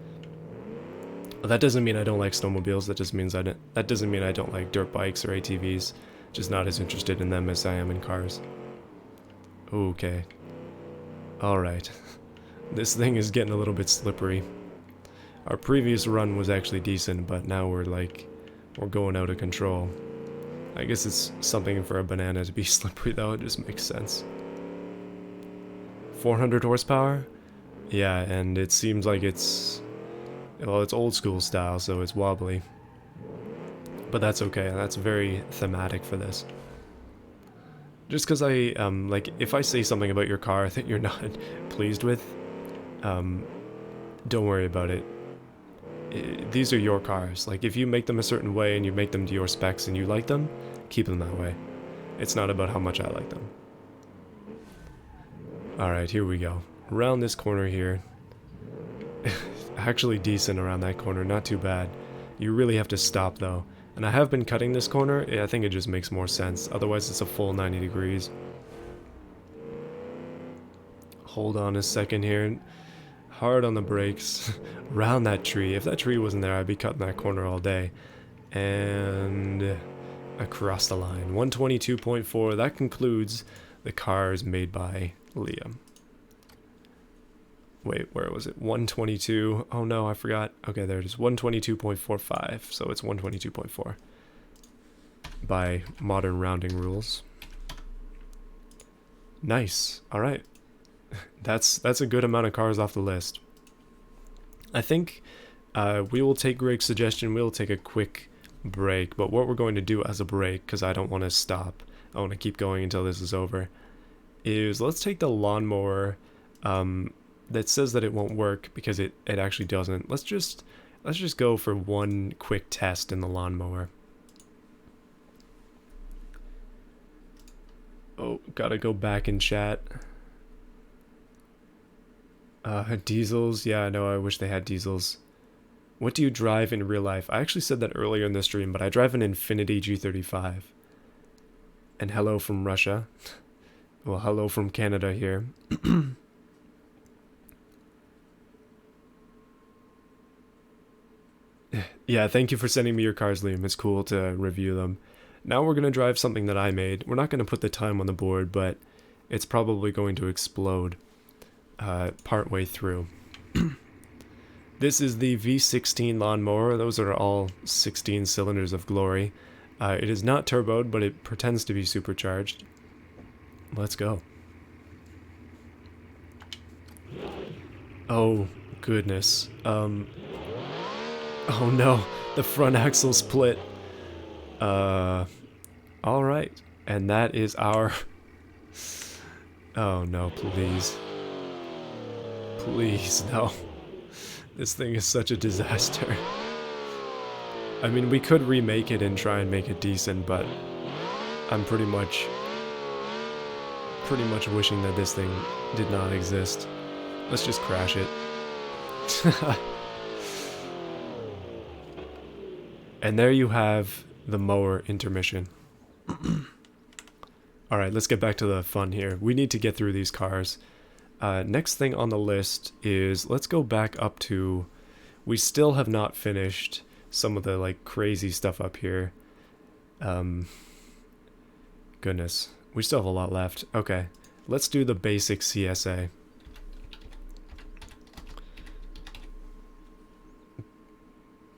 That doesn't mean I don't like snowmobiles. That doesn't mean I don't like dirt bikes or ATVs. Just not as interested in them as I am in cars. Okay. All right. This thing is getting a little bit slippery. Our previous run was actually decent, but now we're going out of control. I guess it's something for a banana to be slippery though, it just makes sense. 400 horsepower? Yeah, and it seems like it's old school style, so it's wobbly. But that's okay, that's very thematic for this. Just because if I say something about your car that you're not pleased with, don't worry about it. These are your cars. Like, if you make them a certain way and you make them to your specs and you like them, keep them that way. It's not about how much I like them. Alright, here we go. Around this corner here. Actually decent around that corner, not too bad. You really have to stop though. And I have been cutting this corner, I think it just makes more sense. Otherwise it's a full 90 degrees. Hold on a second here. Hard on the brakes. Around that tree. If that tree wasn't there, I'd be cutting that corner all day. And across the line. 122.4. That concludes the cars made by Liam. Wait, where was it? 122. Oh no, I forgot. Okay, there it is. 122.45. So it's 122.4 by modern rounding rules. Nice. All right. That's a good amount of cars off the list. I think we will take Greg's suggestion. We'll take a quick break. But what we're going to do as a break, because I don't want to stop, I want to keep going until this is over, is let's take the lawnmower that says that it won't work, because it actually doesn't. Let's just go for one quick test in the lawnmower. Oh, gotta go back in chat. Diesels, yeah, I know, I wish they had diesels. What do you drive in real life? I actually said that earlier in the stream, but I drive an Infiniti G35. And hello from Russia. Well, hello from Canada here. Yeah, thank you for sending me your cars, Liam. It's cool to review them. Now we're going to drive something that I made. We're not going to put the time on the board, but it's probably going to explode partway through. This is the V16 lawnmower. Those are all 16 cylinders of glory. It is not turboed, but it pretends to be supercharged. Let's go. Oh, goodness. Oh no, the front axle split. Alright. And that is our... Oh no, please. Please, no. This thing is such a disaster. I mean, we could remake it and try and make it decent, but I'm pretty much wishing that this thing did not exist. Let's just crash it. And there you have the mower intermission. Alright, let's get back to the fun here. We need to get through these cars. Next thing on the list is, let's go back up to... We still have not finished some of the, like, crazy stuff up here. Goodness. We still have a lot left. Okay. Let's do the basic CSA.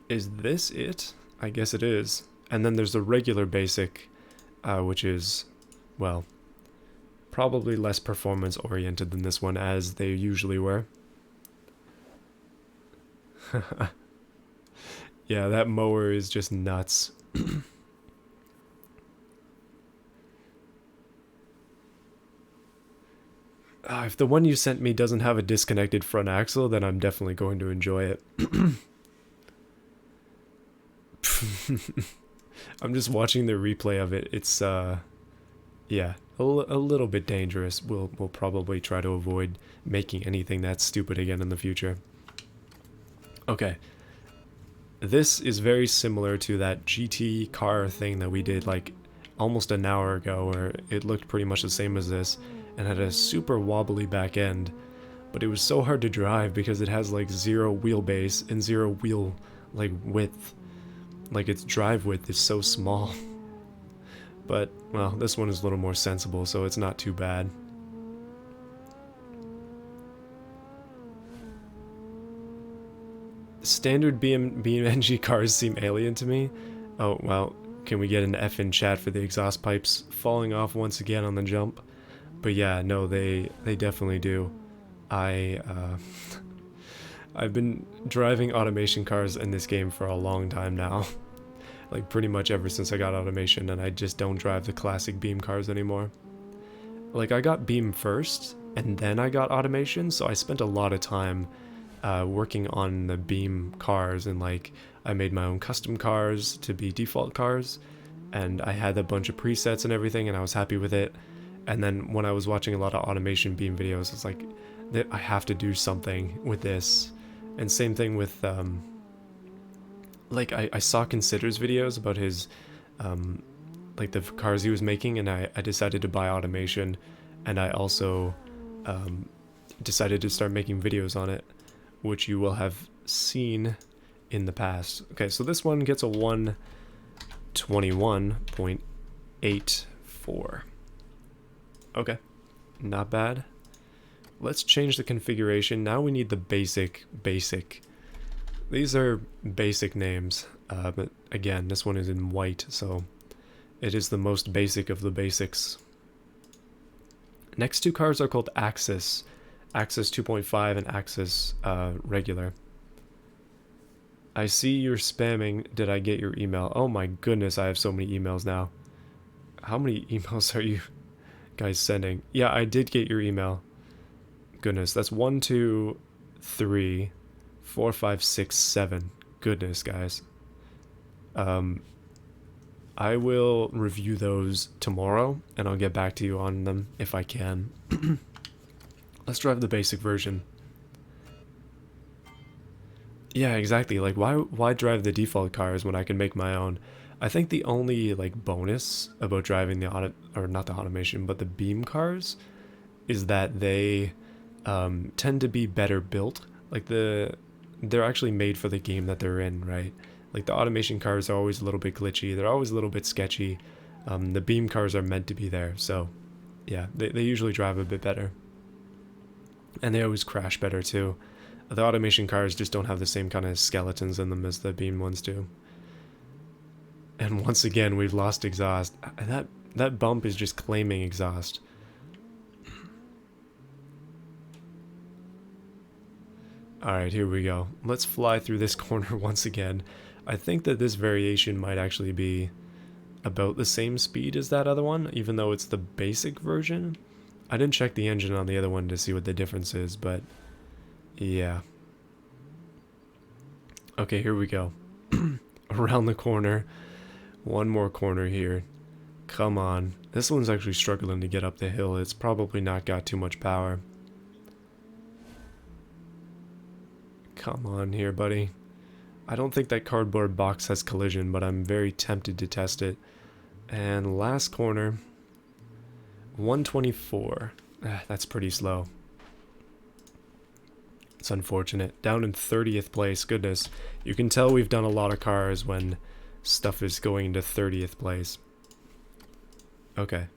Is this it? I guess it is. And then there's the regular basic, which is, well, probably less performance oriented than this one, as they usually were. Yeah, that mower is just nuts. If the one you sent me doesn't have a disconnected front axle, then I'm definitely going to enjoy it. I'm just watching the replay of it. It's, yeah, a little bit dangerous. We'll probably try to avoid making anything that stupid again in the future. Okay. This is very similar to that GT car thing that we did like almost an hour ago, where it looked pretty much the same as this and had a super wobbly back end. but it was so hard to drive because it has like 0 wheelbase and 0 wheel like width. Like its drive width is so small. But, well, this one is a little more sensible, so it's not too bad. Standard BMG cars seem alien to me. Oh, well, can we get an F in chat for the exhaust pipes falling off once again on the jump? But yeah, no, they definitely do. I've been driving automation cars in this game for a long time now. Like pretty much ever since I got automation, and I just don't drive the classic beam cars anymore. Like I got beam first, and then I got automation, so I spent a lot of time working on the beam cars, and like I made my own custom cars to be default cars, and I had a bunch of presets and everything, and I was happy with it. And then when I was watching a lot of automation beam videos, it's like I have to do something with this. And same thing with like I saw Consider's videos about his like the cars he was making, and I decided to buy automation, and I also decided to start making videos on it, which you will have seen in the past. Okay, so this one gets a 121.84. Okay, not bad. Let's change the configuration. Now we need the basic. These are basic names, but again, this one is in white, so it is the most basic of the basics. Next two cars are called Axis. Axis 2.5 and Axis regular. I see you're spamming. Did I get your email? Oh my goodness, I have so many emails now. How many emails are you guys sending? Yeah, I did get your email. Goodness, that's 1, 2, 3, 4, 5, 6, 7. Goodness, guys. I will review those tomorrow, and I'll get back to you on them if I can. Let's drive the basic version. Yeah, exactly. Like, why drive the default cars when I can make my own? I think the only like bonus about driving the not the automation, but the beam cars, is that they tend to be better built. Like they're actually made for the game that they're in, right? Like the automation cars are always a little bit glitchy. They're always a little bit sketchy. The beam cars are meant to be there, so yeah, they usually drive a bit better. And they always crash better too. The automation cars just don't have the same kind of skeletons in them as the beam ones do. And once again, we've lost exhaust. That bump is just claiming exhaust. Alright, here we go. Let's fly through this corner once again. I think that this variation might actually be about the same speed as that other one, even though it's the basic version. I didn't check the engine on the other one to see what the difference is, but yeah. Okay, here we go. Around the corner. One more corner here. Come on. This one's actually struggling to get up the hill. It's probably not got too much power. Come on here, buddy. I don't think that cardboard box has collision, but I'm very tempted to test it. And last corner. 124. That's pretty slow. It's unfortunate. Down in 30th place. Goodness. You can tell we've done a lot of cars when stuff is going into 30th place. Okay.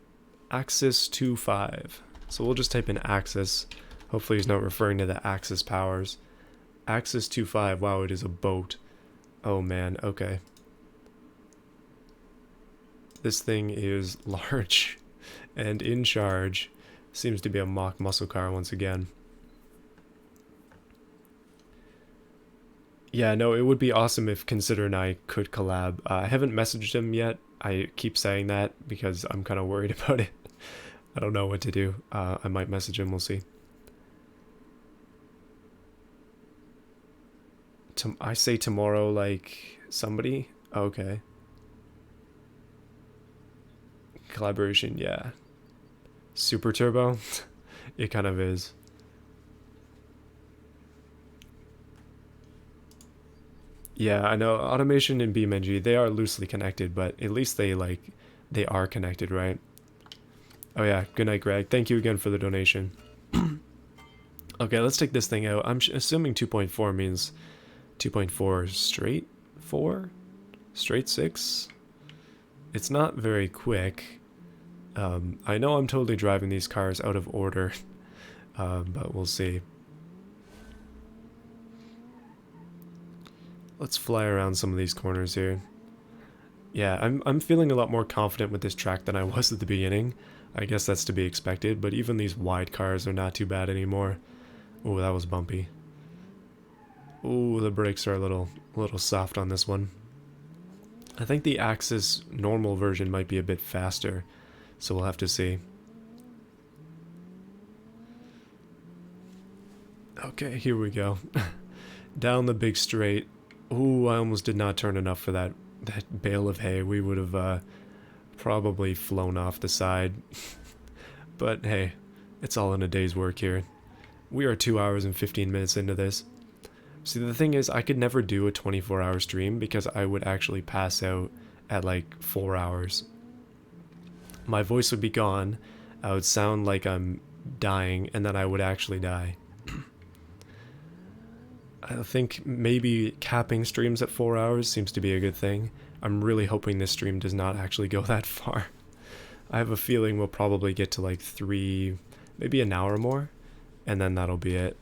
Axis 2.5. So we'll just type in Axis. Hopefully he's not referring to the Axis powers. Axis 2.5. Wow, it is a boat. Oh man, okay. This thing is large and in charge. Seems to be a mock muscle car once again. Yeah, no, it would be awesome if Consider and I could collab. I haven't messaged him yet. I keep saying that because I'm kind of worried about it. I don't know what to do. I might message him, we'll see. I say tomorrow like somebody? Okay. Collaboration, yeah. Super Turbo? It kind of is. Yeah, I know automation and beamng, they are loosely connected, but at least they are connected, right? Oh yeah, good night, Greg. Thank you again for the donation. Okay, let's take this thing out. I'm assuming 2.4 means 2.4 straight 4? Straight 6? It's not very quick. I know I'm totally driving these cars out of order, but we'll see. Let's fly around some of these corners here. Yeah, I'm feeling a lot more confident with this track than I was at the beginning. I guess that's to be expected, but even these wide cars are not too bad anymore. Oh, that was bumpy. Oh, the brakes are a little soft on this one. I think the Axis normal version might be a bit faster, so we'll have to see. Okay, here we go. Down the big straight. Ooh, I almost did not turn enough for that bale of hay. We would have probably flown off the side. But hey, it's all in a day's work here. We are 2 hours and 15 minutes into this. See, the thing is, I could never do a 24-hour stream because I would actually pass out at like 4 hours. My voice would be gone, I would sound like I'm dying, and then I would actually die. I think maybe capping streams at 4 hours seems to be a good thing. I'm really hoping this stream does not actually go that far. I have a feeling we'll probably get to like 3, maybe an hour more, and then that'll be it.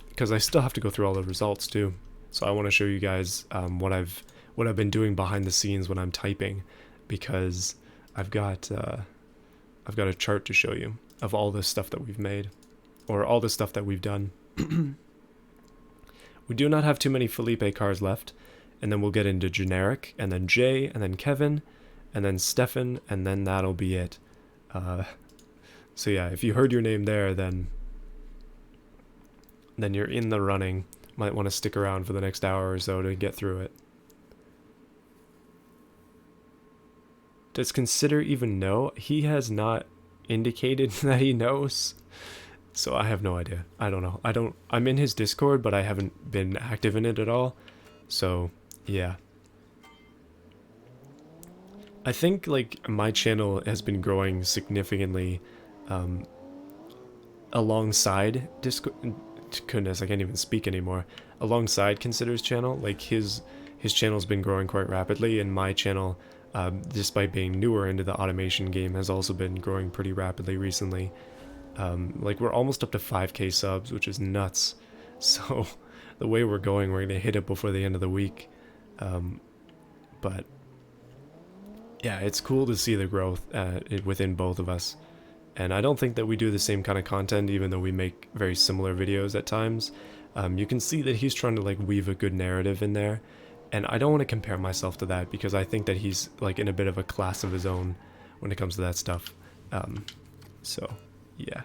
Because I still have to go through all the results too. So I want to show you guys what I've been doing behind the scenes when I'm typing, because I've got a chart to show you of all the stuff that we've made, or all the stuff that we've done. We do not have too many Felipe cars left, and then we'll get into generic, and then Jay, and then Kevin, and then Stefan, and then that'll be it. So yeah, if you heard your name there, then you're in the running. Might want to stick around for the next hour or so to get through it. Does Consider even know? He has not indicated that he knows. So I have no idea. I don't know. I'm in his Discord, but I haven't been active in it at all. So, yeah. I think, like, my channel has been growing significantly alongside Discord. Goodness, I can't even speak anymore. Alongside Consider's channel. Like, his channel's been growing quite rapidly, and my channel, despite being newer into the automation game, has also been growing pretty rapidly recently. Like, we're almost up to 5k subs, which is nuts. So the way we're going, we're gonna hit it before the end of the week. But yeah, it's cool to see the growth within both of us. And I don't think that we do the same kind of content, even though we make very similar videos at times. You can see that he's trying to like weave a good narrative in there, and I don't want to compare myself to that because I think that he's like in a bit of a class of his own when it comes to that stuff. So yeah.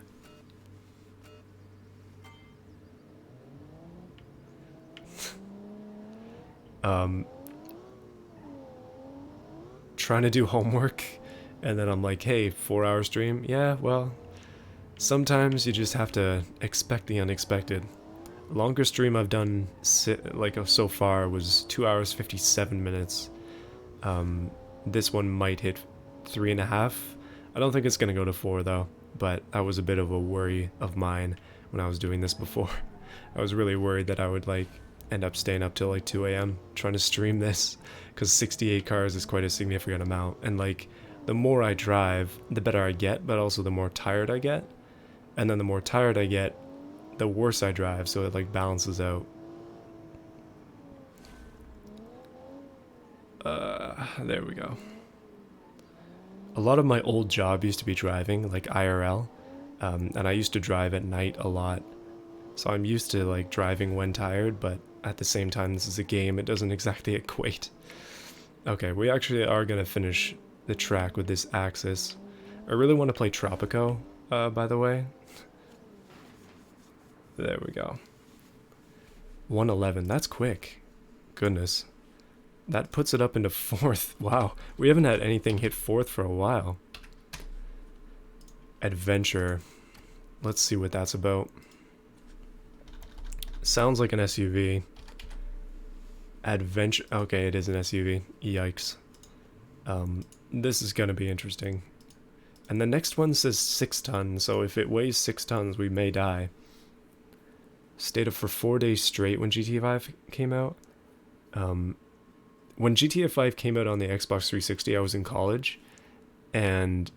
Trying to do homework, and then I'm like, hey, 4-hour stream? Yeah, well, sometimes you just have to expect the unexpected. The longest stream I've done so far was 2 hours 57 minutes. This one might hit 3.5. I don't think it's gonna go to 4 though, but that was a bit of a worry of mine when I was doing this before. I was really worried that I would like end up staying up till like 2 a.m. trying to stream this, because 68 cars is quite a significant amount, and like the more I drive, the better I get, but also the more tired I get, and then the more tired I get, the worse I drive, so it like balances out. There we go. A lot of my old job used to be driving, like IRL, and I used to drive at night a lot. So I'm used to like driving when tired, but at the same time this is a game, it doesn't exactly equate. Okay, we actually are going to finish the track with this Axis. I really want to play Tropico, by the way. There we go. 111, that's quick. Goodness. That puts it up into 4th. Wow, we haven't had anything hit 4th for a while. Adventure. Let's see what that's about. Sounds like an SUV. Adventure. Okay, it is an SUV. Yikes. This is gonna be interesting. And the next one says 6 tons, so if it weighs 6 tons, we may die. Stayed up for 4 days straight when GTA 5 came out. When GTA 5 came out on the Xbox 360, I was in college, and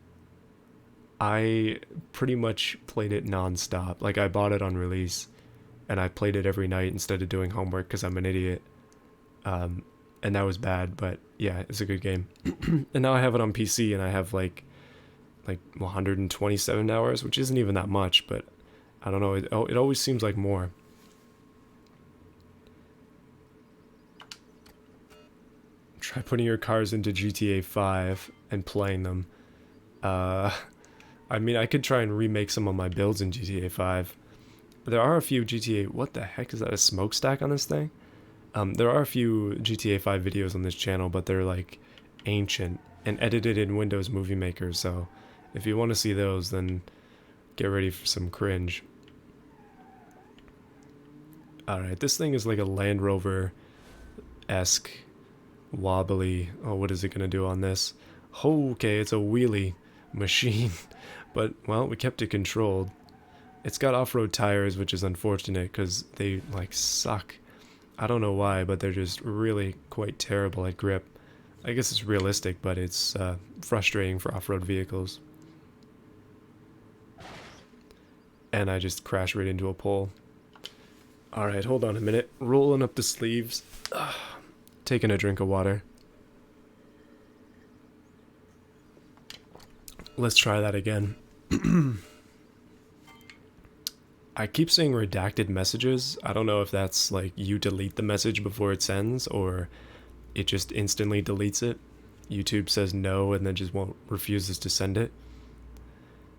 I pretty much played it non-stop. Like, I bought it on release, and I played it every night instead of doing homework because I'm an idiot. And that was bad, but yeah, it's a good game. And now I have it on PC, and I have like 127 hours, which isn't even that much, but I don't know, it always seems like more. Try putting your cars into GTA 5 and playing them. I mean, I could try and remake some of my builds in GTA 5. There are a few GTA... What the heck? Is that a smokestack on this thing? There are a few GTA 5 videos on this channel, but they're like ancient and edited in Windows Movie Maker, so if you want to see those, then get ready for some cringe. Alright, this thing is like a Land Rover-esque wobbly... Oh, what is it going to do on this? Okay, it's a wheelie machine. But, well, we kept it controlled. It's got off-road tires, which is unfortunate because they, like, suck. I don't know why, but they're just really quite terrible at grip. I guess it's realistic, but it's frustrating for off-road vehicles. And I just crashed right into a pole. Alright, hold on a minute. Rolling up the sleeves. Taking a drink of water. Let's try that again. I keep saying redacted messages. I don't know if that's like you delete the message before it sends, or it just instantly deletes it. YouTube says no and then just refuses to send it.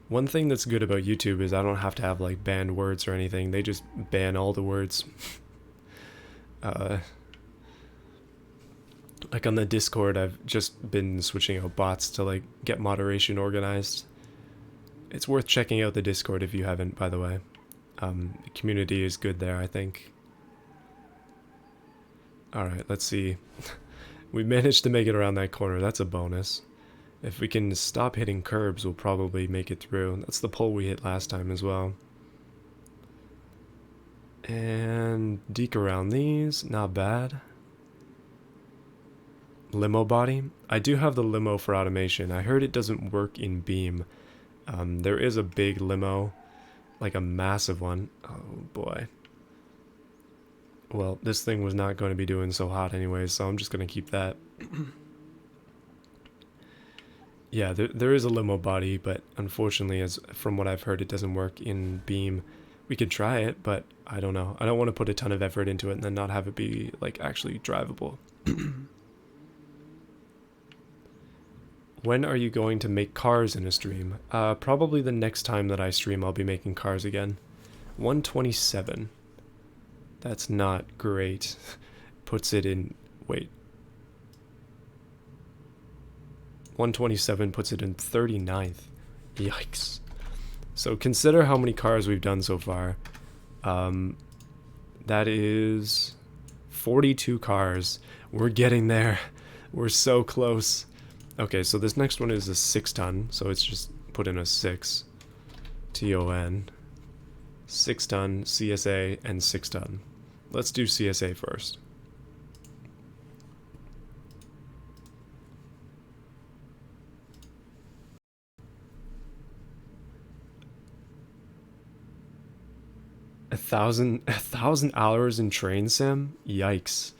One thing that's good about YouTube is I don't have to have like banned words or anything. They just ban all the words. Like on the Discord, I've just been switching out bots to like get moderation organized. It's worth checking out the Discord if you haven't, by the way. The community is good there, I think. Alright, let's see. We managed to make it around that corner. That's a bonus. If we can stop hitting curbs, we'll probably make it through. That's the pole we hit last time as well. And deke around these. Not bad. Limo body. I do have the limo for automation. I heard it doesn't work in Beam. There is a big limo, like a massive one. Oh boy. Well, this thing was not going to be doing so hot anyway, so I'm just going to keep that. Yeah, there is a limo body, but unfortunately, from what I've heard, it doesn't work in Beam. We could try it, but I don't know. I don't want to put a ton of effort into it and then not have it be like actually drivable. When are you going to make cars in a stream? Probably the next time that I stream, I'll be making cars again. 127. That's not great. Puts it in... Wait. 127 puts it in 39th. Yikes. So consider how many cars we've done so far. That is 42 cars. We're getting there. We're so close. Okay, so this next one is a 6-ton, so it's just put in a 6. T-O-N. 6-ton, CSA, and 6-ton. Let's do CSA first. A thousand hours in train sim? Yikes.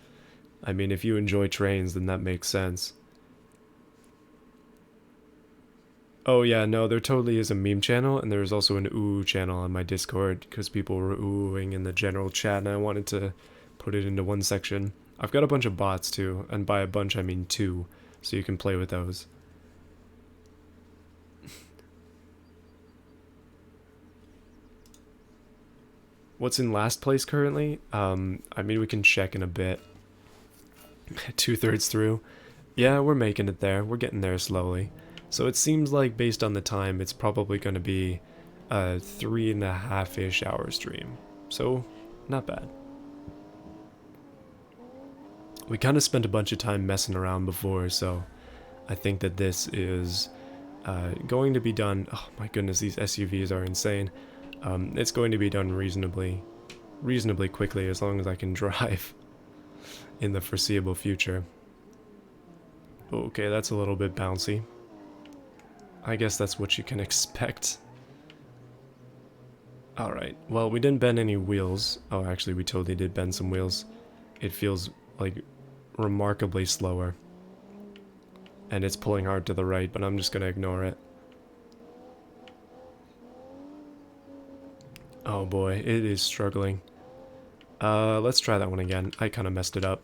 I mean, if you enjoy trains, then that makes sense. Oh yeah, no, there totally is a meme channel, and there's also an ooh channel on my Discord, because people were oohing in the general chat, and I wanted to put it into one section. I've got a bunch of bots too, and by a bunch I mean 2, so you can play with those. What's in last place currently? I mean, we can check in a bit. 2/3 through. Yeah, we're making it there. We're getting there slowly. So it seems like, based on the time, it's probably going to be a 3.5-ish hour stream. So, not bad. We kind of spent a bunch of time messing around before, so I think that this is going to be done... Oh my goodness, these SUVs are insane. It's going to be done reasonably reasonably quickly as long as I can drive in the foreseeable future. Okay, that's a little bit bouncy. I guess that's what you can expect. Alright, well, we didn't bend any wheels. Oh, actually, we totally did bend some wheels. It feels, like, remarkably slower. And it's pulling hard to the right, but I'm just gonna ignore it. Oh boy, it is struggling. Let's try that one again. I kind of messed it up.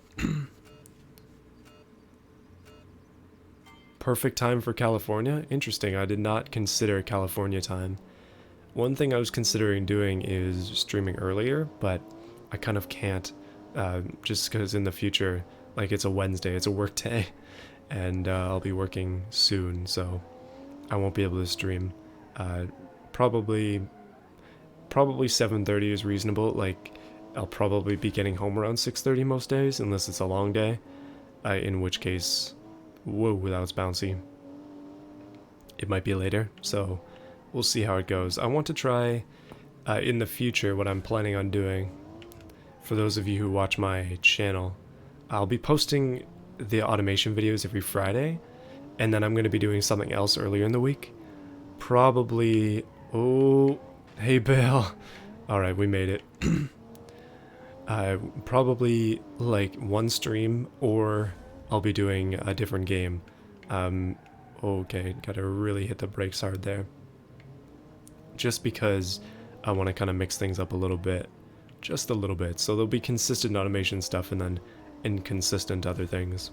Perfect time for California? Interesting, I did not consider California time. One thing I was considering doing is streaming earlier, but I kind of can't, just because in the future, like, it's a Wednesday, it's a work day, and I'll be working soon, so I won't be able to stream. Probably 7:30 is reasonable. Like, I'll probably be getting home around 6:30 most days, unless it's a long day, in which case, whoa, that was bouncy. It might be later, so we'll see how it goes. I want to try, in the future, what I'm planning on doing. For those of you who watch my channel, I'll be posting the automation videos every Friday, and then I'm going to be doing something else earlier in the week. Probably... Oh, hey, Bill. Alright, we made it. Probably, like, one stream, or I'll be doing a different game. Okay, gotta really hit the brakes hard there. Just because I want to kind of mix things up a little bit. Just a little bit. So there'll be consistent automation stuff and then inconsistent other things.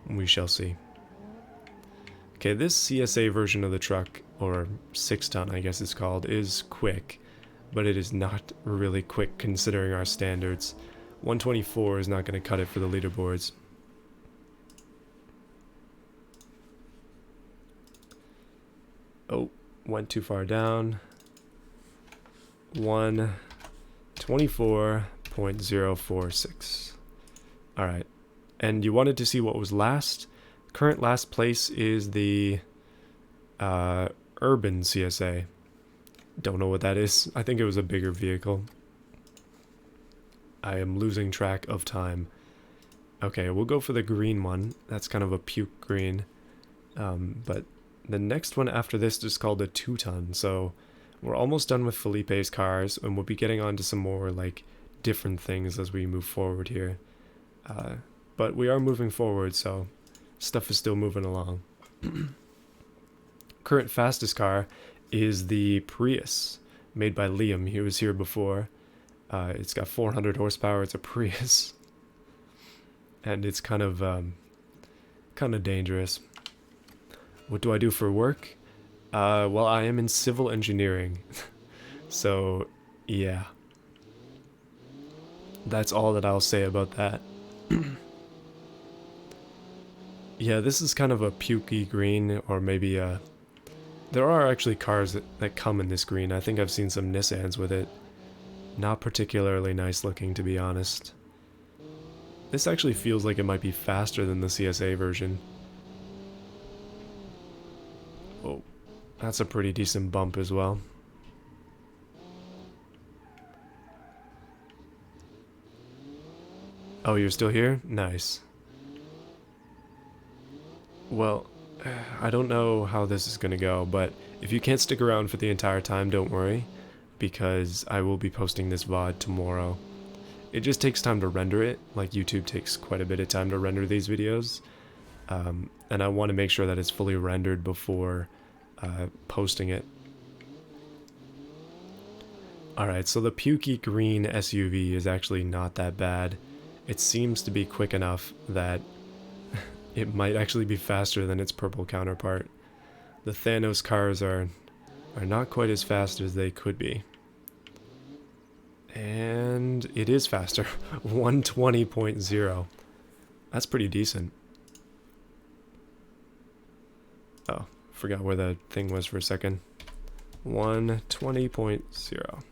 We shall see. Okay, this CSA version of the truck, or 6-ton I guess it's called, is quick. But it is not really quick considering our standards. 124 is not going to cut it for the leaderboards. Oh, went too far down. 124.046. Alright. And you wanted to see what was last? Current last place is the Urban CSA. Don't know what that is. I think it was a bigger vehicle. I am losing track of time. Okay, we'll go for the green one. That's kind of a puke green. But the next one after this is called a 2-ton. So we're almost done with Felipe's cars, and we'll be getting on to some more, like, different things as we move forward here. But we are moving forward, so stuff is still moving along. Current fastest car is the Prius, made by Liam. He was here before. It's got 400 horsepower. It's a Prius, and it's kind of dangerous. What do I do for work? Well, I am in civil engineering, so yeah. That's all that I'll say about that. Yeah, this is kind of a pukey green, or maybe there are actually cars that come in this green. I think I've seen some Nissans with it. Not particularly nice looking, to be honest. This actually feels like it might be faster than the CSA version. Oh, that's a pretty decent bump as well. Oh, you're still here? Nice. Well, I don't know how this is gonna go, but if you can't stick around for the entire time, don't worry, because I will be posting this VOD tomorrow. It just takes time to render it, like YouTube takes quite a bit of time to render these videos, and I want to make sure that it's fully rendered before posting it. Alright, so the pukey green SUV is actually not that bad. It seems to be quick enough that it might actually be faster than its purple counterpart. The Thanos cars are not quite as fast as they could be. And it is faster. 120.0. That's pretty decent. Oh, forgot where the thing was for a second. 120.0.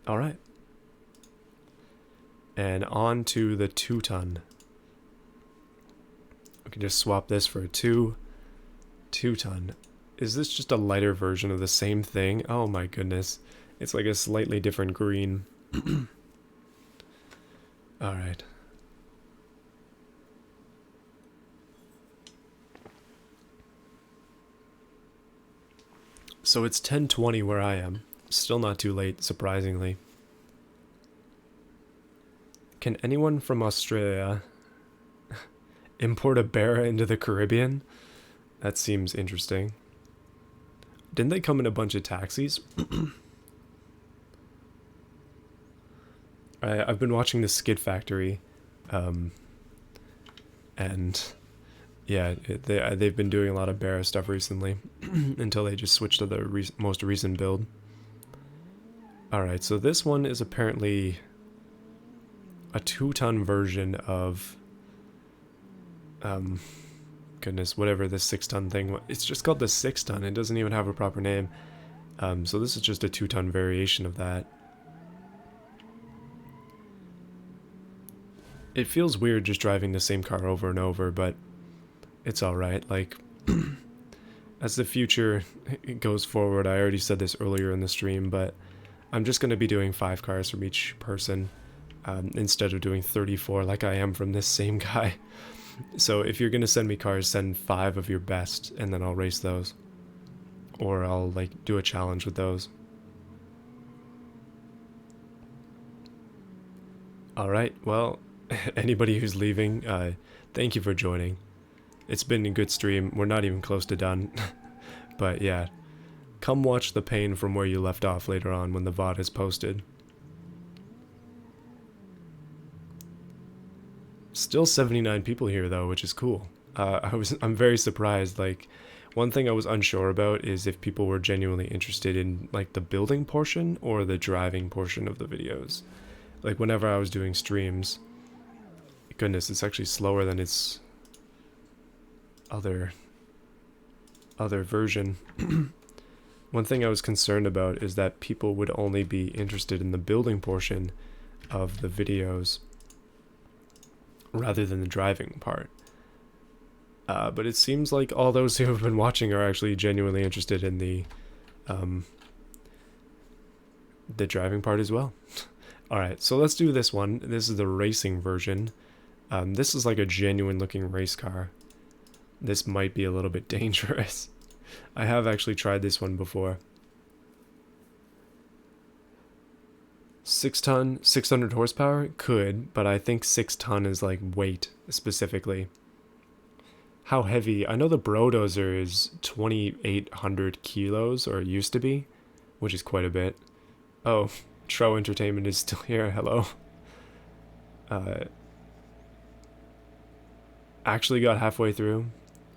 Alright. And on to the 2-ton. We can just swap this for a 2-ton. Is this just a lighter version of the same thing? Oh my goodness. It's like a slightly different green. Alright. So it's 10:20 where I am. Still not too late, surprisingly. Can anyone from Australia import a bear into the Caribbean? That seems interesting. Didn't they come in a bunch of taxis? I've been watching the Skid Factory, and yeah, they've been doing a lot of bear stuff recently, until they just switched to the most recent build. Alright, so this one is apparently a 2-ton version of, goodness, whatever this 6-ton thing, it's just called the 6-ton, it doesn't even have a proper name. So this is just a 2-ton variation of that. It feels weird just driving the same car over and over, but it's alright. Like, as the future goes forward, I already said this earlier in the stream, but I'm just going to be doing 5 cars from each person, instead of doing 34 like I am from this same guy. So if you're going to send me cars, send 5 of your best, and then I'll race those. Or I'll, like, do a challenge with those. Alright, well, anybody who's leaving, thank you for joining. It's been a good stream. We're not even close to done. But yeah, come watch the pain from where you left off later on when the VOD is posted. Still 79 people here though, which is cool. I'm very surprised. Like, one thing I was unsure about is if people were genuinely interested in like the building portion or the driving portion of the videos. Like whenever I was doing streams, goodness, it's actually slower than its other version. One thing I was concerned about is that people would only be interested in the building portion of the videos rather than the driving part. But it seems like all those who have been watching are actually genuinely interested in the driving part as well. Alright, so let's do this one. This is the racing version. This is like a genuine looking race car. This might be a little bit dangerous. I have actually tried this one before. 6-ton, 600 horsepower? Could, but I think 6-ton is like weight, specifically. How heavy? I know the Brodozer is 2,800 kilos, or it used to be, which is quite a bit. Oh, Tro Entertainment is still here, hello. Actually got halfway through.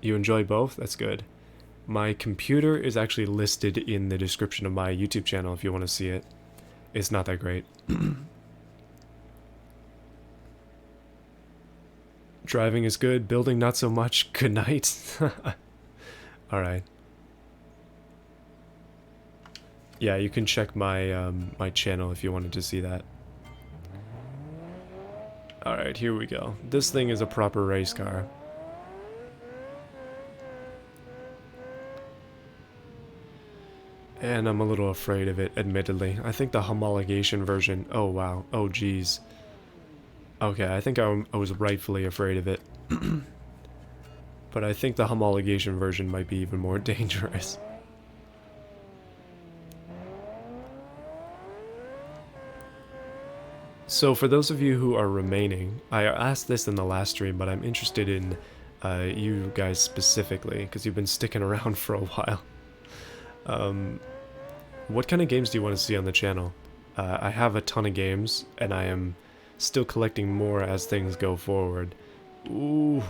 You enjoy both? That's good. My computer is actually listed in the description of my YouTube channel if you want to see it. It's not that great. Driving is good, building not so much. Good night. Alright. Yeah, you can check my my channel if you wanted to see that. Alright, here we go. This thing is a proper race car. And I'm a little afraid of it, admittedly. I think the homologation version... Oh, wow. Oh, geez. Okay, I think I was rightfully afraid of it. But I think the homologation version might be even more dangerous. So for those of you who are remaining, I asked this in the last stream, but I'm interested in you guys specifically, because you've been sticking around for a while. What kind of games do you want to see on the channel? I have a ton of games, and I am still collecting more as things go forward. Ooh.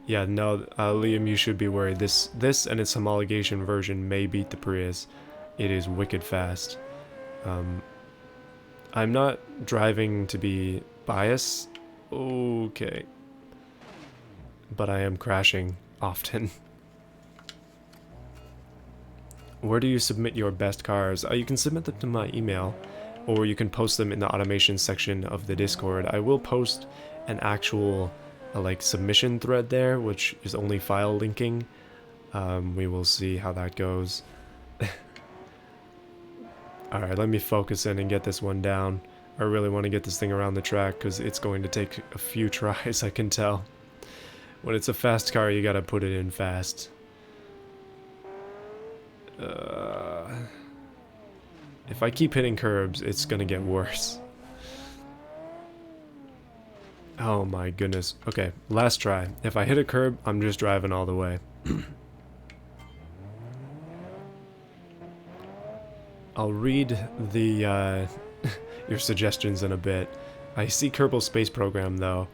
Yeah, no, Liam, you should be worried. This and its homologation version may beat the Prius. It is wicked fast. I'm not driving to be biased. Okay. But I am crashing often. Where do you submit your best cars? You can submit them to my email, or you can post them in the automation section of the Discord. I will post an actual like submission thread there, which is only file linking. We will see how that goes. Alright, let me focus in and get this one down. I really want to get this thing around the track because it's going to take a few tries, I can tell. When it's a fast car, you gotta put it in fast. If I keep hitting curbs, it's gonna get worse. Oh my goodness. Okay, last try. If I hit a curb, I'm just driving all the way. I'll read the your suggestions in a bit. I see Kerbal Space Program though.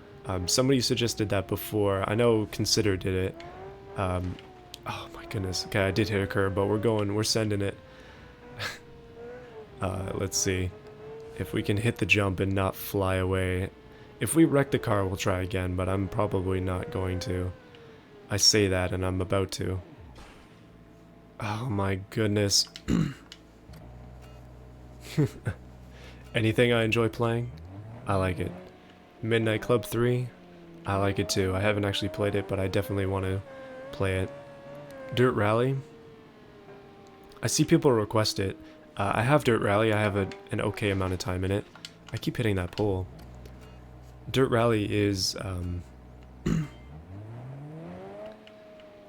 Somebody suggested that before. I know Consider did it. Oh my goodness. Okay, I did hit a curb, but we're sending it. Let's see. If we can hit the jump and not fly away. If we wreck the car, we'll try again, but I'm probably not going to. I say that and I'm about to. Oh my goodness. Anything I enjoy playing, I like it. Midnight Club 3, I like it too. I haven't actually played it, but I definitely want to play it. Dirt Rally, I see people request it. I have Dirt Rally, I have an okay amount of time in it. I keep hitting that pole. Dirt Rally is,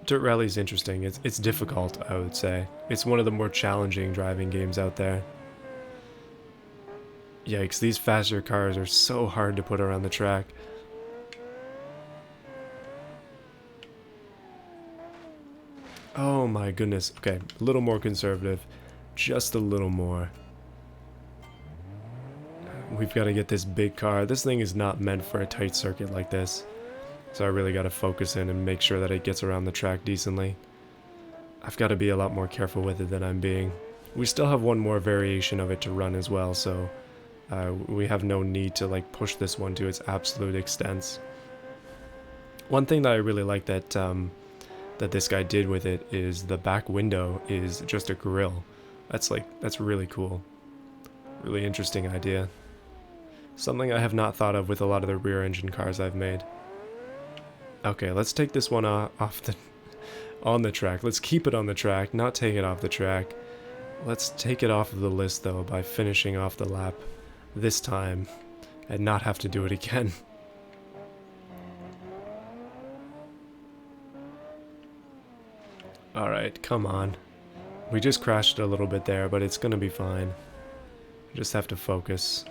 Dirt Rally is interesting. It's difficult, I would say. It's one of the more challenging driving games out there. Yikes, these faster cars are so hard to put around the track. Oh my goodness. Okay, a little more conservative. Just a little more. We've got to get this big car. This thing is not meant for a tight circuit like this. So I really got to focus in and make sure that it gets around the track decently. I've got to be a lot more careful with it than I'm being. We still have one more variation of it to run as well, so we have no need to like push this one to its absolute extents. One thing that I really like that that this guy did with it is the back window is just a grill. That's really cool. Really interesting idea. Something I have not thought of with a lot of the rear engine cars I've made. Okay, let's take this one on the track. Let's keep it on the track, not take it off the track. Let's take it off of the list though by finishing off the lap this time and not have to do it again. Alright, come on. We just crashed a little bit there, but it's gonna be fine. Just have to focus.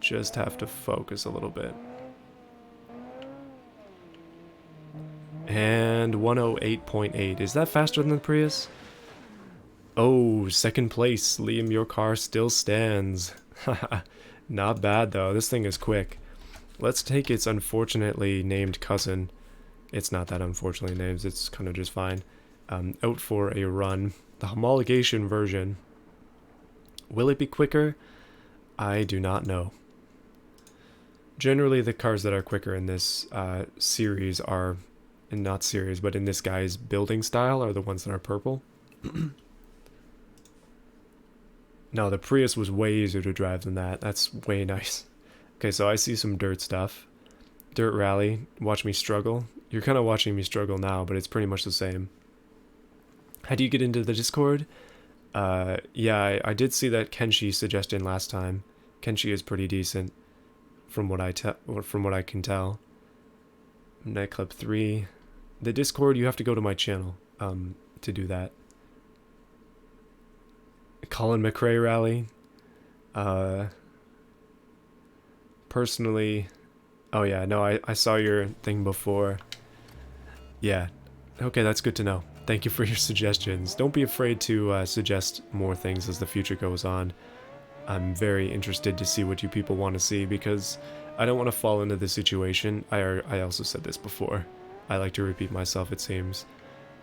Just have to focus a little bit. And 108.8. Is that faster than the Prius? Oh, second place. Liam, your car still stands. Not bad though. This thing is quick. Let's take its unfortunately named cousin. It's not that unfortunately named. It's kind of just fine. Out for a run. The homologation version. Will it be quicker? I do not know. Generally, the cars that are quicker in this series are, not series, but in this guy's building style are the ones that are purple. No, the Prius was way easier to drive than that. That's way nice. Okay, so I see some dirt stuff. Dirt Rally, watch me struggle. You're kind of watching me struggle now, but it's pretty much the same. How do you get into the Discord? Yeah, I did see that Kenshi suggestion last time. Kenshi is pretty decent, from what I can tell. Nightclub 3. The Discord, you have to go to my channel to do that. Colin McRae Rally. Personally, oh yeah, no, I saw your thing before. Yeah, okay, that's good to know. Thank you for your suggestions. Don't be afraid to suggest more things as the future goes on. I'm very interested to see what you people want to see because I don't want to fall into this situation. I also said this before. I like to repeat myself, it seems.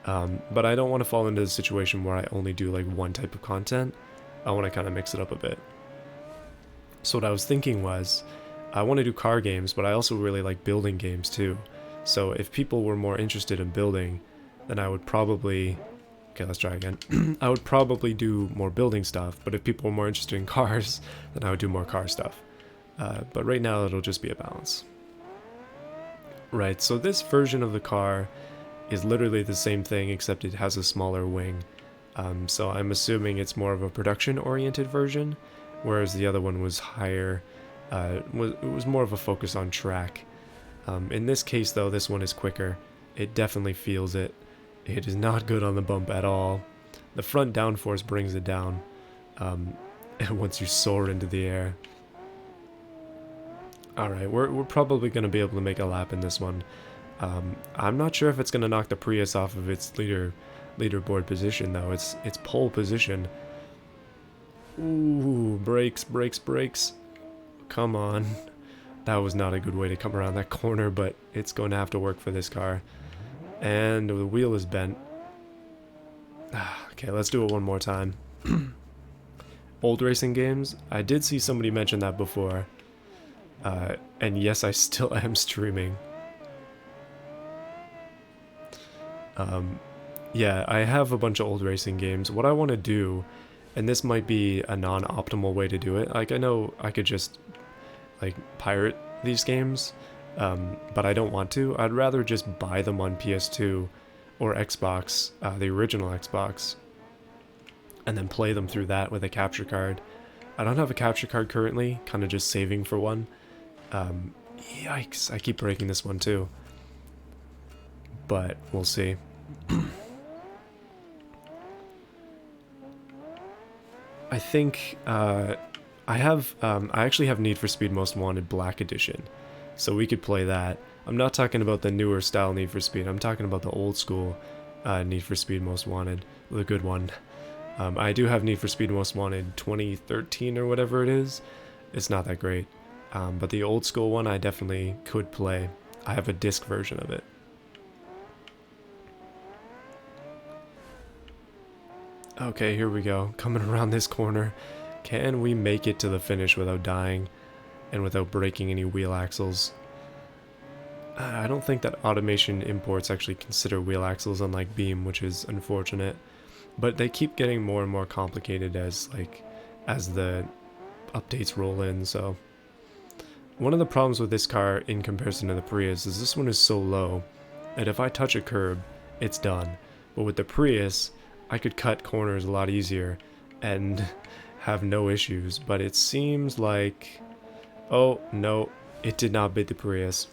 But I don't want to fall into the situation where I only do like one type of content. I want to kind of mix it up a bit. So what I was thinking was, I want to do car games, but I also really like building games too. So if people were more interested in building, then I would probably... Okay, let's try again. I would probably do more building stuff, but if people were more interested in cars, then I would do more car stuff. But right now it'll just be a balance. Right, so this version of the car is literally the same thing except it has a smaller wing. So I'm assuming it's more of a production-oriented version. whereas the other one was higher. It was more of a focus on track. In this case, though, this one is quicker. It definitely feels it. It is not good on the bump at all. The front downforce brings it down once you soar into the air. Alright, we're probably going to be able to make a lap in this one. I'm not sure if it's going to knock the Prius off of its leaderboard position, though. It's pole position. Ooh, brakes, brakes, brakes. Come on. That was not a good way to come around that corner, but it's going to have to work for this car. And the wheel is bent. Okay, let's do it one more time. Old racing games, I did see somebody mention that before. And yes, I still am streaming. Yeah, I have a bunch of old racing games. What I want to do, and this might be a non-optimal way to do it, like I know I could just like pirate these games, but I don't want to. I'd rather just buy them on PS2 or Xbox, the original Xbox, and then play them through that with a capture card. I don't have a capture card currently, kind of just saving for one. Yikes, I keep breaking this one too. But we'll see. I think I actually have Need for Speed Most Wanted Black Edition, so we could play that. I'm not talking about the newer style Need for Speed, I'm talking about the old school Need for Speed Most Wanted, the good one. I do have Need for Speed Most Wanted 2013 or whatever it is. It's not that great, but the old school one I definitely could play. I have a disc version of it. Okay, here we go. Coming around this corner. Can we make it to the finish without dying and without breaking any wheel axles? I don't think that automation imports actually consider wheel axles, unlike Beam, which is unfortunate. But they keep getting more and more complicated as the updates roll in, so. One of the problems with this car in comparison to the Prius is this one is so low that if I touch a curb, it's done. But with the Prius, I could cut corners a lot easier and have no issues, but it seems like... Oh, no, it did not beat the Prius.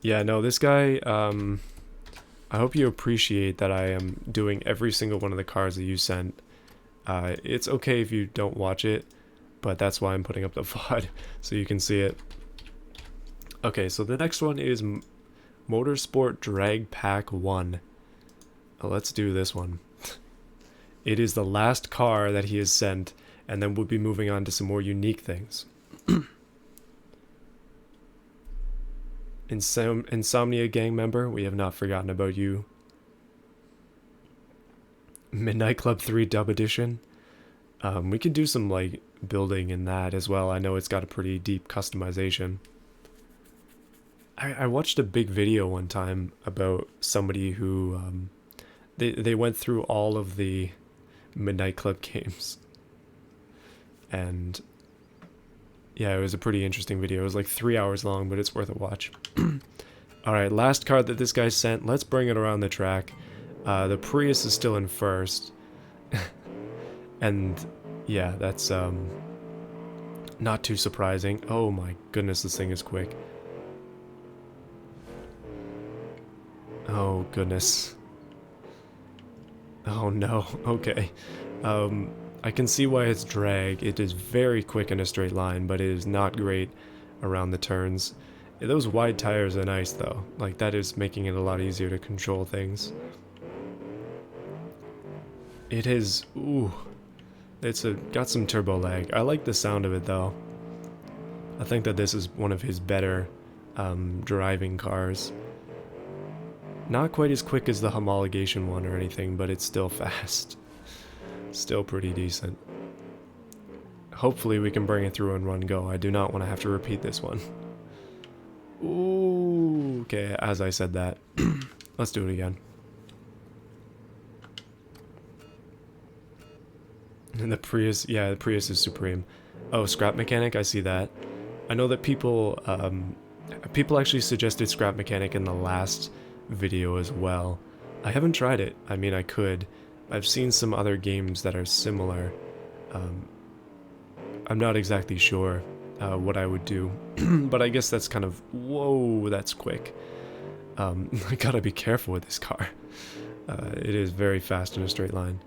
Yeah, no, this guy, I hope you appreciate that I am doing every single one of the cars that you sent. It's okay if you don't watch it, but that's why I'm putting up the VOD, so you can see it. Okay, so the next one is Motorsport Drag Pack 1. Let's do this one. It is the last car that he has sent, and then we'll be moving on to some more unique things. Insomnia gang member, we have not forgotten about you. Midnight Club 3 Dub Edition. We could do some like building in that as well. I know it's got a pretty deep customization. I watched a big video one time about somebody who they went through all of the Midnight Club games, and yeah, it was a pretty interesting video. It was like 3 hours long, but it's worth a watch. Alright, last card that this guy sent. Let's bring it around the track. The Prius is still in first. And yeah, that's not too surprising. Oh my goodness, this thing is quick. Oh goodness. Oh no, okay. I can see why it's drag. It is very quick in a straight line, but it is not great around the turns. Those wide tires are nice though. Like, that is making it a lot easier to control things. It is, ooh, it's got some turbo lag. I like the sound of it though. I think that this is one of his better driving cars. Not quite as quick as the homologation one or anything, but it's still fast. Still pretty decent. Hopefully we can bring it through in one go. I do not want to have to repeat this one. Ooh, okay, as I said that. Let's do it again. And the Prius, yeah, the Prius is supreme. Oh, Scrap Mechanic, I see that. I know that people actually suggested Scrap Mechanic in the last video as well. I haven't tried it. I mean, I could. I've seen some other games that are similar. I'm not exactly sure what I would do, but I guess that's kind of... Whoa, that's quick. I gotta be careful with this car. It is very fast in a straight line.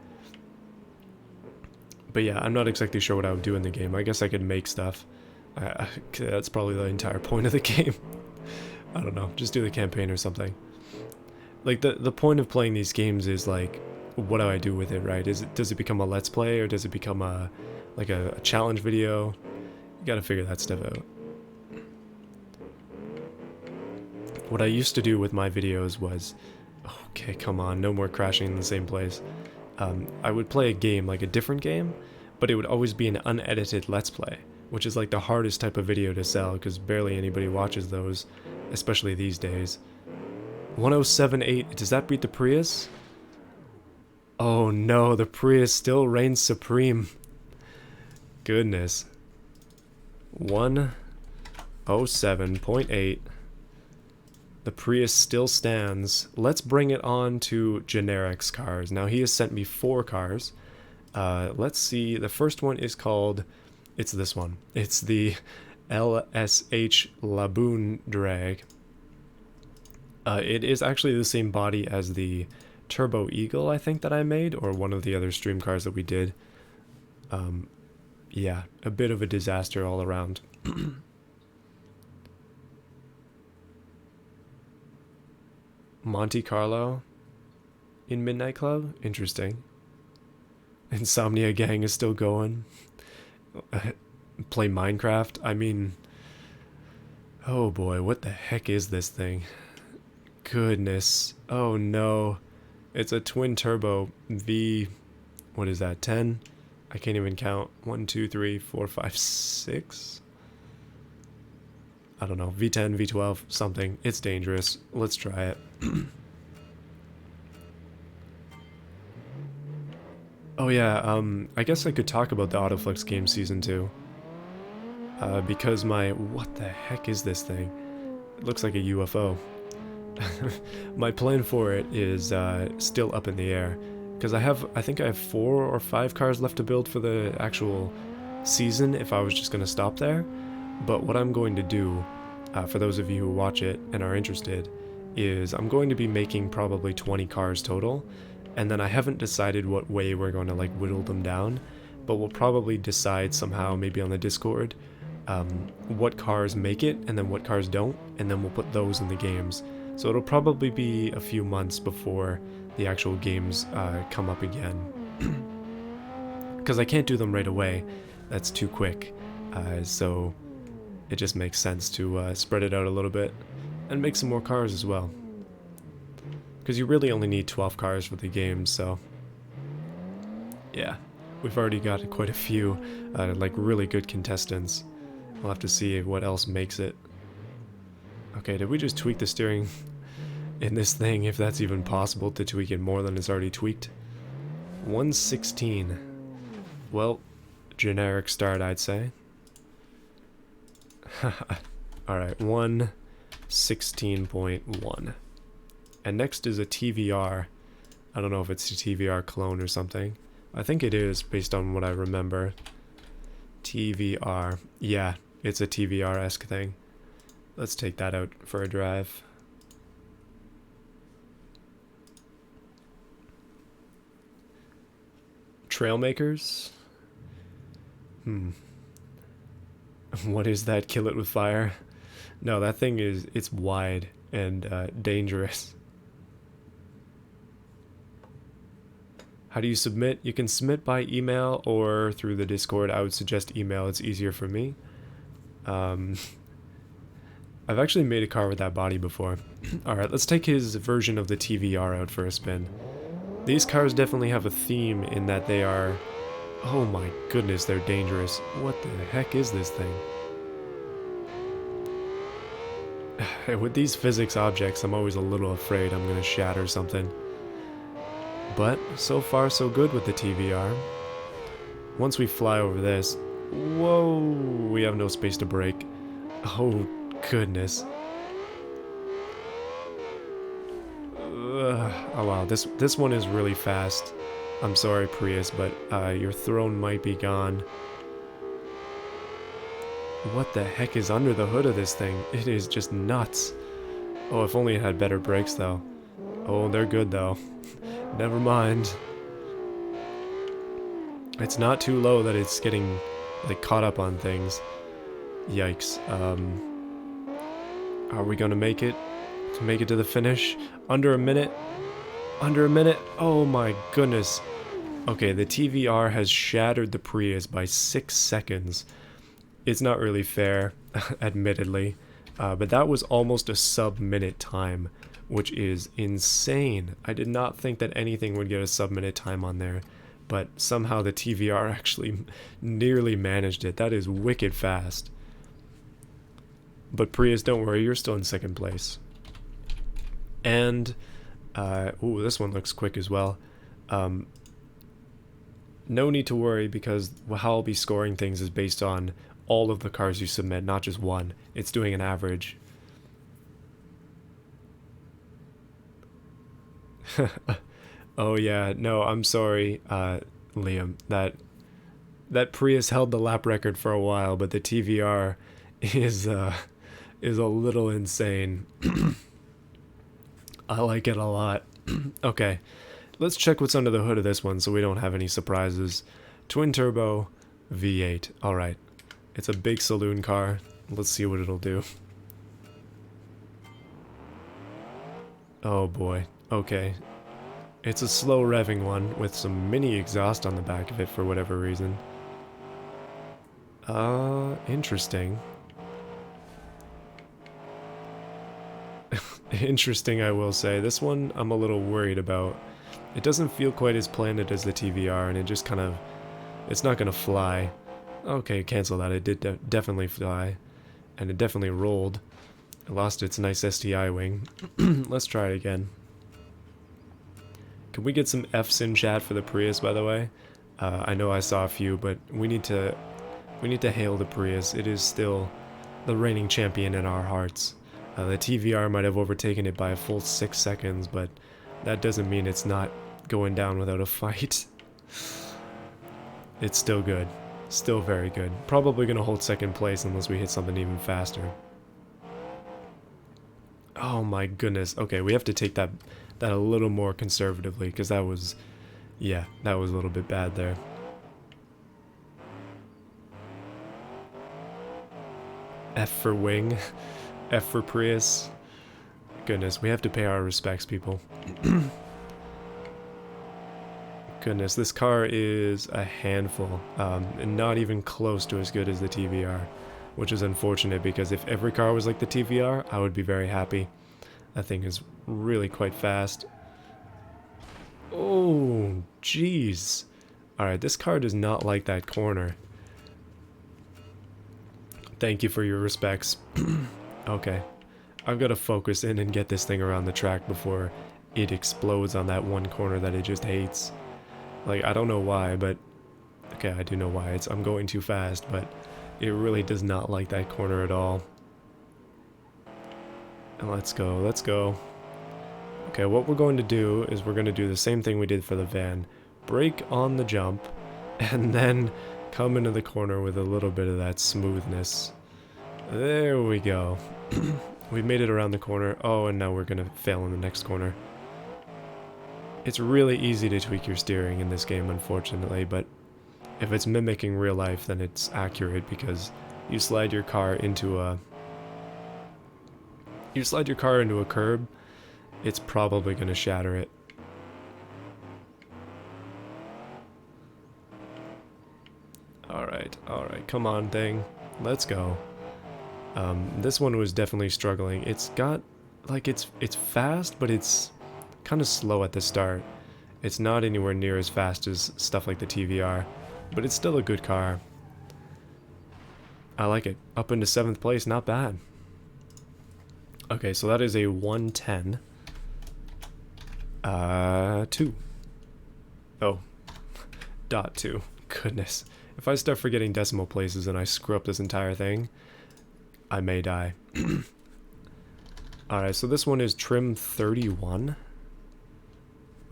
But yeah, I'm not exactly sure what I would do in the game. I guess I could make stuff. That's probably the entire point of the game. I don't know, just do the campaign or something. Like, the point of playing these games is, like, what do I do with it, right? Does it become a let's play, or does it become a challenge video? You gotta figure that stuff out. What I used to do with my videos was... Okay, come on, no more crashing in the same place. I would play a game, like a different game, but it would always be an unedited let's play, which is like the hardest type of video to sell, because barely anybody watches those, especially these days. 107.8, does that beat the Prius? Oh no, the Prius still reigns supreme. Goodness. 107.8. The Prius still stands. Let's bring it on to generics cars. Now, he has sent me 4 cars. Let's see. The first one is called... It's this one. It's the LSH Laboon Drag. It is actually the same body as the Turbo Eagle, I think, that I made, or one of the other stream cars that we did. Yeah, a bit of a disaster all around. Monte Carlo in Midnight Club? Interesting. Insomnia Gang is still going. Play Minecraft? I mean... Oh boy, what the heck is this thing? Goodness. Oh no. It's a twin turbo V... What is that, 10? I can't even count. 1, 2, 3, 4, 5, 6? I don't know. V10, V12, something. It's dangerous. Let's try it. Oh yeah, I guess I could talk about the Autoflux game Season 2. Because what the heck is this thing? It looks like a UFO. My plan for it is still up in the air. Because I think I have 4 or 5 cars left to build for the actual season if I was just going to stop there. But what I'm going to do, for those of you who watch it and are interested, is I'm going to be making probably 20 cars total, and then I haven't decided what way we're going to like whittle them down, but we'll probably decide somehow, maybe on the Discord, what cars make it and then what cars don't, and then we'll put those in the games. So it'll probably be a few months before the actual games come up again. Because I can't do them right away, that's too quick, so it just makes sense to spread it out a little bit and make some more cars as well. Because you really only need 12 cars for the game, so... Yeah, we've already got quite a few, like, really good contestants. We'll have to see what else makes it. Okay, did we just tweak the steering in this thing, if that's even possible to tweak it more than it's already tweaked? 116. Well, generic start, I'd say. Alright, 116.1. And next is a TVR. I don't know if it's a TVR clone or something. I think it is, based on what I remember. TVR. Yeah, it's a TVR-esque thing. Let's take that out for a drive. Trailmakers? What is that? Kill it with fire? No, that thing it's wide and dangerous. How do you submit? You can submit by email or through the Discord. I would suggest email, it's easier for me. I've actually made a car with that body before. Alright, let's take his version of the TVR out for a spin. These cars definitely have a theme in that they are... Oh my goodness, they're dangerous. What the heck is this thing? With these physics objects, I'm always a little afraid I'm gonna shatter something. But, so far so good with the TVR. Once we fly over this... Whoa! We have no space to brake. Oh, goodness. Oh wow, this one is really fast. I'm sorry, Prius, but your throne might be gone. What the heck is under the hood of this thing? It is just nuts. Oh, if only it had better brakes, though. Oh, they're good, though. Never mind. It's not too low that it's getting, like, caught up on things. Yikes. Are we gonna make it? To make it to the finish? Under a minute? Under a minute? Oh my goodness. Okay, the TVR has shattered the Prius by 6 seconds. It's not really fair, admittedly, but that was almost a sub-minute time, which is insane. I did not think that anything would get a sub-minute time on there, but somehow the TVR actually nearly managed it. That is wicked fast. But Prius, don't worry, you're still in second place. And, ooh, this one looks quick as well. No need to worry because how I'll be scoring things is based on all of the cars you submit, not just one. It's doing an average. Oh yeah, no, I'm sorry, Liam. That Prius held the lap record for a while, but the TVR is a little insane. I like it a lot. Okay, let's check what's under the hood of this one so we don't have any surprises. Twin turbo V8. All right. It's a big saloon car. Let's see what it'll do. Oh boy. Okay. It's a slow revving one with some mini exhaust on the back of it for whatever reason. Interesting. Interesting, I will say. This one I'm a little worried about. It doesn't feel quite as planted as the TVR, and it just kind of... It's not gonna fly. Okay, cancel that. It did definitely fly. And it definitely rolled. It lost its nice STI wing. Let's try it again. Can we get some Fs in chat for the Prius, by the way? I know I saw a few, but we need to hail the Prius. It is still the reigning champion in our hearts. The TVR might have overtaken it by a full 6 seconds, but that doesn't mean it's not going down without a fight. It's still good. Still very good. Probably gonna hold second place unless we hit something even faster. Oh my goodness. Okay, we have to take that a little more conservatively, because that was... Yeah, that was a little bit bad there. F for wing. F for Prius. Goodness, we have to pay our respects, people. Goodness, this car is a handful, and not even close to as good as the TVR, which is unfortunate because if every car was like the TVR, I would be very happy. That thing is really quite fast. Oh, jeez. Alright, this car does not like that corner. Thank you for your respects. Okay, I've got to focus in and get this thing around the track before it explodes on that one corner that it just hates. Like, I don't know why, but... Okay, I do know why. I'm going too fast, but it really does not like that corner at all. And let's go, let's go. Okay, what we're going to do is we're going to do the same thing we did for the van. Brake on the jump, and then come into the corner with a little bit of that smoothness. There we go. We made it around the corner. Oh, and now we're going to fail in the next corner. It's really easy to tweak your steering in this game, unfortunately, but if it's mimicking real life, then it's accurate because you slide your car into a... You slide your car into a curb, it's probably going to shatter it. Alright, come on thing. Let's go. This one was definitely struggling. It's got, like, it's fast, but it's kind of slow at the start. It's not anywhere near as fast as stuff like the TVR, but it's still a good car. I like it. Up into 7th place, not bad. Okay, so that is a 110. 2. Oh. .2. Goodness. If I start forgetting decimal places and I screw up this entire thing, I may die. Alright, so this one is trim 31.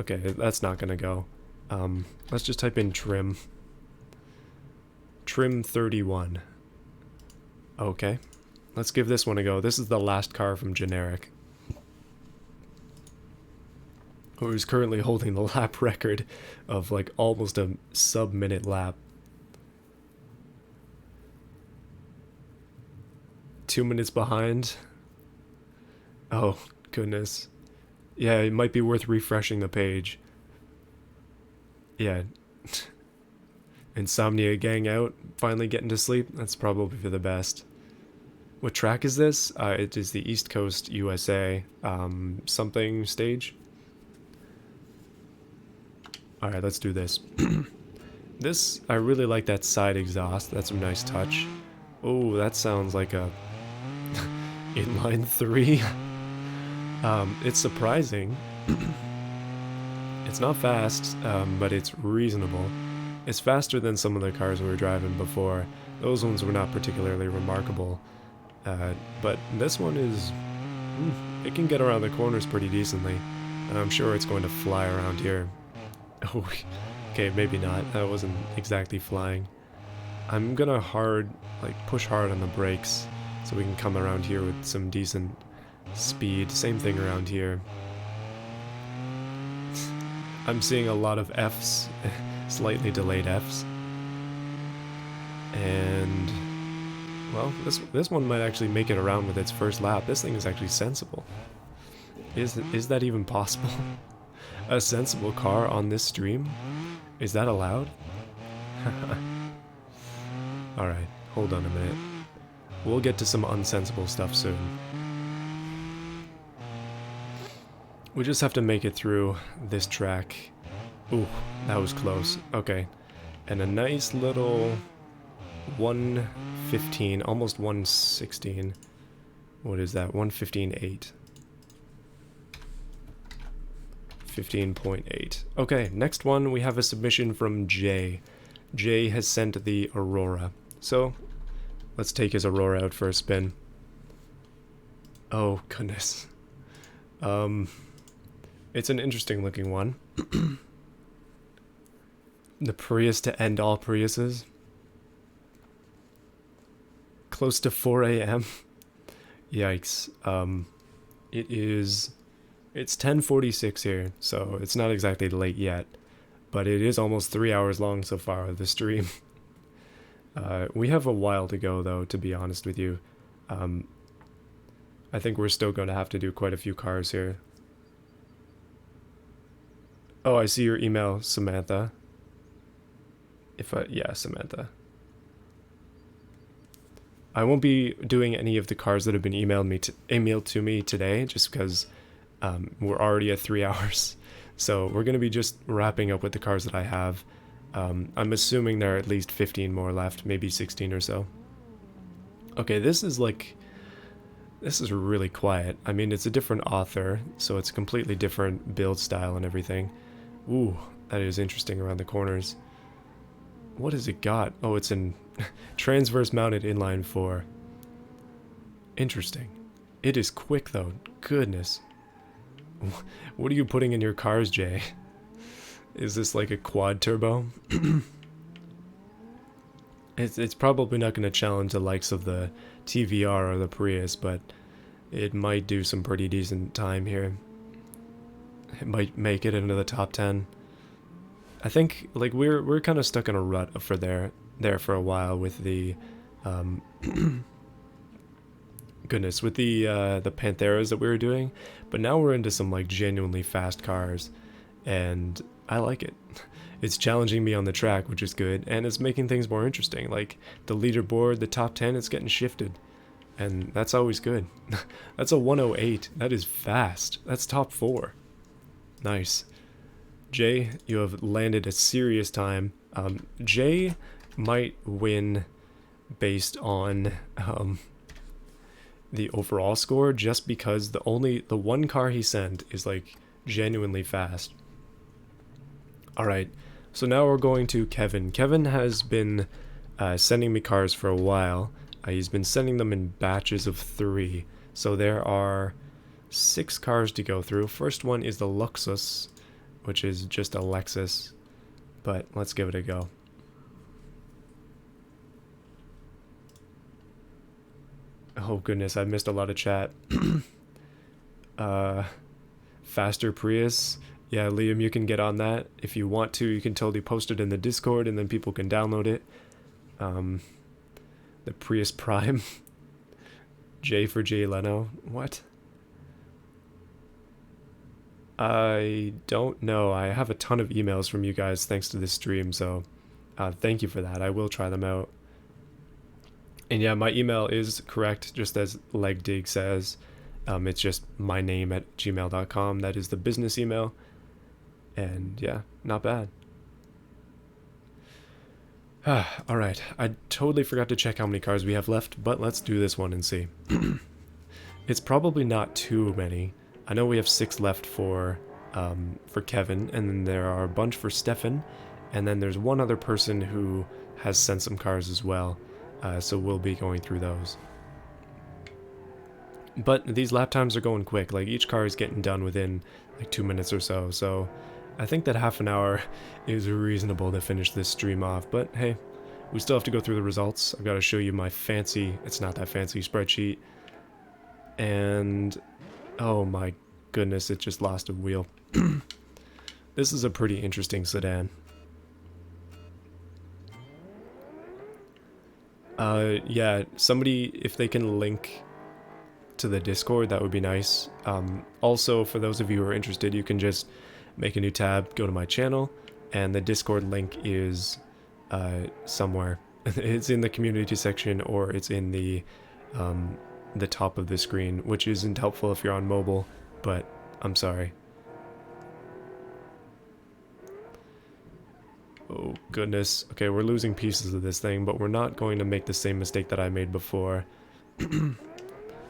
Okay, that's not gonna go. Let's just type in trim. Trim 31. Okay. Let's give this one a go. This is the last car from Generic, who is currently holding the lap record of like almost a sub-minute lap. 2 minutes behind. Oh, goodness. Yeah, it might be worth refreshing the page. Yeah. Insomnia gang out, finally getting to sleep. That's probably for the best. What track is this? It is the East Coast, USA, something stage. Alright, let's do this. This, I really like that side exhaust. That's a nice touch. Oh, that sounds like a inline 3. It's surprising. It's not fast, but it's reasonable. It's faster than some of the cars we were driving before. Those ones were not particularly remarkable. But this one is... it can get around the corners pretty decently. And I'm sure it's going to fly around here. Oh, okay, maybe not. That wasn't exactly flying. I'm gonna push hard on the brakes so we can come around here with some decent speed. Same thing around here. I'm seeing a lot of Fs, slightly delayed Fs. And, well, this one might actually make it around with its first lap. This thing is actually sensible. Is that even possible? A sensible car on this stream? Is that allowed? Alright, hold on a minute. We'll get to some unsensible stuff soon. We just have to make it through this track. Ooh, that was close. Okay. And a nice little 115, almost 116. What is that? 115.8. 15.8. Okay, next one we have a submission from Jay. Jay has sent the Aurora. So, let's take his Aurora out for a spin. Oh, goodness. It's an interesting looking one. The Prius to end all Priuses. Close to 4 a.m. Yikes. It's 10:46 here, so it's not exactly late yet. But it is almost 3 hours long so far, the stream. We have a while to go, though, to be honest with you. I think we're still going to have to do quite a few cars here. Oh, I see your email, Samantha. Yeah, Samantha. I won't be doing any of the cars that have been emailed to me today, just because we're already at 3 hours. So we're going to be just wrapping up with the cars that I have. I'm assuming there are at least 15 more left, maybe 16 or so. Okay, this is really quiet. I mean, it's a different author, so it's a completely different build style and everything. Ooh, that is interesting around the corners. What has it got? Oh, it's in transverse mounted inline 4. Interesting. It is quick though. Goodness. What are you putting in your cars, Jay? Is this like a quad turbo? It's probably not going to challenge the likes of the TVR or the Prius, but it might do some pretty decent time here. It might make it into the top 10. I think like we're kind of stuck in a rut for there for a while with the goodness, with the Pantheras that we were doing, but now we're into some like genuinely fast cars, and I like it. It's challenging me on the track, which is good, and it's making things more interesting. Like the leaderboard, the top 10, it's getting shifted, and that's always good. That's a 108. That is fast. That's top 4. Nice. Jay, you have landed a serious time. Jay might win based on the overall score, just because the one car he sent is like genuinely fast. Alright, so now we're going to Kevin. Kevin has been sending me cars for a while. He's been sending them in batches of 3. So there are 6 cars to go through. First one is the Luxus. which is just a Lexus, but let's give it a go. Oh goodness, I missed a lot of chat. Faster Prius. Yeah, Liam, you can get on that. If you want to, you can totally post it in the Discord and then people can download it. The Prius Prime. J for Jay Leno. What? I don't know. I have a ton of emails from you guys thanks to this stream, so thank you for that. I will try them out. And yeah, my email is correct, just as Legdig says. It's just my name at gmail.com. That is the business email. And yeah, not bad. All right, I totally forgot to check how many cars we have left, but let's do this one and see. It's probably not too many. I know we have 6 left for Kevin, and then there are a bunch for Stefan, and then there's one other person who has sent some cars as well, so we'll be going through those. But these lap times are going quick, like each car is getting done within like 2 minutes or so, so I think that half an hour is reasonable to finish this stream off, but hey, we still have to go through the results. I've got to show you my fancy, it's not that fancy spreadsheet, and oh my goodness, it just lost a wheel. This is a pretty interesting sedan. Yeah, somebody, if they can link to the Discord, that would be nice. Also, for those of you who are interested, you can just make a new tab, go to my channel, and the Discord link is somewhere. It's in the community section, or it's in the top of the screen, which isn't helpful if you're on mobile, but I'm sorry. Oh goodness. Okay, we're losing pieces of this thing, but we're not going to make the same mistake that I made before.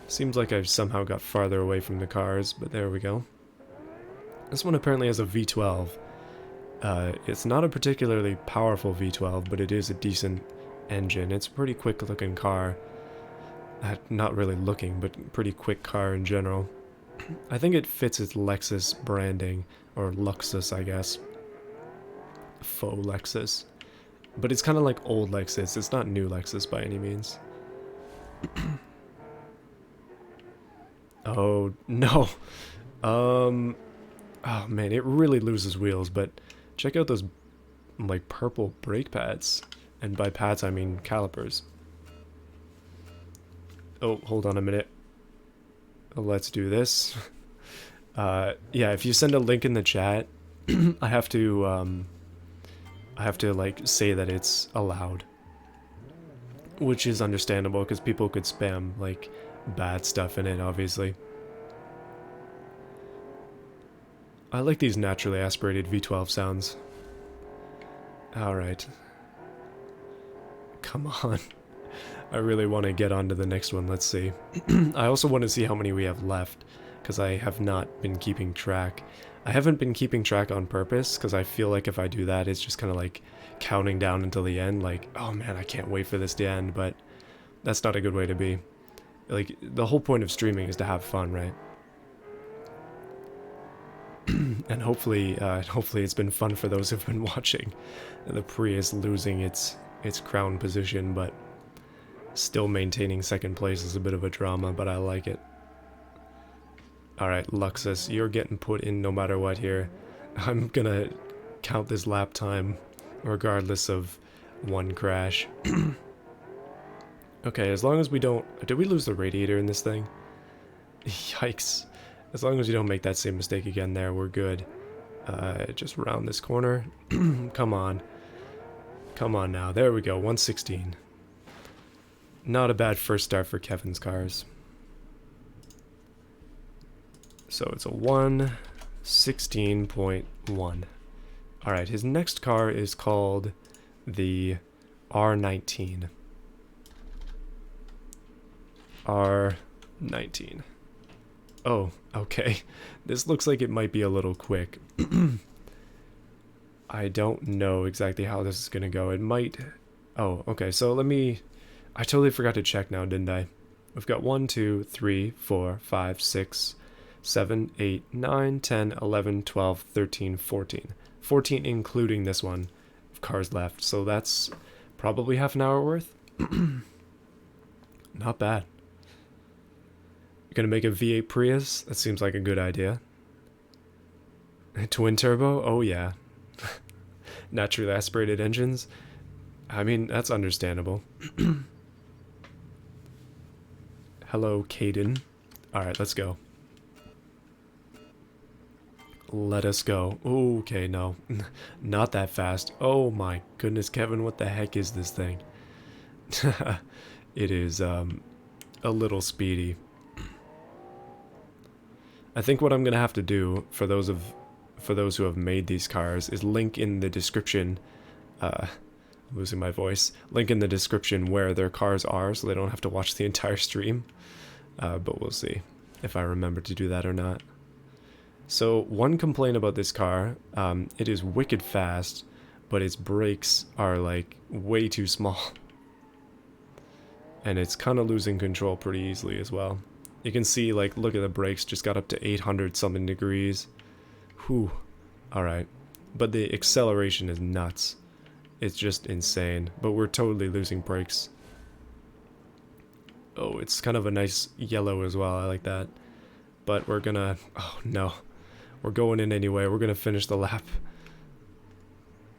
Seems like I've somehow got farther away from the cars, but there we go. This one apparently has a V12. It's not a particularly powerful V12, but it is a decent engine. It's a pretty quick looking car. Not really looking, but pretty quick car in general. I think it fits its Lexus branding, or Luxus, I guess. Faux Lexus. But it's kind of like old Lexus. It's not new Lexus by any means. Oh, no. Oh man, it really loses wheels, but check out those, like, purple brake pads. And by pads, I mean calipers. Oh, hold on a minute. Let's do this. Yeah, if you send a link in the chat, I have to like say that it's allowed, which is understandable because people could spam like bad stuff in it, obviously. I like these naturally aspirated V12 sounds. Alright. Come on. I really want to get on to the next one, let's see. I also want to see how many we have left, because I have not been keeping track. I haven't been keeping track on purpose, because I feel like if I do that, it's just kind of like counting down until the end, like, oh man, I can't wait for this to end, but that's not a good way to be. Like, the whole point of streaming is to have fun, right? And hopefully it's been fun for those who've been watching. The Prius losing its crown position, but still maintaining second place is a bit of a drama, but I like it. Alright, Luxus, you're getting put in no matter what here. I'm gonna count this lap time regardless of one crash. Okay, as long as we don't... Did we lose the radiator in this thing? Yikes. As long as we don't make that same mistake again there, we're good. Just round this corner. Come on. Come on now. There we go, 116. Not a bad first start for Kevin's cars. So it's a 116.1. Alright, his next car is called the R19. R19. Oh, okay. This looks like it might be a little quick. I don't know exactly how this is gonna go. It might... Oh, okay, so let me... I totally forgot to check now, didn't I? We've got 1, 2, 3, 4, 5, 6, 7, 8, 9, 10, 11, 12, 13, 14. 14 including this one of cars left. So that's probably half an hour worth. Not bad. You're gonna make a V8 Prius? That seems like a good idea. Twin turbo? Oh yeah. Naturally aspirated engines? I mean, that's understandable. Hello, Caden. Alright, let's go. Let us go. Okay, no. Not that fast. Oh my goodness, Kevin, what the heck is this thing? It is, a little speedy. I think what I'm gonna have to do for those who have made these cars is link in the description, losing my voice, link in the description where their cars are so they don't have to watch the entire stream. But we'll see if I remember to do that or not. So one complaint about this car, it is wicked fast, but its brakes are like way too small. And it's kind of losing control pretty easily as well. You can see, like, look at the brakes, just got up to 800 something degrees. Whew. Alright. But the acceleration is nuts. It's just insane. But we're totally losing brakes. Oh, it's kind of a nice yellow as well. I like that. But we're gonna... Oh, no. We're going in anyway. We're gonna finish the lap.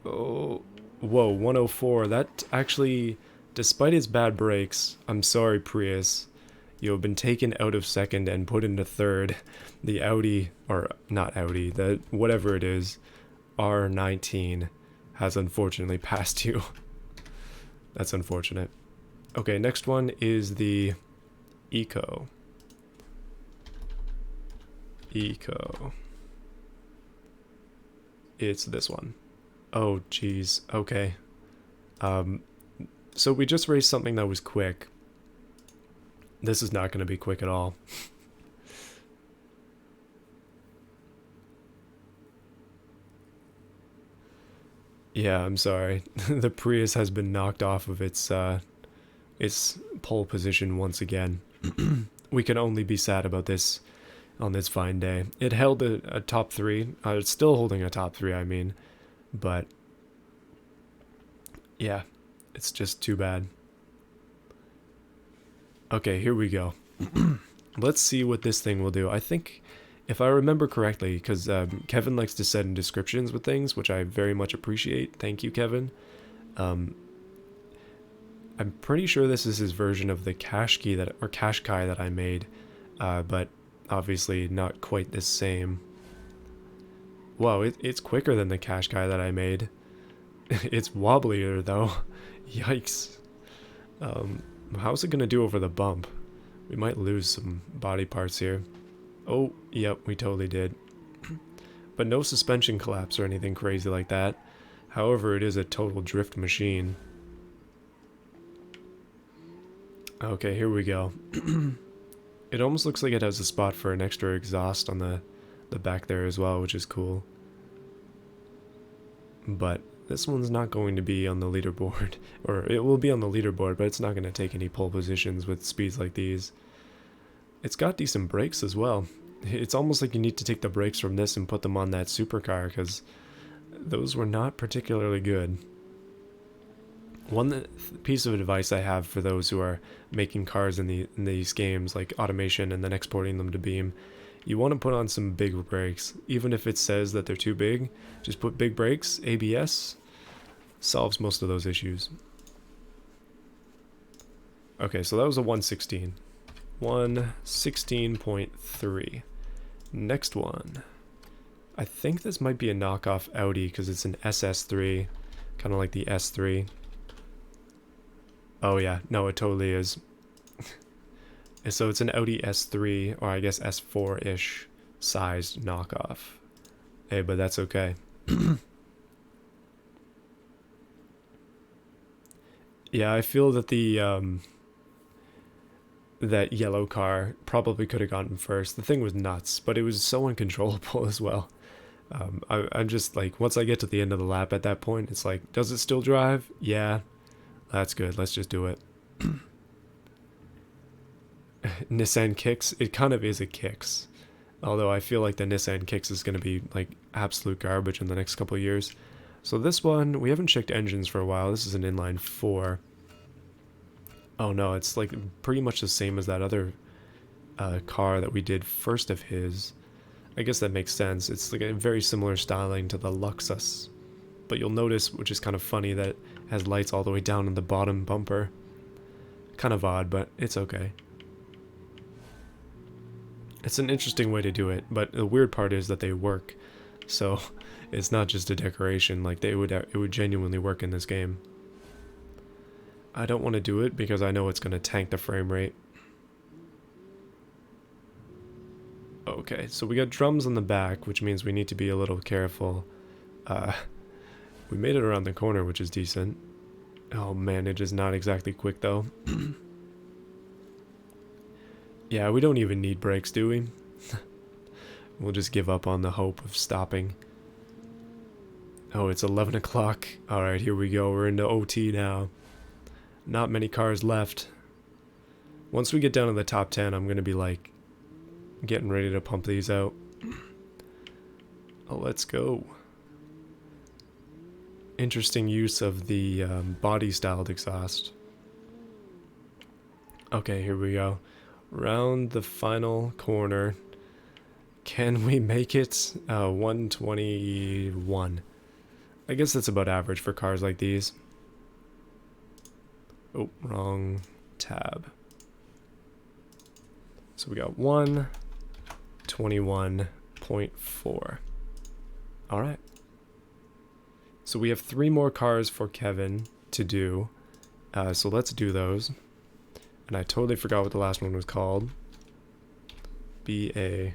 Oh. Whoa, 104. That actually... Despite its bad brakes, I'm sorry, Prius. You have been taken out of second and put into third. The Audi, or not Audi, the whatever it is, R19 has unfortunately passed you. That's unfortunate. Okay, next one is the Eco. Eco. It's this one. Oh, geez. Okay. So we just raced something that was quick. This is not going to be quick at all. Yeah, I'm sorry. The Prius has been knocked off of its pole position once again. We can only be sad about this on this fine day. It held a top 3. It's still holding a top 3, I mean. But, yeah, it's just too bad. Okay, here we go. Let's see what this thing will do. I think, if I remember correctly, because Kevin likes to set in descriptions with things, which I very much appreciate. Thank you, Kevin. I'm pretty sure this is his version of the Qashqai that I made, but obviously not quite the same. Whoa, it's quicker than the Qashqai that I made. It's wobblier though. Yikes. How's it gonna do over the bump? We might lose some body parts here. Oh, yep, we totally did. But no suspension collapse or anything crazy like that. However, it is a total drift machine. Okay, here we go. It almost looks like it has a spot for an extra exhaust on the back there as well, which is cool. But this one's not going to be on the leaderboard. Or it will be on the leaderboard, but it's not going to take any pole positions with speeds like these. It's got decent brakes as well. It's almost like you need to take the brakes from this and put them on that supercar, because those were not particularly good. One piece of advice I have for those who are making cars in these games, like automation and then exporting them to Beam, you want to put on some big brakes. Even if it says that they're too big, just put big brakes. ABS solves most of those issues. Okay, so that was a 116. 116.3. Next one. I think this might be a knockoff Audi because it's an SS3, kind of like the S3. Oh yeah, no, it totally is. So it's an Audi S3, or I guess S4-ish sized knockoff. Hey, but that's okay. Yeah, I feel that that yellow car probably could have gotten first. The thing was nuts, but it was so uncontrollable as well. I'm just like, once I get to the end of the lap at that point, it's like, does it still drive? Yeah, that's good. Let's just do it. Nissan Kicks, it kind of is a Kicks. Although I feel like the Nissan Kicks is going to be like absolute garbage in the next couple of years. So this one, we haven't checked engines for a while. This is an inline 4. Oh no, it's like pretty much the same as that other car that we did first of his. I guess that makes sense. It's like a very similar styling to the Luxus. But you'll notice, which is kind of funny, that it has lights all the way down in the bottom bumper. Kind of odd, but it's okay. It's an interesting way to do it, but the weird part is that they work. So it's not just a decoration, like it would genuinely work in this game. I don't want to do it because I know it's going to tank the frame rate. Okay, so we got drums on the back, which means we need to be a little careful. We made it around the corner, which is decent. Oh man, it is not exactly quick though. Yeah, we don't even need brakes, do we? We'll just give up on the hope of stopping. Oh, it's 11 o'clock. Alright, here we go. We're into OT now. Not many cars left. Once we get down to the top 10, I'm going to be like getting ready to pump these out. Oh, let's go. Interesting use of the body-styled exhaust. Okay, here we go. Round the final corner. Can we make it? 121. I guess that's about average for cars like these. Oh, wrong tab. So we got 121.4. Alright. So we have 3 more cars for Kevin to do. So let's do those. And I totally forgot what the last one was called. BA.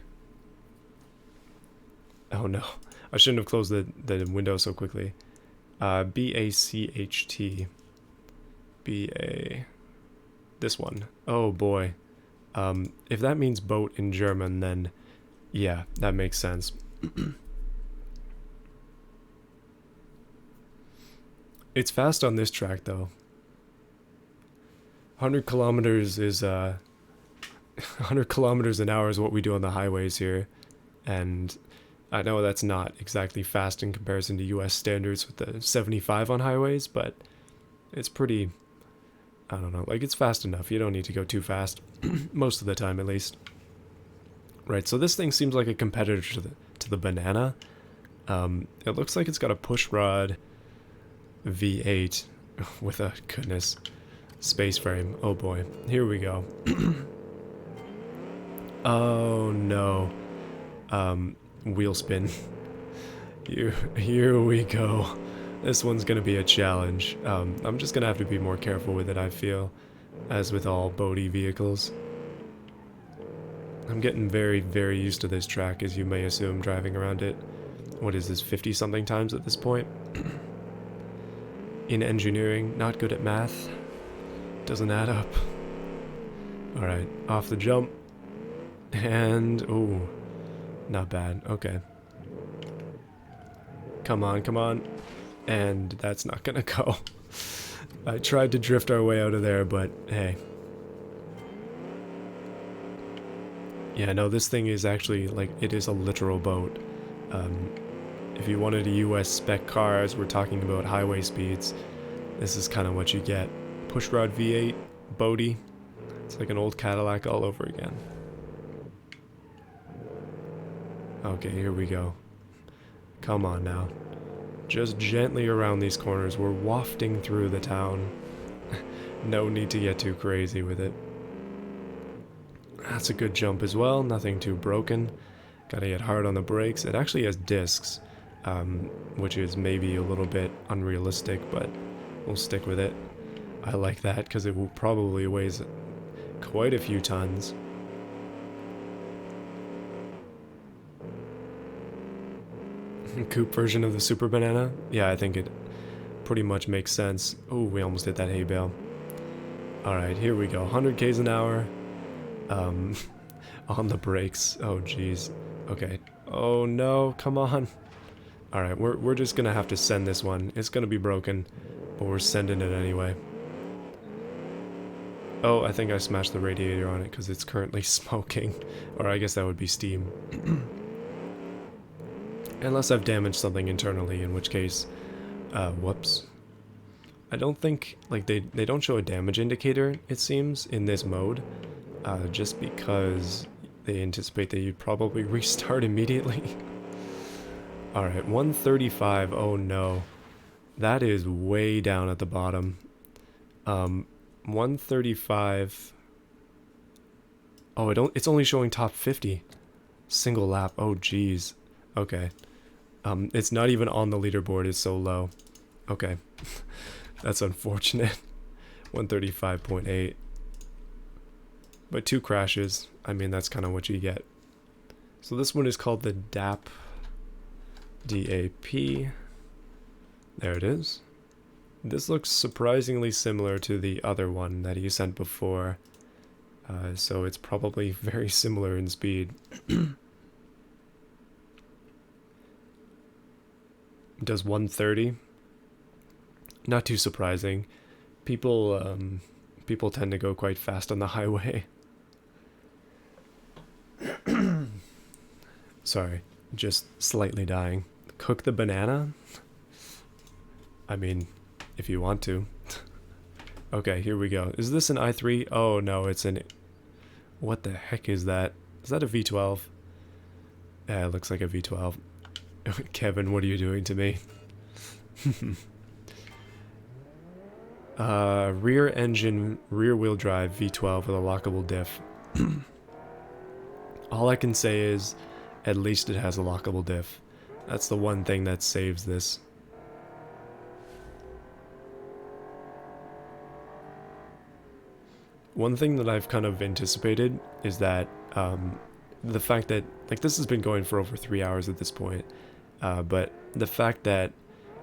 Oh no. I shouldn't have closed the window so quickly. BACHT. BA. This one. Oh boy. If that means boat in German, then yeah, that makes sense. It's fast on this track though. 100 kilometers is 100 kilometers an hour is what we do on the highways here, and I know that's not exactly fast in comparison to US standards with the 75 on highways, but it's pretty, I don't know, like it's fast enough. You don't need to go too fast most of the time at least. Right, so this thing seems like a competitor to the Banana. It looks like it's got a pushrod V8 with a goodness space frame. Oh boy, here we go. Oh no. Wheel spin. Here we go. This one's gonna be a challenge. I'm just gonna have to be more careful with it, I feel, as with all boaty vehicles. I'm getting very, very used to this track, as you may assume, driving around it. What is this, 50 something times at this point? In engineering, not good at math. Doesn't add up. Alright, off the jump. And, ooh, not bad. Okay. Come on, come on. And that's not gonna go. I tried to drift our way out of there, but hey. Yeah, no, this thing is actually, like, it is a literal boat. If you wanted a US spec car, as we're talking about highway speeds, this is kind of what you get. Pushrod V8, boaty. It's like an old Cadillac all over again. Okay, here we go. Come on now. Just gently around these corners. We're wafting through the town. No need to get too crazy with it. That's a good jump as well. Nothing too broken. Gotta get hard on the brakes. It actually has discs, which is maybe a little bit unrealistic, but we'll stick with it. I like that because it will probably weighs quite a few tons. Coupe version of the Super Banana? Yeah, I think it pretty much makes sense. Oh, we almost hit that hay bale. Alright, here we go. 100 k's an hour. On the brakes. Oh, jeez. Okay. Oh, no. Come on. Alright, we're just gonna have to send this one. It's gonna be broken, but we're sending it anyway. Oh, I think I smashed the radiator on it because it's currently smoking. Or I guess that would be steam. Unless I've damaged something internally, in which case, whoops. I don't think, like, they don't show a damage indicator, it seems, in this mode. Just because they anticipate that you'd probably restart immediately. Alright, 135, oh no. That is way down at the bottom. 135. Oh, it's only showing top 50. Single lap, oh geez. Okay. It's not even on the leaderboard, it's so low. Okay. That's unfortunate. 135.8. But 2 crashes. I mean, that's kind of what you get. So this one is called the DAP. DAP. There it is. This looks surprisingly similar to the other one that you sent before. So it's probably very similar in speed. Does 130. Not too surprising. People tend to go quite fast on the highway. Sorry, just slightly dying. Cook the banana? I mean, if you want to. Okay, here we go. Is this an i3? Oh no, it's an... What the heck is that? Is that a V12? Yeah, it looks like a V12. Kevin, what are you doing to me? Rear engine, rear wheel drive V12 with a lockable diff. All I can say is, at least it has a lockable diff. That's the one thing that saves this. One thing that I've kind of anticipated is that the fact that, like, this has been going for over 3 hours at this point, but the fact that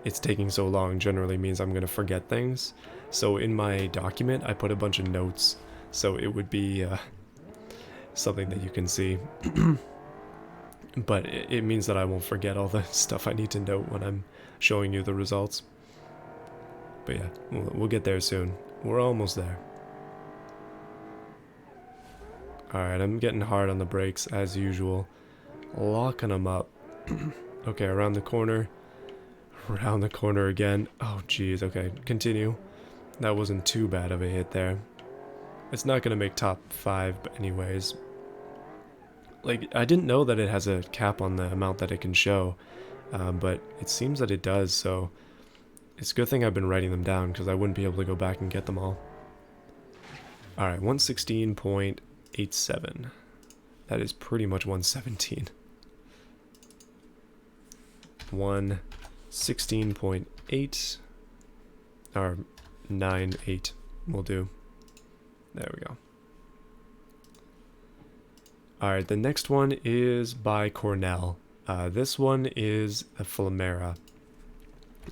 it's taking so long generally means I'm going to forget things. So in my document, I put a bunch of notes, so it would be something that you can see. But it means that I won't forget all the stuff I need to note when I'm showing you the results. But yeah, we'll get there soon. We're almost there. Alright, I'm getting hard on the brakes as usual. Locking them up. Okay, around the corner. Around the corner again. Oh jeez, okay, continue. That wasn't too bad of a hit there. It's not going to make top 5 anyways. Like, I didn't know that it has a cap on the amount that it can show. But it seems that it does, so... It's a good thing I've been writing them down, because I wouldn't be able to go back and get them all. Alright, 116.87. That is pretty much 117. 116.8. Or 9.8 will do. There we go. Alright, the next one is by Cornell. This one is a Flamera.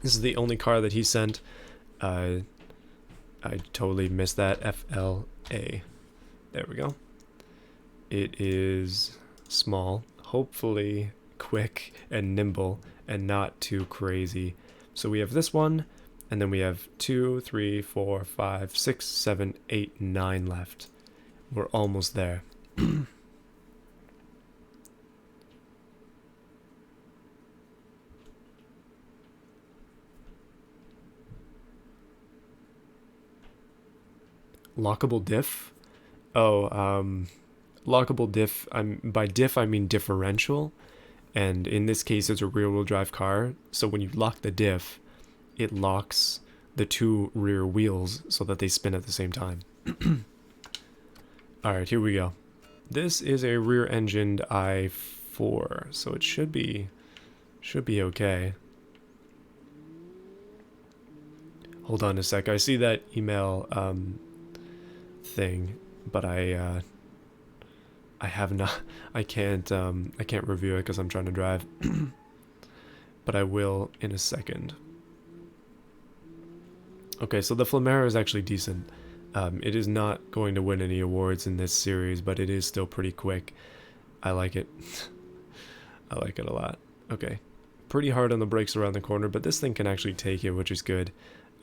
This is the only car that he sent. I totally missed that. FLA. There we go. It is small, hopefully quick and nimble, and not too crazy. So we have this one, and then we have 2, 3, 4, 5, 6, 7, 8, 9 left. We're almost there. Lockable diff? Oh, lockable diff, by diff I mean differential, and in this case it's a rear-wheel drive car, so when you lock the diff, it locks the 2 rear wheels so that they spin at the same time. Alright, here we go. This is a rear-engined i4, so it should be okay. Hold on a sec, I see that email thing, but I have not, I can't review it because I'm trying to drive. But I will in a second. Okay, so the Flamera is actually decent. It is not going to win any awards in this series, but it is still pretty quick. I like it. I like it a lot. Okay, pretty hard on the brakes around the corner, but this thing can actually take it, which is good.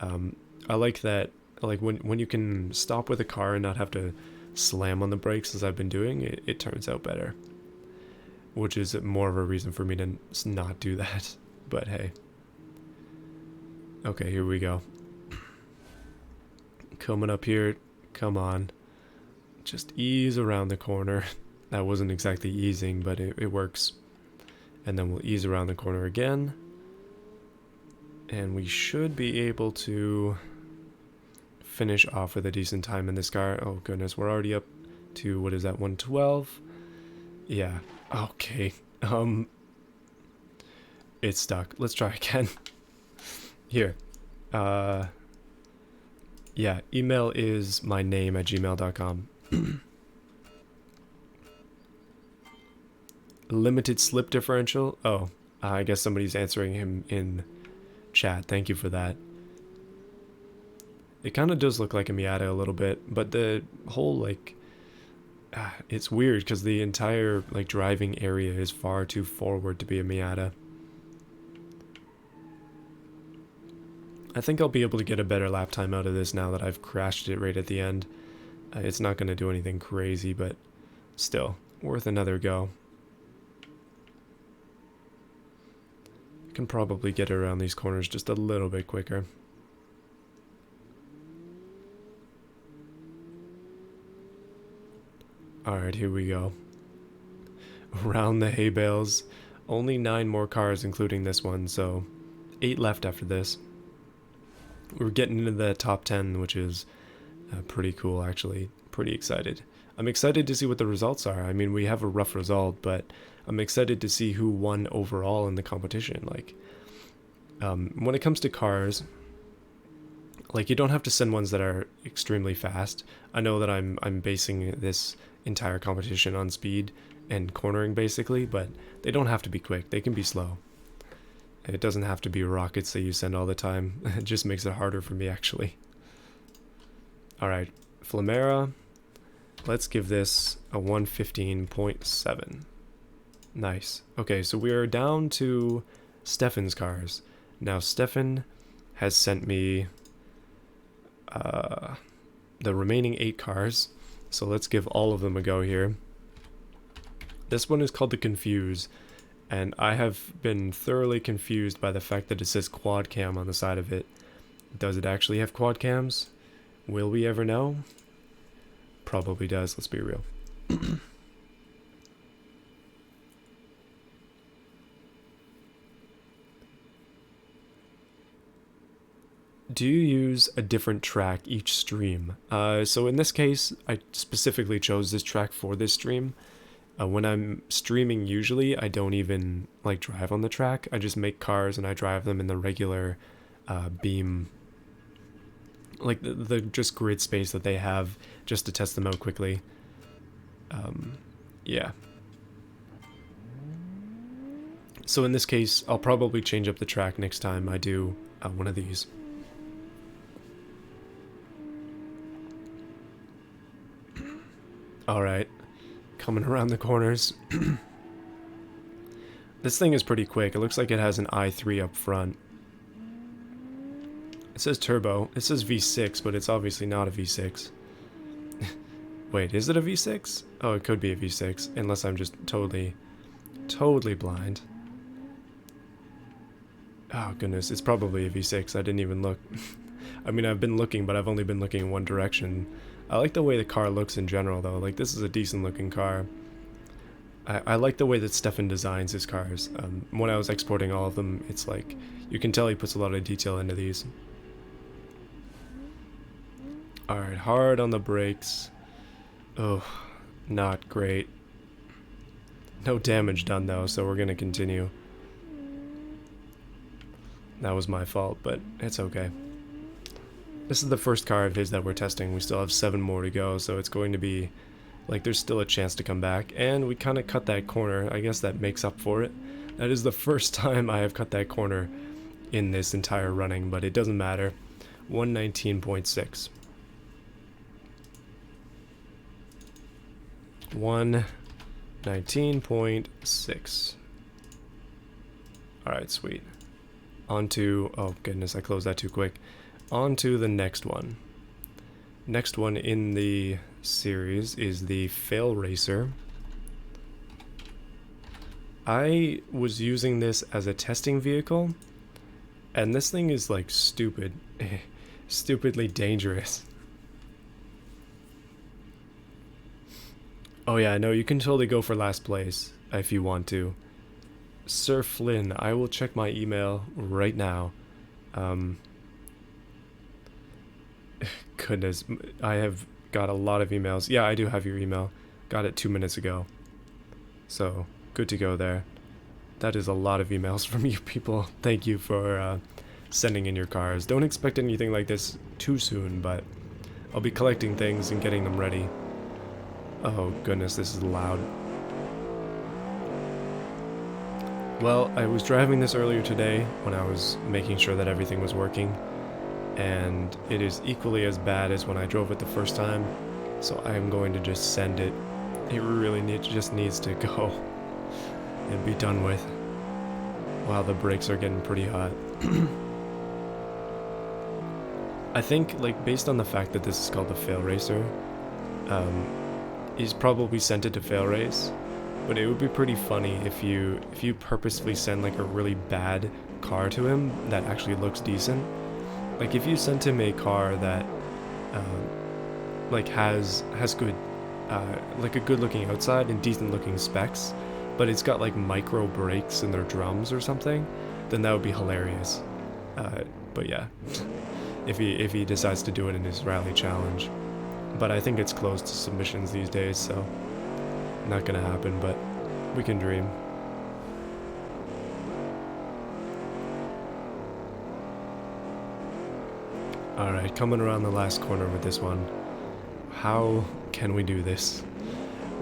I like that like when you can stop with a car and not have to slam on the brakes as I've been doing, it turns out better. Which is more of a reason for me to not do that. But hey. Okay, here we go. Coming up here. Come on. Just ease around the corner. That wasn't exactly easing, but it works. And then we'll ease around the corner again. And we should be able to finish off with a decent time in this car. Oh goodness, we're already up to, what is that, 112? Yeah, okay. It's stuck. Let's try again. Here. Yeah, email is my name at gmail.com. Limited slip differential? Oh, I guess somebody's answering him in chat. Thank you for that. It kind of does look like a Miata a little bit, but the whole, like, it's weird because the entire, like, driving area is far too forward to be a Miata. I think I'll be able to get a better lap time out of this now that I've crashed it right at the end. It's not going to do anything crazy, but still, worth another go. Can probably get around these corners just a little bit quicker. Alright, here we go. Around the hay bales. Only 9 more cars, including this one, so 8 left after this. We're getting into the top 10, which is pretty cool, actually. Pretty excited. I'm excited to see what the results are. I mean, we have a rough result, but I'm excited to see who won overall in the competition. Like, when it comes to cars, like, you don't have to send ones that are extremely fast. I know that I'm basing this entire competition on speed and cornering, basically, but they don't have to be quick. They can be slow. It doesn't have to be rockets that you send all the time. It just makes it harder for me, actually. Alright, Flamera. Let's give this a 115.7. Nice. Okay, so we are down to Stefan's cars. Now, Stefan has sent me the remaining 8 cars. So let's give all of them a go here. This one is called the Confuse. And I have been thoroughly confused by the fact that it says quad cam on the side of it. Does it actually have quad cams? Will we ever know? Probably does, let's be real. Do you use a different track each stream? So in this case, I specifically chose this track for this stream. When I'm streaming, usually I don't even like drive on the track. I just make cars and I drive them in the regular beam, like the just grid space that they have, just to test them out quickly. Yeah. So in this case, I'll probably change up the track next time I do one of these. Alright. Coming around the corners. This thing is pretty quick. It looks like it has an i3 up front. It says turbo. It says V6, but it's obviously not a V6. Wait, is it a V6? Oh, it could be a V6, unless I'm just totally blind. Oh goodness, it's probably a V6. I didn't even look. I mean, I've been looking, but I've only been looking in one direction. I like the way the car looks in general, though. Like, this is a decent looking car. I like the way that Stefan designs his cars. When I was exporting all of them, it's like, you can tell he puts a lot of detail into these. Alright, hard on the brakes. Oh, not great. No damage done, though, so we're gonna continue. That was my fault, but it's okay. This is the first car of his that we're testing. We still have 7 more to go, so it's going to be, like, there's still a chance to come back. And we kind of cut that corner. I guess that makes up for it. That is the first time I have cut that corner in this entire running, but it doesn't matter. 119.6. 119.6. Alright, sweet. On to, oh goodness, I closed that too quick. On to the next one. Next one in the series is the Fail Racer. I was using this as a testing vehicle, and this thing is like stupid. Stupidly dangerous. Oh yeah, no, you can totally go for last place if you want to. Sir Flynn, I will check my email right now. Goodness, I have got a lot of emails. Yeah, I do have your email. Got it 2 minutes ago. So, good to go there. That is a lot of emails from you people. Thank you for sending in your cars. Don't expect anything like this too soon, but I'll be collecting things and getting them ready. Oh goodness, this is loud. Well, I was driving this earlier today when I was making sure that everything was working, and it is equally as bad as when I drove it the first time, so I am going to just send it. It really just needs to go and be done with. Wow, the brakes are getting pretty hot. I think, like, based on the fact that this is called the Fail Racer, he's probably sent it to Fail Race, but it would be pretty funny if you purposefully send like a really bad car to him that actually looks decent. Like if you sent him a car that like has good like a good looking outside and decent looking specs, but it's got like micro brakes in their drums or something, then that would be hilarious. But yeah, if he decides to do it in his rally challenge. But I think it's closed to submissions these days, so not gonna happen, but we can dream. Alright, coming around the last corner with this one. How can we do this?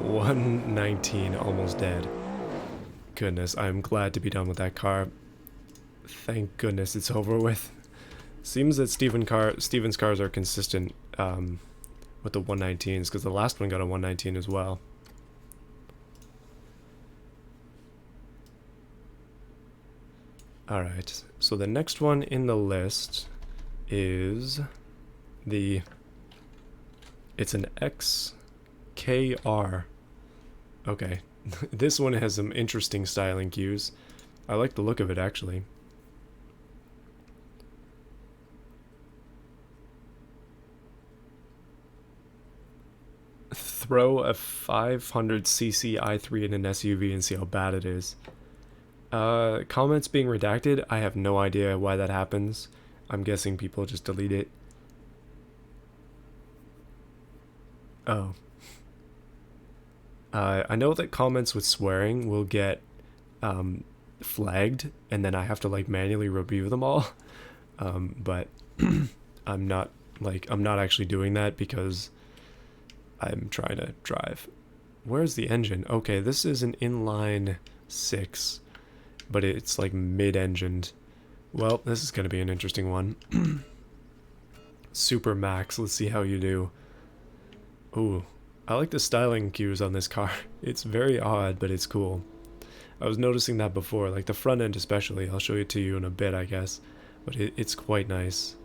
119, almost dead. Goodness, I'm glad to be done with that car. Thank goodness it's over with. Seems that Steven's cars are consistent with the 119s, because the last one got a 119 as well. Alright, so the next one in the list is it's an XKR. Okay, this one has some interesting styling cues. I like the look of it actually. Throw a 500cc i3 in an SUV and see how bad it is. Comments being redacted, I have no idea why that happens. I'm guessing people just delete it. Oh. I know that comments with swearing will get flagged, and then I have to like manually review them all. But I'm not actually doing that because I'm trying to drive. Where's the engine? Okay, this is an inline 6, but it's like mid-engined. Well, this is going to be an interesting one. Super Max, let's see how you do. Ooh, I like the styling cues on this car. It's very odd, but it's cool. I was noticing that before, like the front end especially. I'll show it to you in a bit, I guess. But it's quite nice.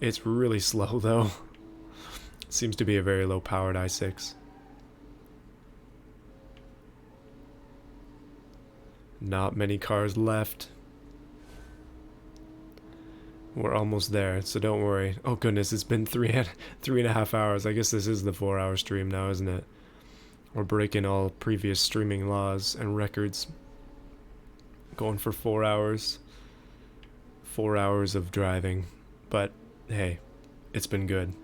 It's really slow, though. It seems to be a very low-powered i6. Not many cars left. We're almost there, so don't worry. Oh goodness, it's been 3.5 hours. I guess this is the 4-hour stream now, isn't it? We're breaking all previous streaming laws and records. Going for 4 hours. 4 hours of driving. But, hey, it's been good.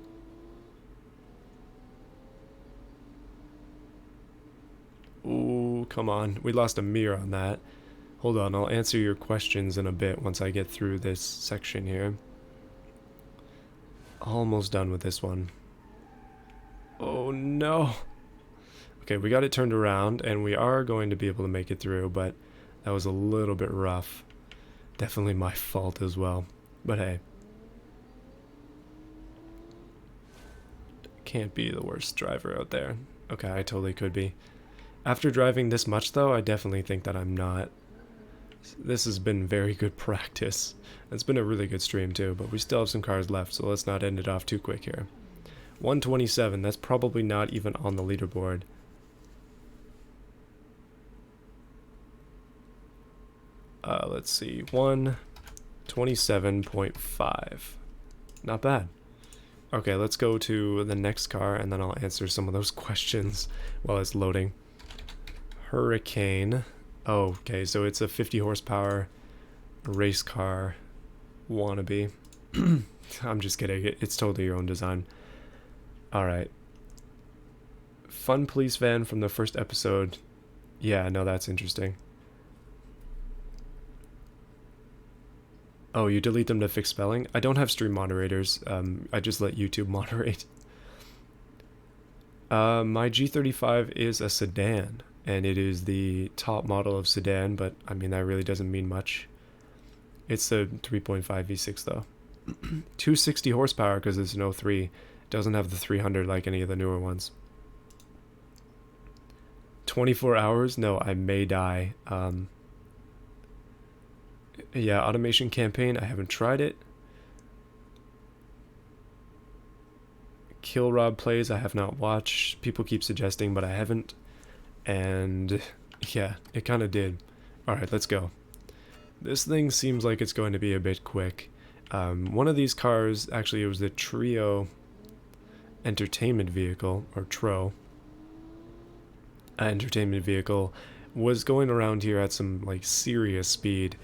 Ooh, come on. We lost a mirror on that. Hold on, I'll answer your questions in a bit once I get through this section here. Almost done with this one. Oh no. Okay, we got it turned around, and we are going to be able to make it through, but that was a little bit rough. Definitely my fault as well. But hey. Can't be the worst driver out there. Okay, I totally could be. After driving this much, though, I definitely think that I'm not. This has been very good practice. It's been a really good stream too, but we still have some cars left, so let's not end it off too quick here. 127, that's probably not even on the leaderboard. Let's see, 127.5. Not bad. Okay, let's go to the next car and then I'll answer some of those questions while it's loading. Hurricane. Oh, okay, so it's a 50 horsepower race car wannabe. I'm just kidding, it's totally your own design. Alright. Fun police van from the first episode. Yeah, no, that's interesting. Oh, you delete them to fix spelling? I don't have stream moderators. I just let YouTube moderate. My G35 is a sedan, and it is the top model of sedan, but I mean, that really doesn't mean much. It's a 3.5 V6 though. 260 horsepower because it's an 03. Doesn't have the 300 like any of the newer ones. 24 hours? No, I may die. Yeah, automation campaign, I haven't tried it. Kill Rob plays, I have not watched. People keep suggesting, but I haven't. And yeah, it kind of did. Alright, let's go. This thing seems like it's going to be a bit quick. One of these cars, actually it was the Trio entertainment vehicle, or TRO entertainment vehicle, was going around here at some like serious speed.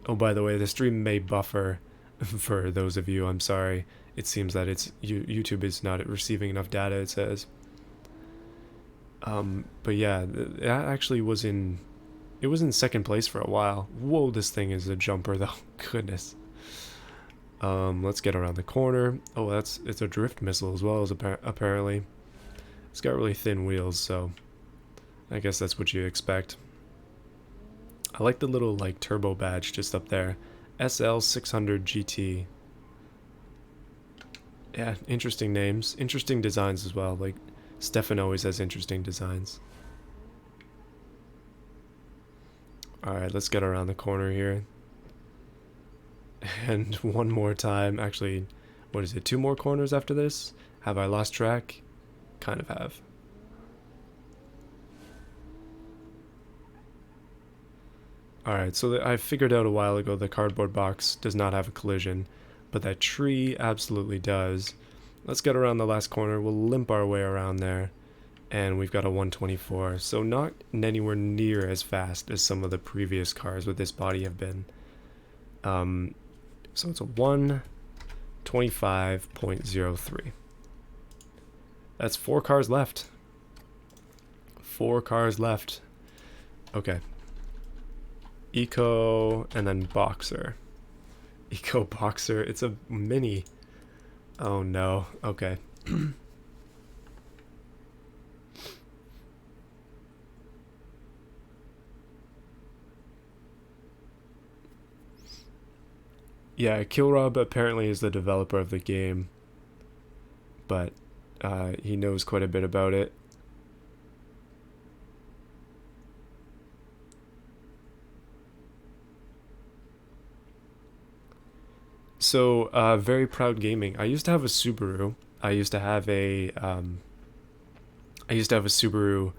Oh, by the way, the stream may buffer for those of you. I'm sorry. It seems that YouTube is not receiving enough data, it says. But yeah, that actually was in second place for a while. Whoa, this thing is a jumper though. Goodness. Let's get around the corner. Oh, it's a drift missile as well, as apparently. It's got really thin wheels, so I guess that's what you expect. I like the little like turbo badge just up there. SL600 GT. Yeah, interesting names, interesting designs as well. Like Stefan always has interesting designs. Alright, let's get around the corner here. And one more time, actually, what is it, 2 more corners after this? Have I lost track? Kind of have. Alright, so I figured out a while ago the cardboard box does not have a collision, but that tree absolutely does. Let's get around the last corner, we'll limp our way around there, and we've got a 124, so not anywhere near as fast as some of the previous cars with this body have been. So it's a 125.03. That's 4 cars left. 4 cars left. Okay. Eco, and then Boxer. Eco Boxer, it's a mini. Oh no, okay. Yeah, Killrob apparently is the developer of the game, but he knows quite a bit about it. So, Very Proud Gaming. I used to have a Subaru. I used to have a Subaru.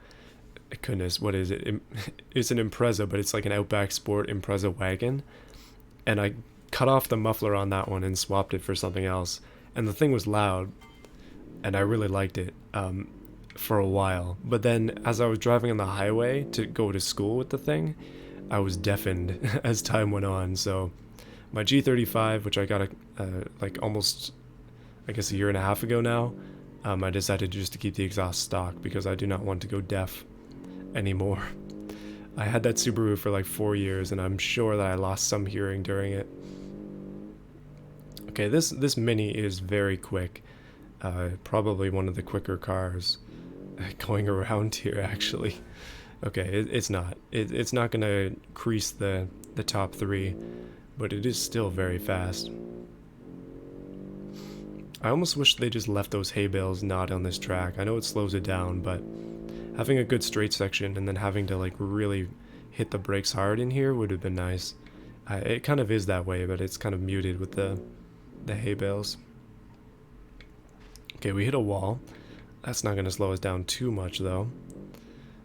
Goodness, what is it? It's an Impreza, but it's like an Outback Sport Impreza wagon. And I cut off the muffler on that one and swapped it for something else. And the thing was loud, and I really liked it for a while. But then, as I was driving on the highway to go to school with the thing, I was deafened as time went on. So my G35, which I got like almost, I guess, a year and a half ago now, I decided just to keep the exhaust stock because I do not want to go deaf anymore. I had that Subaru for like 4 years, and I'm sure that I lost some hearing during it. Okay, this Mini is very quick. Probably one of the quicker cars going around here, actually. Okay, it's not. It's not gonna crease the top 3, but it is still very fast. I almost wish they just left those hay bales not on this track. I know it slows it down, but having a good straight section and then having to like really hit the brakes hard in here would have been nice. It kind of is that way, but it's kind of muted with the hay bales. Okay, we hit a wall. That's not going to slow us down too much, though.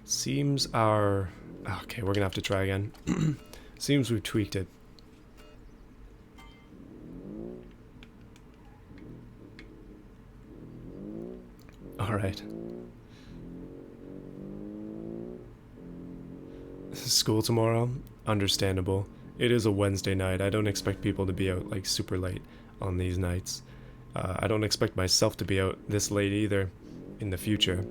Seems our... Okay, we're going to have to try again. Seems we've tweaked it. Alright. School tomorrow? Understandable. It is a Wednesday night. I don't expect people to be out, like, super late on these nights. I don't expect myself to be out this late either in the future.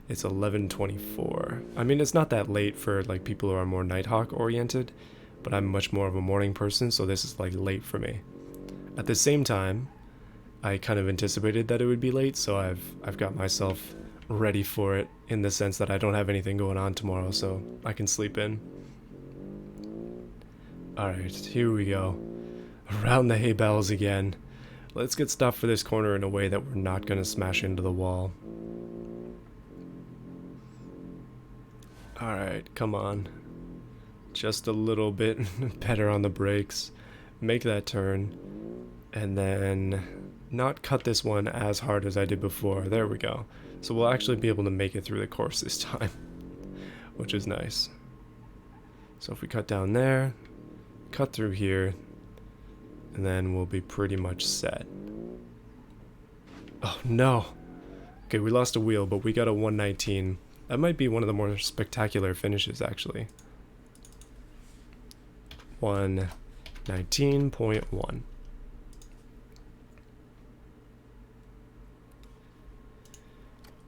It's 11:24. I mean, it's not that late for, like, people who are more Nighthawk oriented, but I'm much more of a morning person, so this is, like, late for me. At the same time, I kind of anticipated that it would be late, so I've got myself ready for it in the sense that I don't have anything going on tomorrow, so I can sleep in. Alright, here we go. Around the hay bales again. Let's get stopped for this corner in a way that we're not going to smash into the wall. Alright, come on. Just a little bit better on the brakes. Make that turn. And then not cut this one as hard as I did before. There we go. So we'll actually be able to make it through the course this time, which is nice. So if we cut down there, cut through here, and then we'll be pretty much set. Oh no! Okay, we lost a wheel, but we got a 119. That might be one of the more spectacular finishes, actually. 119.1.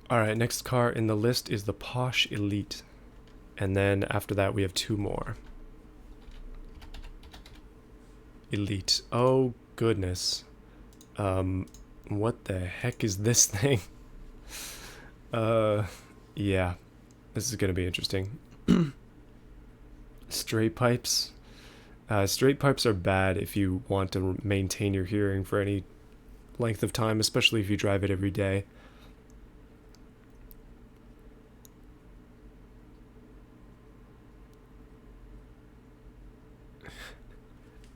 Alright, next car in the list is the Porsche Elite. And then after that we have two more. Elite. Oh goodness. What the heck is this thing? Yeah. This is gonna be interesting. Straight pipes. Straight pipes are bad if you want to maintain your hearing for any length of time, especially if you drive it every day.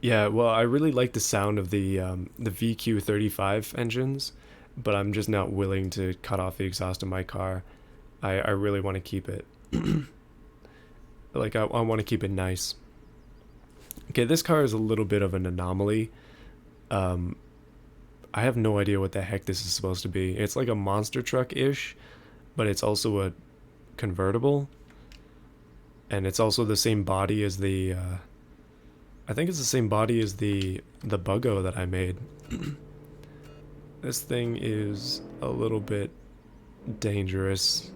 Yeah, well, I really like the sound of the VQ35 engines, but I'm just not willing to cut off the exhaust of my car. I really want to keep it. Like, I want to keep it nice. Okay, this car is a little bit of an anomaly. I have no idea what the heck this is supposed to be. It's like a monster truck-ish, but it's also a convertible. And it's also the same body as the... I think it's the same body as the Buggo that I made. This thing is a little bit dangerous.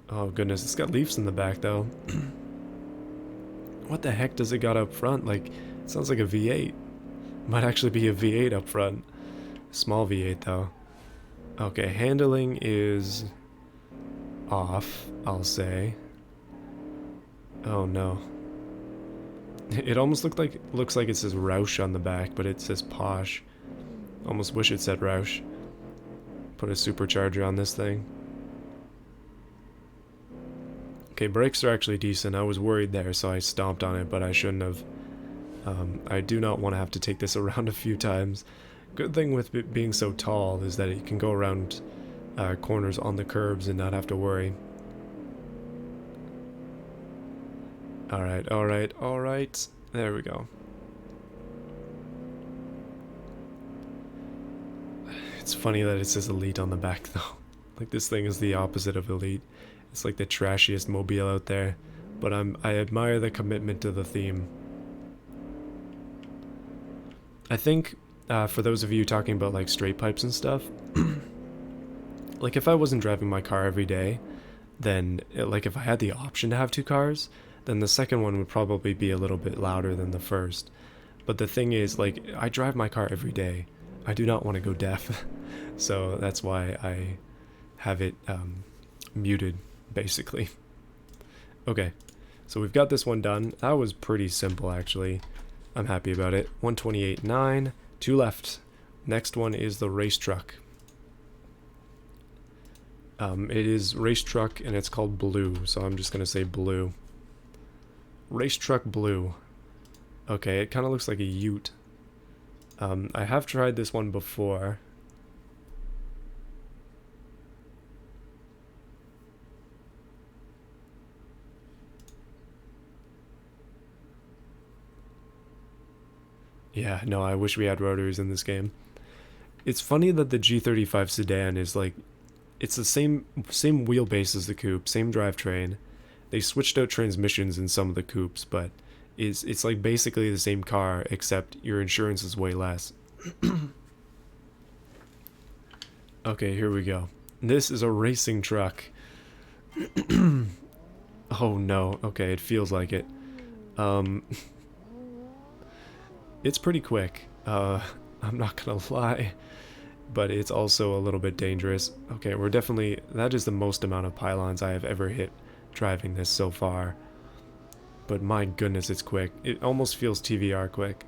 Oh goodness, it's got leaves in the back though. What the heck does it got up front? Like, it sounds like a V8. Might actually be a V8 up front. Small V8 though. Okay, handling is off, I'll say. Oh no. It almost looks like it says Roush on the back, but it says Posh. Almost wish it said Roush. Put a supercharger on this thing. Okay, brakes are actually decent. I was worried there, so I stomped on it, but I shouldn't have. I do not want to have to take this around a few times. Good thing with it being so tall is that it can go around corners on the curbs and not have to worry. Alright, alright, alright. There we go. It's funny that it says Elite on the back, though. Like, this thing is the opposite of Elite. It's like the trashiest mobile out there. But I admire the commitment to the theme. I think, for those of you talking about, like, straight pipes and stuff, like, if I wasn't driving my car every day, then, like, if I had the option to have two cars, then the second one would probably be a little bit louder than the first. But the thing is, like, I drive my car every day. I do not want to go deaf. So that's why I have it muted, basically. Okay, so we've got this one done. That was pretty simple, actually. I'm happy about it. 128.9, 2 left. Next one is the race truck. It is race truck, and it's called Blue, so I'm just going to say Blue. Race truck Blue. Okay, it kind of looks like a ute. I have tried this one before. Yeah, no, I wish we had rotors in this game. It's funny that the G35 sedan is like, it's the same wheelbase as the coupe, same drivetrain. They switched out transmissions in some of the coupes, but it's like basically the same car, except your insurance is way less. Okay, here we go. This is a racing truck. Oh no, okay, it feels like it. It's pretty quick, I'm not gonna lie, but it's also a little bit dangerous. Okay, we're definitely, that is the most amount of pylons I have ever hit driving this so far. But my goodness, it's quick. It almost feels TVR quick.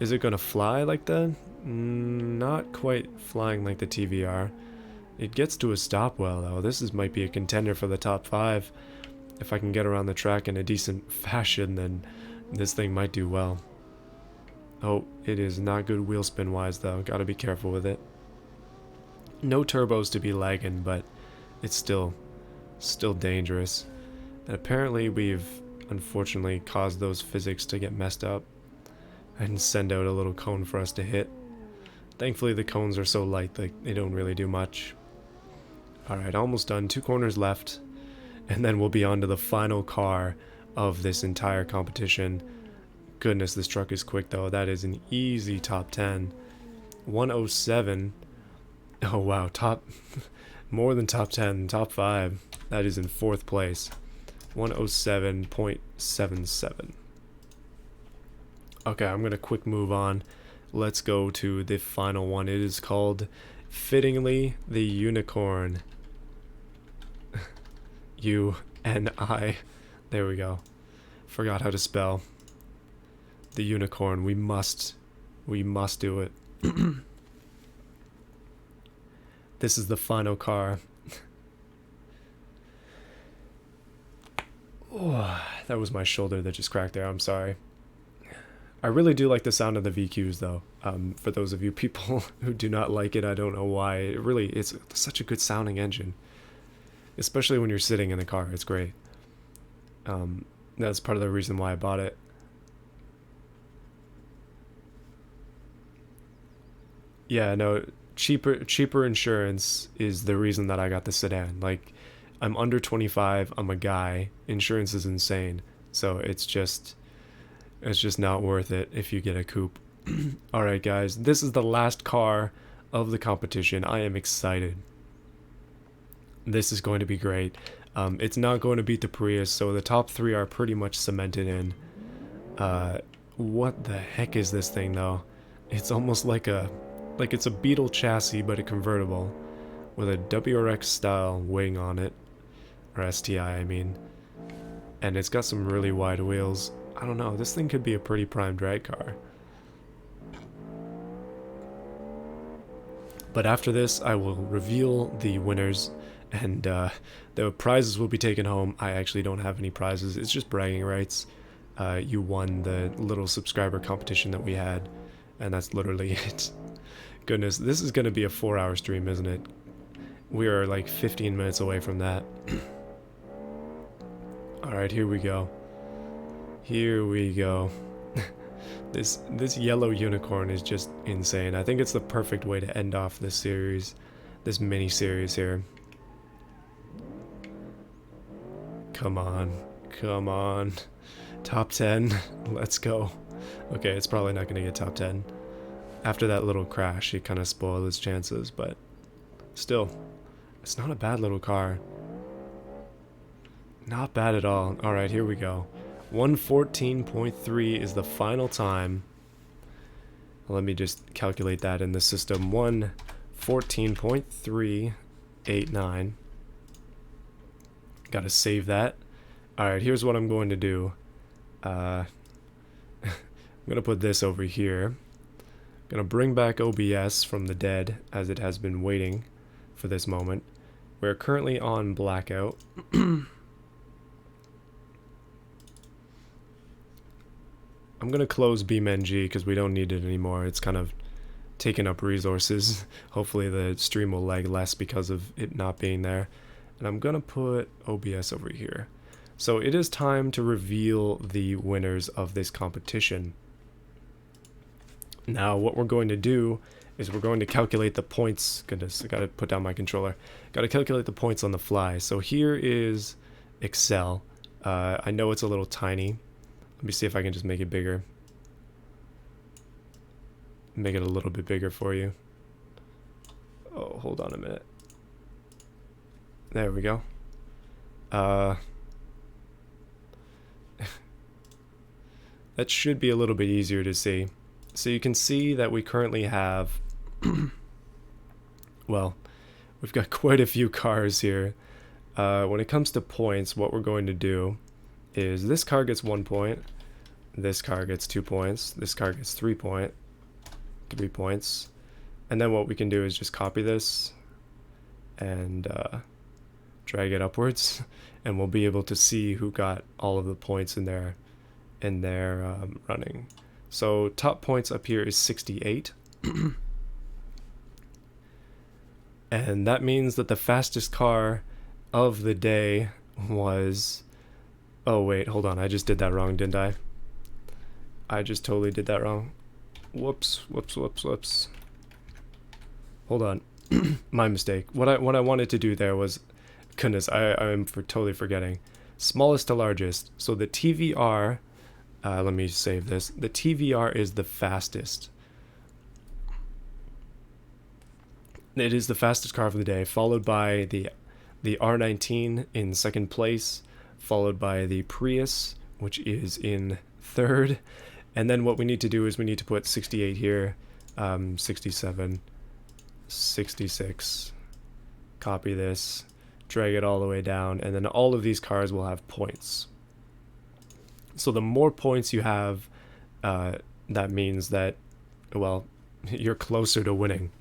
Is it gonna fly like that? Not quite flying like the TVR. It gets to a stop well though. Might be a contender for the top 5. If I can get around the track in a decent fashion, then this thing might do well. Oh, it is not good wheel spin wise though. Gotta be careful with it. No turbos to be lagging, but it's still dangerous. And apparently we've unfortunately caused those physics to get messed up and send out a little cone for us to hit. Thankfully the cones are so light that they don't really do much. Alright, almost done. 2 corners left. And then we'll be on to the final car of this entire competition. Goodness, this truck is quick though. That is an easy top 10. 107. Oh wow, more than top 10, top 5. That is in 4th place. 107.77. Okay, I'm gonna quick move on. Let's go to the final one. It is called, fittingly, the Unicorn. U-N-I. There we go. Forgot how to spell. The Unicorn. We must do it. This is the final car. Oh, that was my shoulder that just cracked there. I'm sorry. I really do like the sound of the VQs though. For those of you people who do not like it, I don't know why. It's such a good sounding engine. Especially when you're sitting in the car, it's great. That's part of the reason why I bought it. Yeah, no, cheaper insurance is the reason that I got the sedan. Like, I'm under 25, I'm a guy, insurance is insane. So it's just not worth it if you get a coupe. Alright guys, this is the last car of the competition. I am excited. This is going to be great. It's not going to beat the Prius, so the top 3 are pretty much cemented in. What the heck is this thing though? It's almost like it's a Beetle chassis but a convertible with a WRX style wing on it, or STI I mean. And it's got some really wide wheels. I don't know, this thing could be a pretty prime drag car. But after this, I will reveal the winners, and the prizes will be taken home. I actually don't have any prizes, it's just bragging rights. You won the little subscriber competition that we had, and that's literally it. Goodness, this is going to be a 4-hour stream, isn't it? We are like 15 minutes away from that. Alright, here we go. Here we go. This yellow unicorn is just insane. I think it's the perfect way to end off this series, this mini series here. Come on, come on. Top 10, let's go. Okay, it's probably not going to get top 10. After that little crash, it kind of spoiled its chances, but still, it's not a bad little car. Not bad at all. Alright, here we go. 114.3 is the final time. Let me just calculate that in the system. 114.389. Gotta save that. Alright, here's what I'm going to do. I'm gonna put this over here. I'm gonna bring back OBS from the dead, as it has been waiting for this moment. We're currently on blackout. I'm gonna close beamng because we don't need it anymore. It's kind of taking up resources. Hopefully the stream will lag less because of it not being there. And I'm gonna put OBS over here. So it is time to reveal the winners of this competition. Now what we're going to do is we're going to calculate the points. Goodness, I gotta put down my controller. Gotta calculate the points on the fly. So here is Excel. I know it's a little tiny. Let me see if I can just make it bigger. Make it a little bit bigger for you. Oh, hold on a minute. There we go. That should be a little bit easier to see. So you can see that we currently have, well, we've got quite a few cars here. When it comes to points, what we're going to do is this car gets 1 point, this car gets 2 points, this car gets 3 points, and then what we can do is just copy this and drag it upwards, and we'll be able to see who got all of the points in their running. So top points up here is 68. And that means that the fastest car of the day was... Oh wait, hold on, I just did that wrong, didn't I? I just totally did that wrong. Whoops. Hold on. My mistake. What I wanted to do there was... Goodness, I'm totally forgetting. Smallest to largest. So the TVR... let me save this. The TVR is the fastest. It is the fastest car of the day, followed by the R19 in second place, followed by the Prius, which is in third. And then what we need to do is we need to put 68 here, 67, 66, copy this, drag it all the way down, and then all of these cars will have points. So the more points you have, that means that, well, you're closer to winning,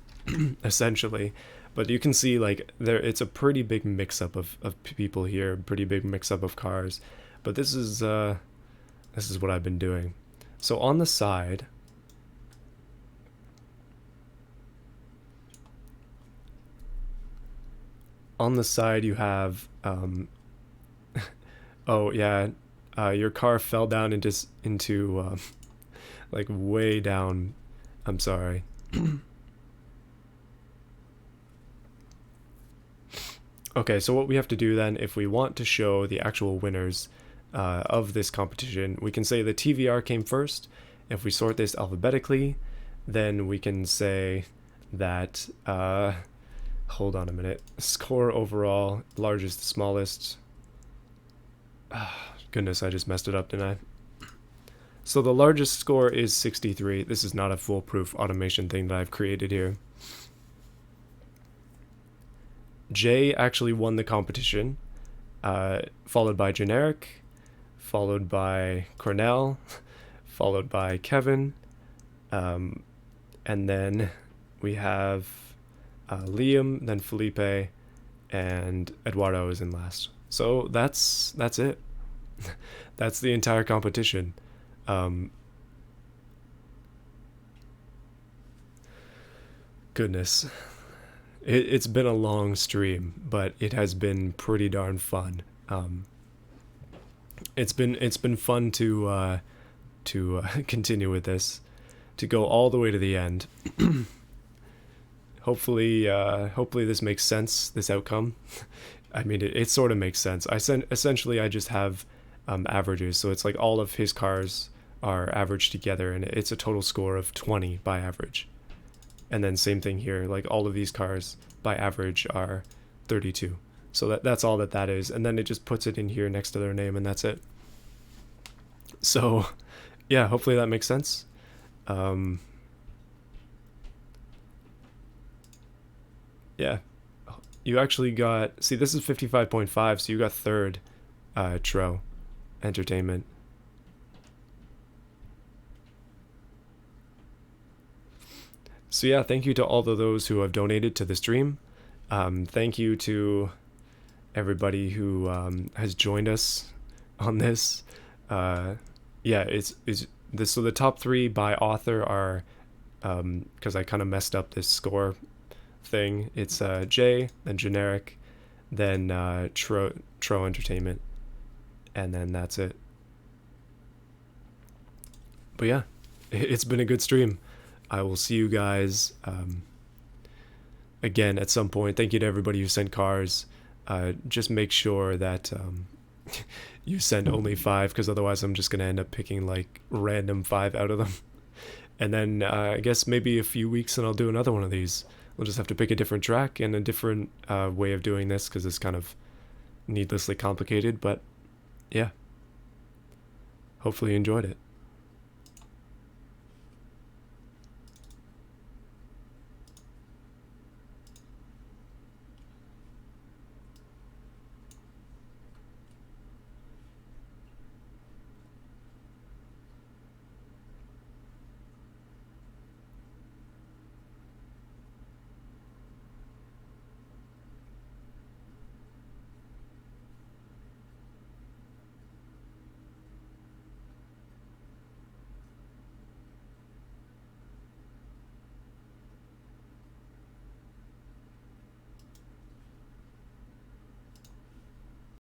essentially. But you can see, like, it's a pretty big mix-up of people here, pretty big mix-up of cars. But this is what I've been doing. So on the side, you have, oh yeah, your car fell down into like way down. I'm sorry. Okay, so what we have to do then, if we want to show the actual winners of this competition, we can say the TVR came first. If we sort this alphabetically, then we can say that, hold on a minute, score overall, largest to smallest. Goodness, I just messed it up, didn't I? So the largest score is 63. This is not a foolproof automation thing that I've created here. Jay actually won the competition, followed by Generic, followed by Cornell, followed by Kevin, and then we have Liam, then Felipe, and Eduardo is in last. So that's it. That's the entire competition. Goodness. It's been a long stream, but it has been pretty darn fun. It's been fun to continue with this, to go all the way to the end. Hopefully this makes sense, this outcome. I mean, it sort of makes sense. Essentially I just have averages, so it's like all of his cars are averaged together, and it's a total score of 20 by average. And then same thing here, like all of these cars by average are 32. So that's all that is. And then it just puts it in here next to their name, and that's it. So yeah, hopefully that makes sense. Yeah, you actually got, see, this is 55.5, so you got third, Tro Entertainment. So yeah, thank you to all of those who have donated to the stream. Thank you to everybody who has joined us on this. Yeah, it's this. So the top 3 by author are, because I kind of messed up this score thing. It's Jay, then Generic, then Tro Entertainment, and then that's it. But yeah, it's been a good stream. I will see you guys again at some point. Thank you to everybody who sent cars. Just make sure that you send only 5, because otherwise I'm just gonna end up picking like random 5 out of them. And then I guess maybe a few weeks and I'll do another one of these. We'll just have to pick a different track and a different way of doing this, because it's kind of needlessly complicated. But yeah, hopefully you enjoyed it.